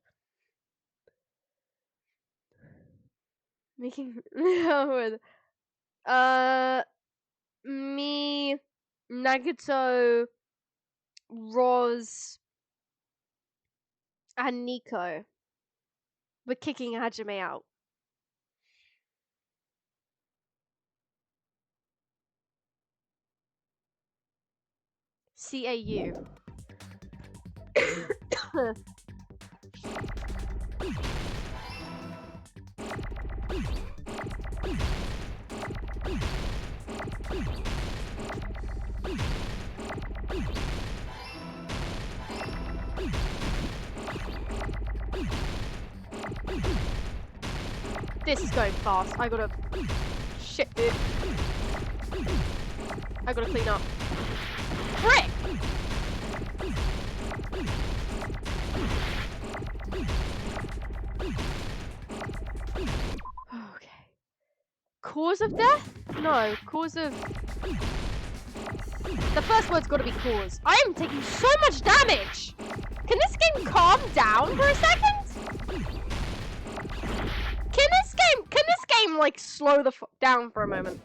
Making... me... Nagito... Roz... and Nico. We're kicking Hajime out. CAU. This is going fast. I gotta... Shit, dude. I gotta clean up. Frick! Okay. Cause of death? No, cause of... The first word's gotta be cause. I am taking so much damage! Can this game calm down for a second? Can this game, like, slow the fuck down for a moment?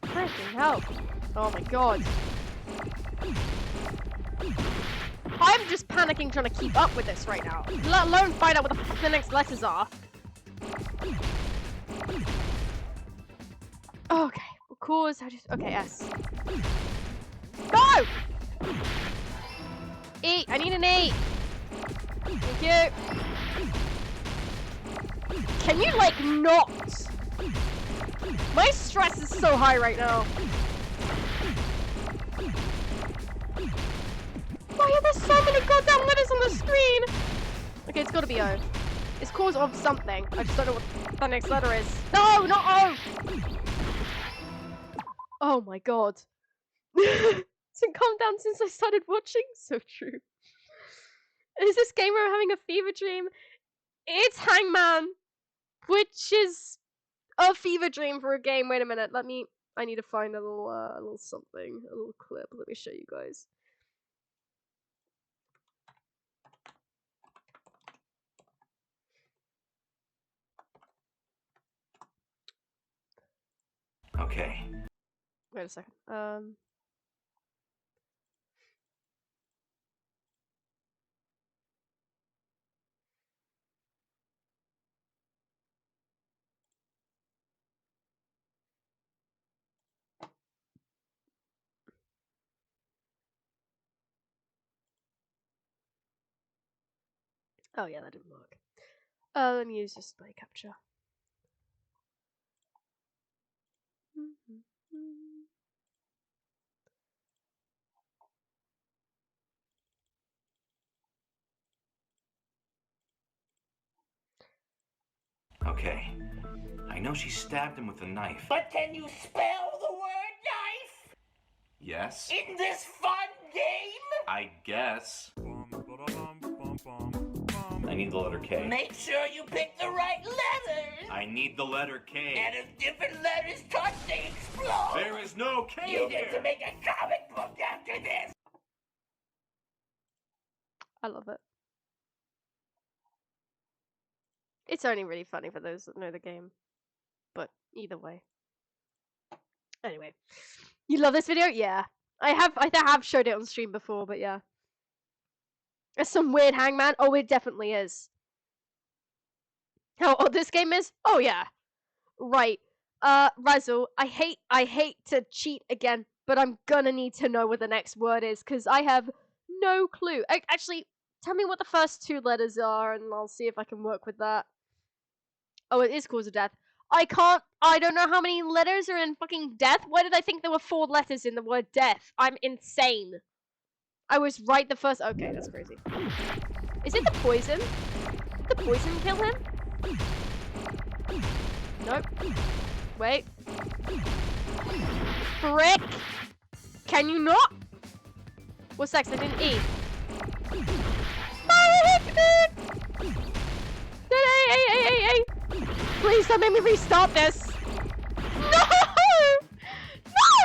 Freaking hell. Oh my god. I'm just panicking trying to keep up with this right now. Let alone find out what the fuck the next letters are. Okay. Cause, how do you... Okay, S. Go! E. I need an E. Thank you. Can you, like, not? My stress is so high right now. Why are there so many goddamn letters on the screen? Okay, it's gotta be O. It's cause of something. I just don't know what the next letter is. No, not O! Oh my god. It's been calmed down since I started watching? So true. Is this gamer having a fever dream? It's Hangman! Which is a fever dream for a game. Wait a minute, I need to find a little something. A little clip. Let me show you guys. Okay. Wait a second. Oh yeah, that didn't work. Let me use display capture. Okay. I know she stabbed him with a knife. But can you spell the word knife? Yes? In this fun game? I guess. I need the letter K. Make sure you pick the right letters. I need the letter K. And if different letters touch, they explode. There is no K You here. get to make a comic book after this. I love it. It's only really funny for those that know the game. But either way. Anyway. You love this video? Yeah. I have showed it on stream before, but yeah. There's some weird hangman. Oh, it definitely is. How old this game is? Oh yeah. Right. Razzle, I hate to cheat again, but I'm gonna need to know what the next word is, because I have no clue. Actually, tell me what the first two letters are, and I'll see if I can work with that. Oh, it is cause of death. I don't know how many letters are in fucking death. Why did I think there were 4 letters in the word death? I'm insane. I was right the first. Okay, that's crazy. Is it the poison? Did the poison kill him? Nope. Wait. Frick! Can you not? What's next? I didn't eat. Hey! Please don't make me restart this. No! No!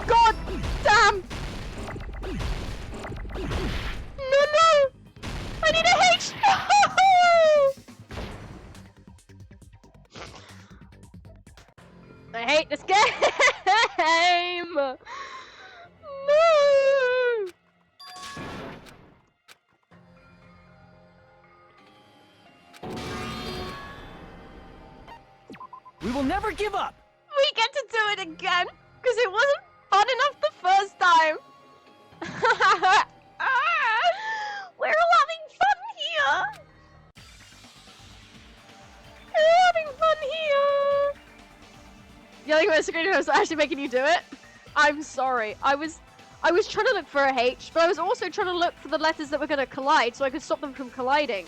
God damn! No! I need a H! No! I hate this game! No! We will never give up! We get to do it again! Because it wasn't fun enough the first time! We're all having fun here! We're having fun here! Yelling at my screen was actually making you do it? I'm sorry. I was trying to look for a H, but I was also trying to look for the letters that were going to collide so I could stop them from colliding.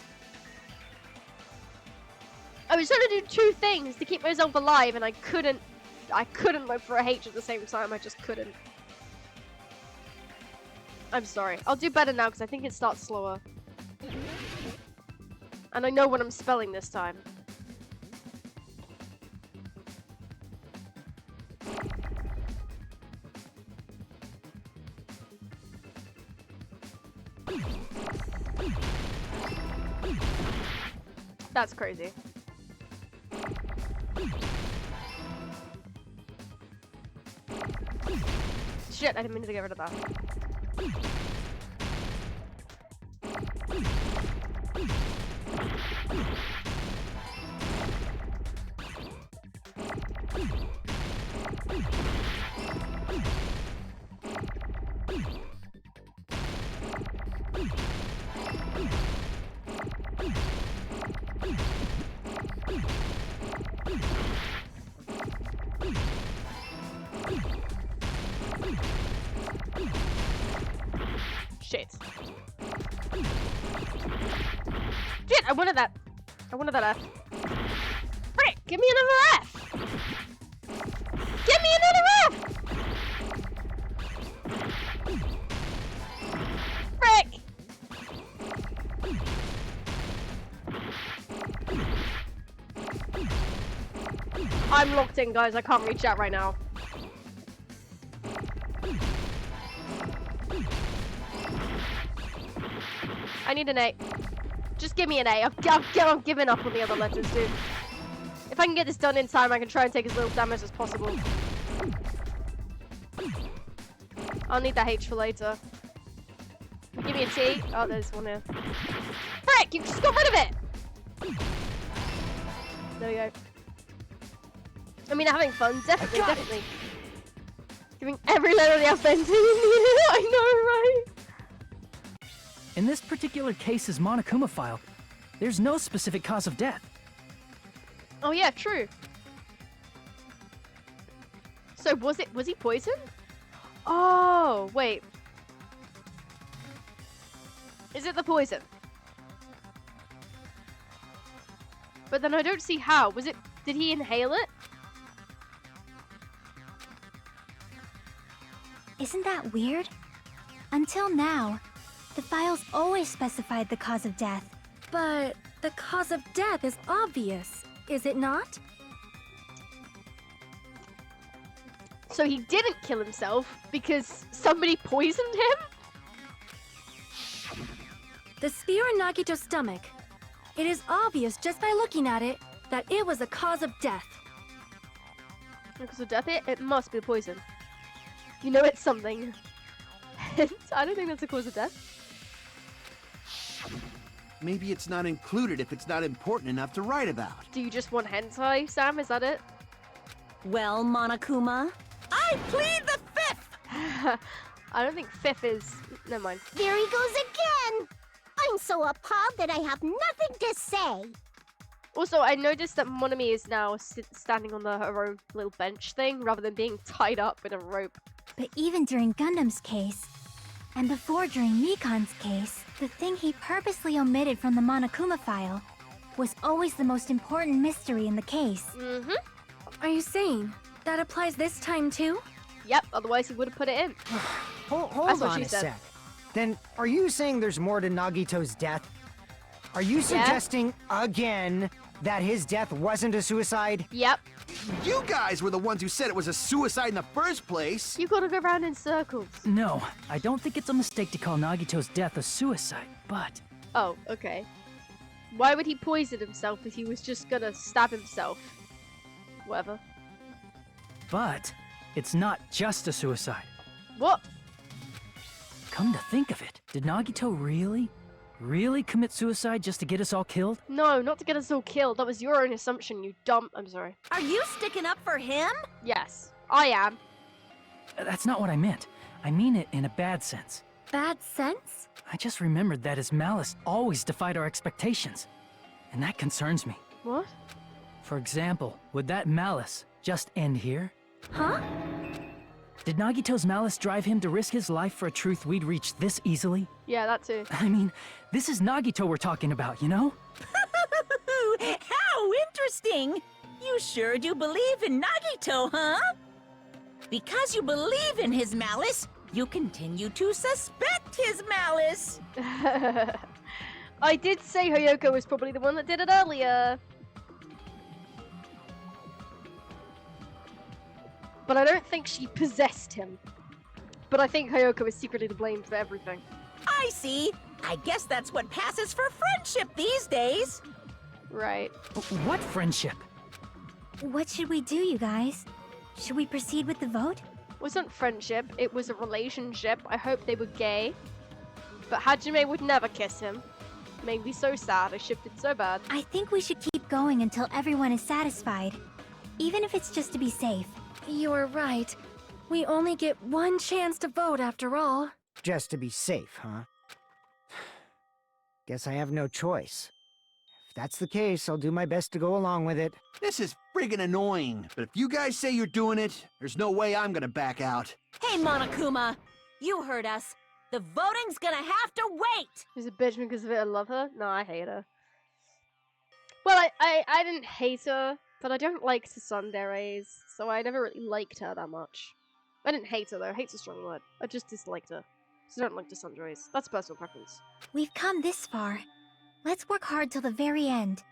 I was trying to do 2 things to keep myself alive, and I couldn't look for a H at the same time. I just couldn't. I'm sorry. I'll do better now because I think it starts slower. And I know what I'm spelling this time. That's crazy. Shit, I didn't mean to get rid of that. Shit. Shit, I wanted that. I wanted that F. Frick, give me another F! Give me another F! Frick! I'm locked in, guys. I can't reach out right now. I need an A. Just give me an A. I've given up on the other letters, dude. If I can get this done in time, I can try and take as little damage as possible. I'll need that H for later. Give me a T. Oh, there's one here. Frick! You just got rid of it! There we go. I mean, having fun. Definitely. Giving every letter of the alphabet until you need it. I know, right? In this particular case's Monokuma file, there's no specific cause of death. Oh yeah, true. So was he poisoned? Oh, wait. Is it the poison? But then I don't see how. Did he inhale it? Isn't that weird? Until now, the files always specified the cause of death. But the cause of death is obvious, is it not? So he didn't kill himself because somebody poisoned him? The spear in Nagito's stomach. It is obvious just by looking at it that it was the cause of death. Because of death, it must be poison. You know it's something. I don't think that's the cause of death. Maybe it's not included if it's not important enough to write about. Do you just want hentai, Sam? Is that it? Well, Monokuma? I plead the fifth! I don't think fifth is... Never mind. There he goes again! I'm so appalled that I have nothing to say. Also, I noticed that Monami is now standing on her own little bench thing rather than being tied up in a rope. But even during Gundam's case, and before during Mikan's case, the thing he purposely omitted from the Monokuma file was always the most important mystery in the case. Mm-hmm. Are you saying that applies this time too? Yep, otherwise he would have put it in. Hold That's what on she a said. sec. Then, are you saying there's more to Nagito's death? Are you suggesting again that his death wasn't a suicide? Yep. You guys were the ones who said it was a suicide in the first place. You gotta go around in circles. No, I don't think it's a mistake to call Nagito's death a suicide, but... Oh, okay. Why would he poison himself if he was just gonna stab himself? Whatever. But, it's not just a suicide. What? Come to think of it, did Nagito really commit suicide just to get us all killed? No, not to get us all killed. That was your own assumption, you dumb... I'm sorry. Are you sticking up for him? Yes, I am. That's not what I meant. I mean it in a bad sense. Bad sense? I just remembered that his malice always defied our expectations. And that concerns me. What? For example, would that malice just end here? Huh? Did Nagito's malice drive him to risk his life for a truth we'd reach this easily? Yeah, that too. I mean, this is Nagito we're talking about, you know? How interesting! You sure do believe in Nagito, huh? Because you believe in his malice, you continue to suspect his malice. I did say Hayoko was probably the one that did it earlier. But I don't think she possessed him. But I think Hayoko is secretly to blame for everything. I see. I guess that's what passes for friendship these days. Right. What friendship? What should we do, you guys? Should we proceed with the vote? It wasn't friendship, it was a relationship. I hope they were gay. But Hajime would never kiss him. Made me so sad, I shifted so bad. I think we should keep going until everyone is satisfied. Even if it's just to be safe. You're right. We only get one chance to vote after all. Just to be safe, huh? Guess I have no choice. If that's the case, I'll do my best to go along with it. This is friggin' annoying, but if you guys say you're doing it, there's no way I'm gonna back out. Hey, Monokuma! You heard us. The voting's gonna have to wait! She's a bitch because of it, I love her. No, I hate her. Well, I didn't hate her, but I don't like tsunderes, so I never really liked her that much. I didn't hate her though, hate's a strong word. I just disliked her. So I don't like tsunderes. That's personal preference. We've come this far. Let's work hard till the very end.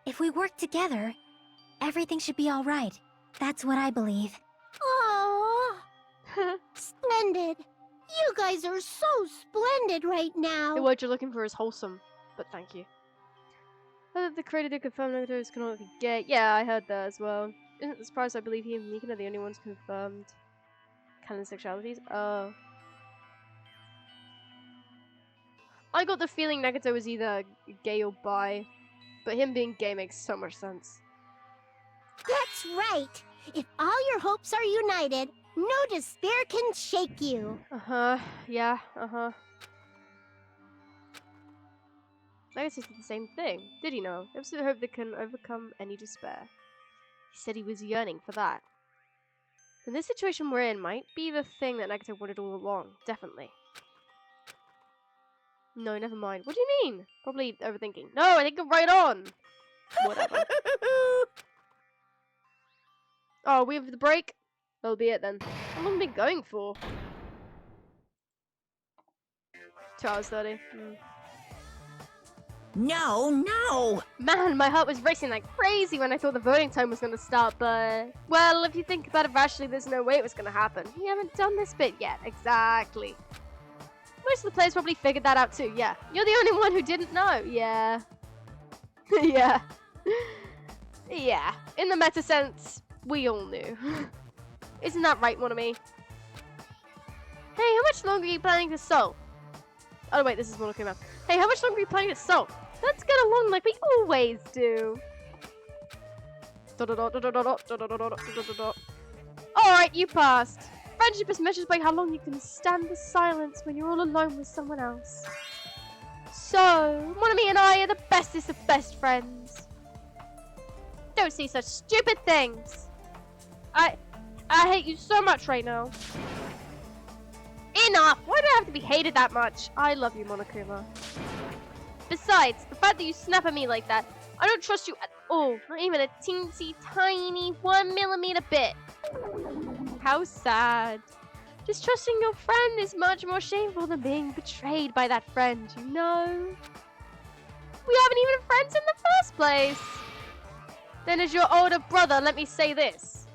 If we work together, everything should be alright. That's what I believe. Oh, splendid. You guys are so splendid right now. The word you're looking for is wholesome, but thank you. The creator did confirm Nagito is canonically gay. Yeah, I heard that as well. Isn't the surprise I believe he and Mikan are the only ones confirmed canon sexualities? Oh. I got the feeling Nagito was either gay or bi, but him being gay makes so much sense. That's right. If all your hopes are united, no despair can shake you. Uh-huh. Yeah, uh-huh. Nagito did the same thing. Did he know? Absolute hope that can overcome any despair. He said he was yearning for that. And this situation we're in might be the thing that Nagito wanted all along. Definitely. No, never mind. What do you mean? Probably overthinking. No, I think I'm right on! Whatever. Oh, we have the break? That'll be it then. How long have we been going for? 2 hours 30. No, no! Man, my heart was racing like crazy when I thought the voting time was gonna start, but... Well, if you think about it rationally, there's no way it was gonna happen. We haven't done this bit yet. Exactly. Most of the players probably figured that out too, yeah. You're the only one who didn't know. Yeah. Yeah. Yeah. In the meta sense, we all knew. Isn't that right, Monami? Hey, how much longer are you planning to sew? Oh wait, this is Monokuma. Hey, how much longer are you planning to sew? Let's get along like we always do. Alright, you passed. Friendship is measured by how long you can stand the silence when you're all alone with someone else. So, Monami and I are the bestest of best friends. Don't say such stupid things. I hate you so much right now. Enough! Why do I have to be hated that much? I love you, Monokuma. Besides, the fact that you snap at me like that, I don't trust you at all. Not even a teensy tiny 1mm bit. How sad. Just trusting your friend is much more shameful than being betrayed by that friend, you know? We haven't even been friends in the first place. Then as your older brother, let me say this.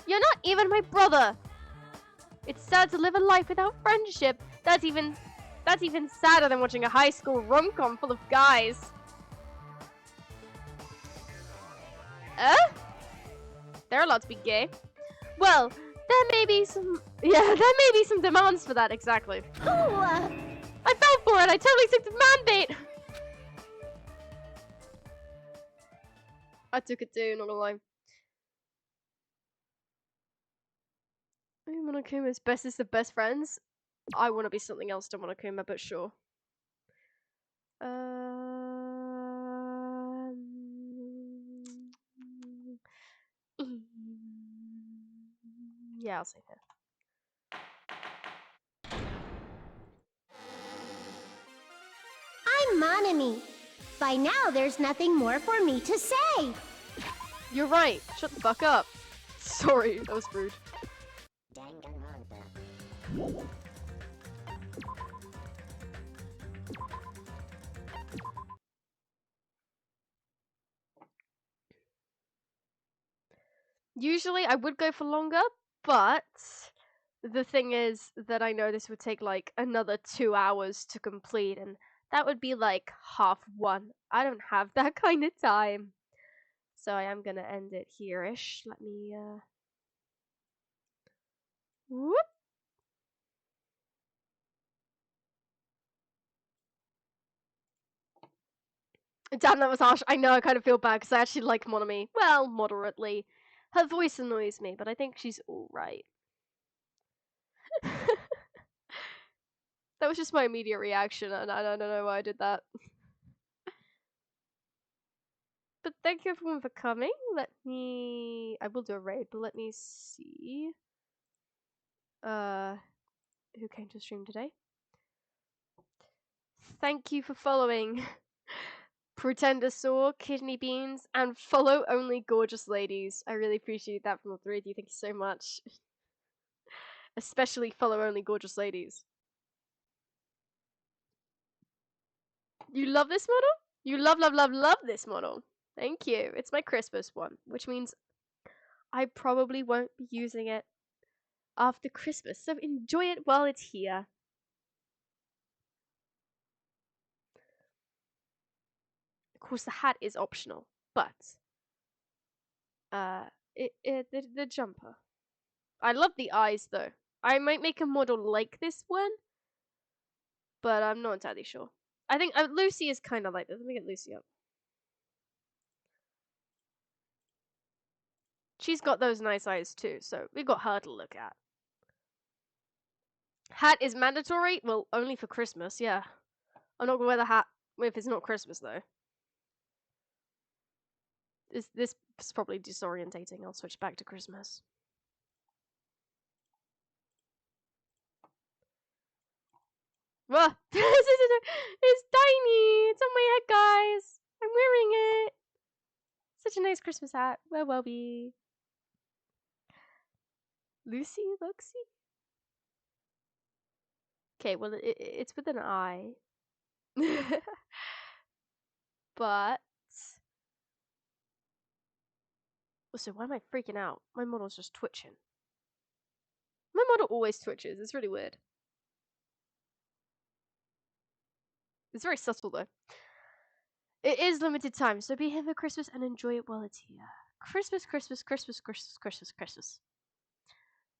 You're not even my brother. It's sad to live a life without friendship. That's even sadder than watching a high school rom-com full of guys. They're allowed to be gay. Well, there may be some demands for that, exactly. I fell for it! I totally took the man bait! I took it too, not gonna lie. Monokuma's bestest of best friends? I want to be something else to Monokuma, but sure. Yeah, I'll say her. I'm Monami. By now, there's nothing more for me to say. You're right. Shut the fuck up. Sorry, that was rude. Danganronpa. Usually I would go for longer, but the thing is that I know this would take like another 2 hours to complete, and that would be like half one. I don't have that kind of time. So I am gonna end it here-ish. Let me, whoop. Damn, that was harsh. I know, I kind of feel bad because I actually like Monami. Well, moderately. Her voice annoys me, but I think she's alright. That was just my immediate reaction, and I don't know why I did that. But thank you everyone for coming. I will do a raid, but let me see. Who came to stream today? Thank you for following Pretender Saw, Kidney Beans, and Follow Only Gorgeous Ladies. I really appreciate that from all three of you. Thank you so much. Especially Follow Only Gorgeous Ladies. You love this model? You love this model. Thank you. It's my Christmas one, which means I probably won't be using it after Christmas, so enjoy it while it's here. Of course, the hat is optional, but the jumper. I love the eyes though. I might make a model like this one, but I'm not entirely sure. I think Lucy is kind of like this. Let me get Lucy up. She's got those nice eyes too, so we got her to look at. Hat is mandatory? Well, only for Christmas, yeah. I'm not gonna wear the hat if it's not Christmas though. This is probably disorientating. I'll switch back to Christmas. Whoa! It's tiny! It's on my head, guys! I'm wearing it! Such a nice Christmas hat. Where will be? Lucy? Luxie? Okay, well, it's with an I. But... Also, why am I freaking out? My model's just twitching. My model always twitches. It's really weird. It's very subtle, though. It is limited time, so be here for Christmas and enjoy it while it's here. Christmas, Christmas, Christmas, Christmas, Christmas, Christmas.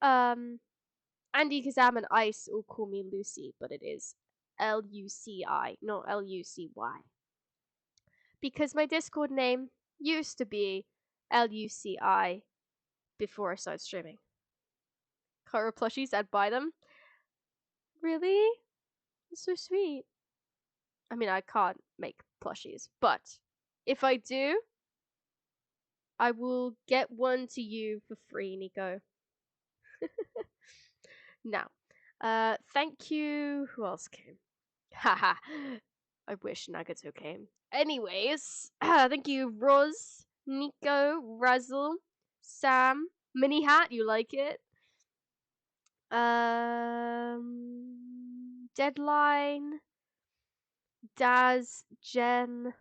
Andy, Kazam, and Ice all call me Lucy, but it is Luci, not Lucy. Because my Discord name used to be Luci before I started streaming. Kara plushies, I'd buy them. Really? That's so sweet. I mean, I can't make plushies, but if I do, I will get one to you for free, Nico. Now, thank you. Who else came? Haha. I wish Nagato came. Anyways, thank you, Roz, Nico, Razzle, Sam, Mini Hat. You like it? Deadline, Daz, Jen,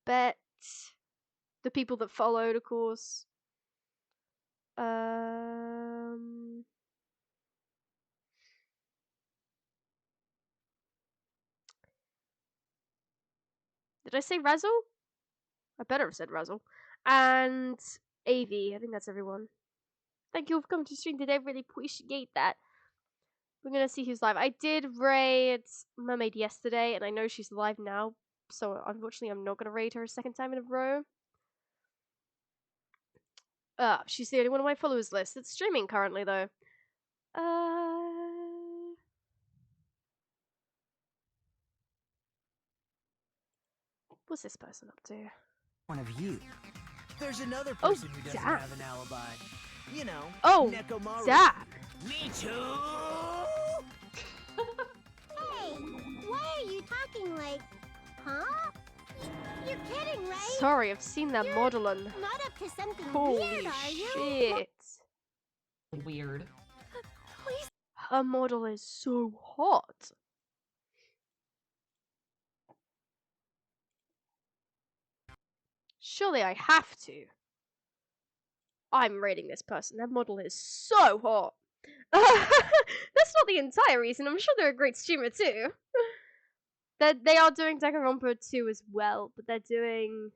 Bet, the people that followed, of course. Did I say Razzle? I better have said Razzle. And AV, I think that's everyone. Thank you for coming to stream today, really appreciate that. We're gonna see who's live. I did raid Mermaid yesterday, and I know she's live now, so unfortunately I'm not gonna raid her a second time in a row. She's the only one on my followers list that's streaming currently, though. What's this person up to? One of you. There's another person who doesn't have an alibi. You know, Nekomaru. Zach. Me too. Hey, why are you talking like, huh? You're kidding, right? Sorry, I've seen that modeling. Not up to something Holy weird, are you? shit. Weird. Please. Her model is so hot. Surely I have to. I'm rating this person. That model is so hot. That's not the entire reason. I'm sure they're a great streamer too. They are doing Danganronpa 2 as well, but they're doing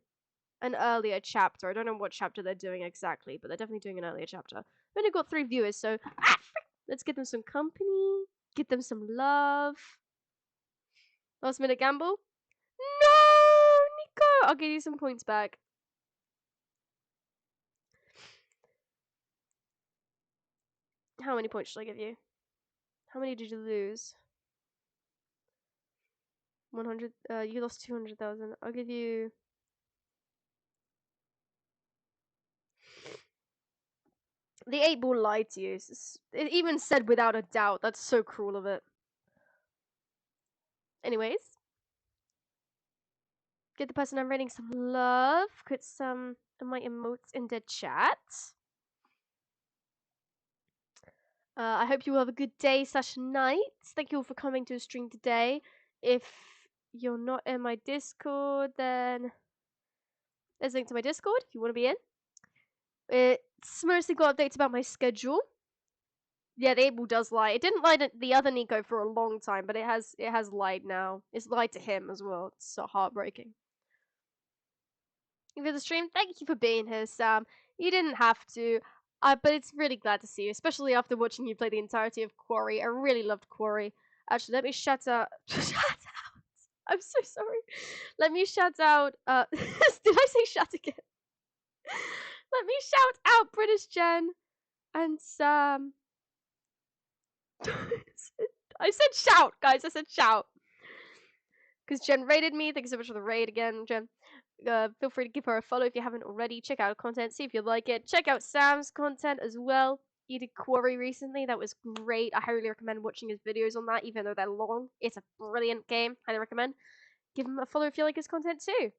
an earlier chapter. I don't know what chapter they're doing exactly, but they're definitely doing an earlier chapter. We've only got 3 viewers, so let's give them some company, give them some love. Last minute gamble? No, Nico! I'll give you some points back. How many points should I give you? How many did you lose? 100. You lost 200,000. I'll give you. The 8-ball lied to you. It even said without a doubt. That's so cruel of it. Anyways. Give the person I'm rating some love. Put some of my emotes in the chat. I hope you have a good day / night. Thank you all for coming to the stream today. If you're not in my Discord, then there's a link to my Discord if you want to be in. It's mostly got updates about my schedule. Yeah, the able does lie. It didn't lie to the other Nico for a long time, but it has lied now. It's lied to him as well. It's so heartbreaking. For the stream, thank you for being here, Sam. You didn't have to, but it's really glad to see you, especially after watching you play the entirety of Quarry. I really loved Quarry. Actually, let me shout out. I'm so sorry. Let me shout out. Did I say shout again? Let me shout out British Jen and Sam. I said shout, guys. I said shout. Because Jen raided me. Thank you so much for the raid again, Jen. Feel free to give her a follow if you haven't already. Check out her content, see if you like it. Check out Sam's content as well. He did Quarry recently. That was great. I highly recommend watching his videos on that, even though they're long. It's a brilliant game. Highly recommend. Give him a follow if you like his content too.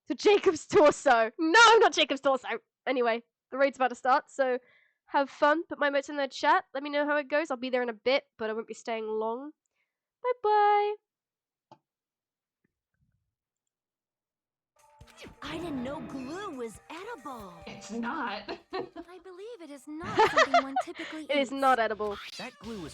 So Jacob's Torso. No, not Jacob's Torso. Anyway, the raid's about to start, so have fun. Put my emotes in the chat. Let me know how it goes. I'll be there in a bit, but I won't be staying long. Bye-bye. I didn't know glue was edible. It's not. I believe it is not something one typically eats. It is not edible. That glue was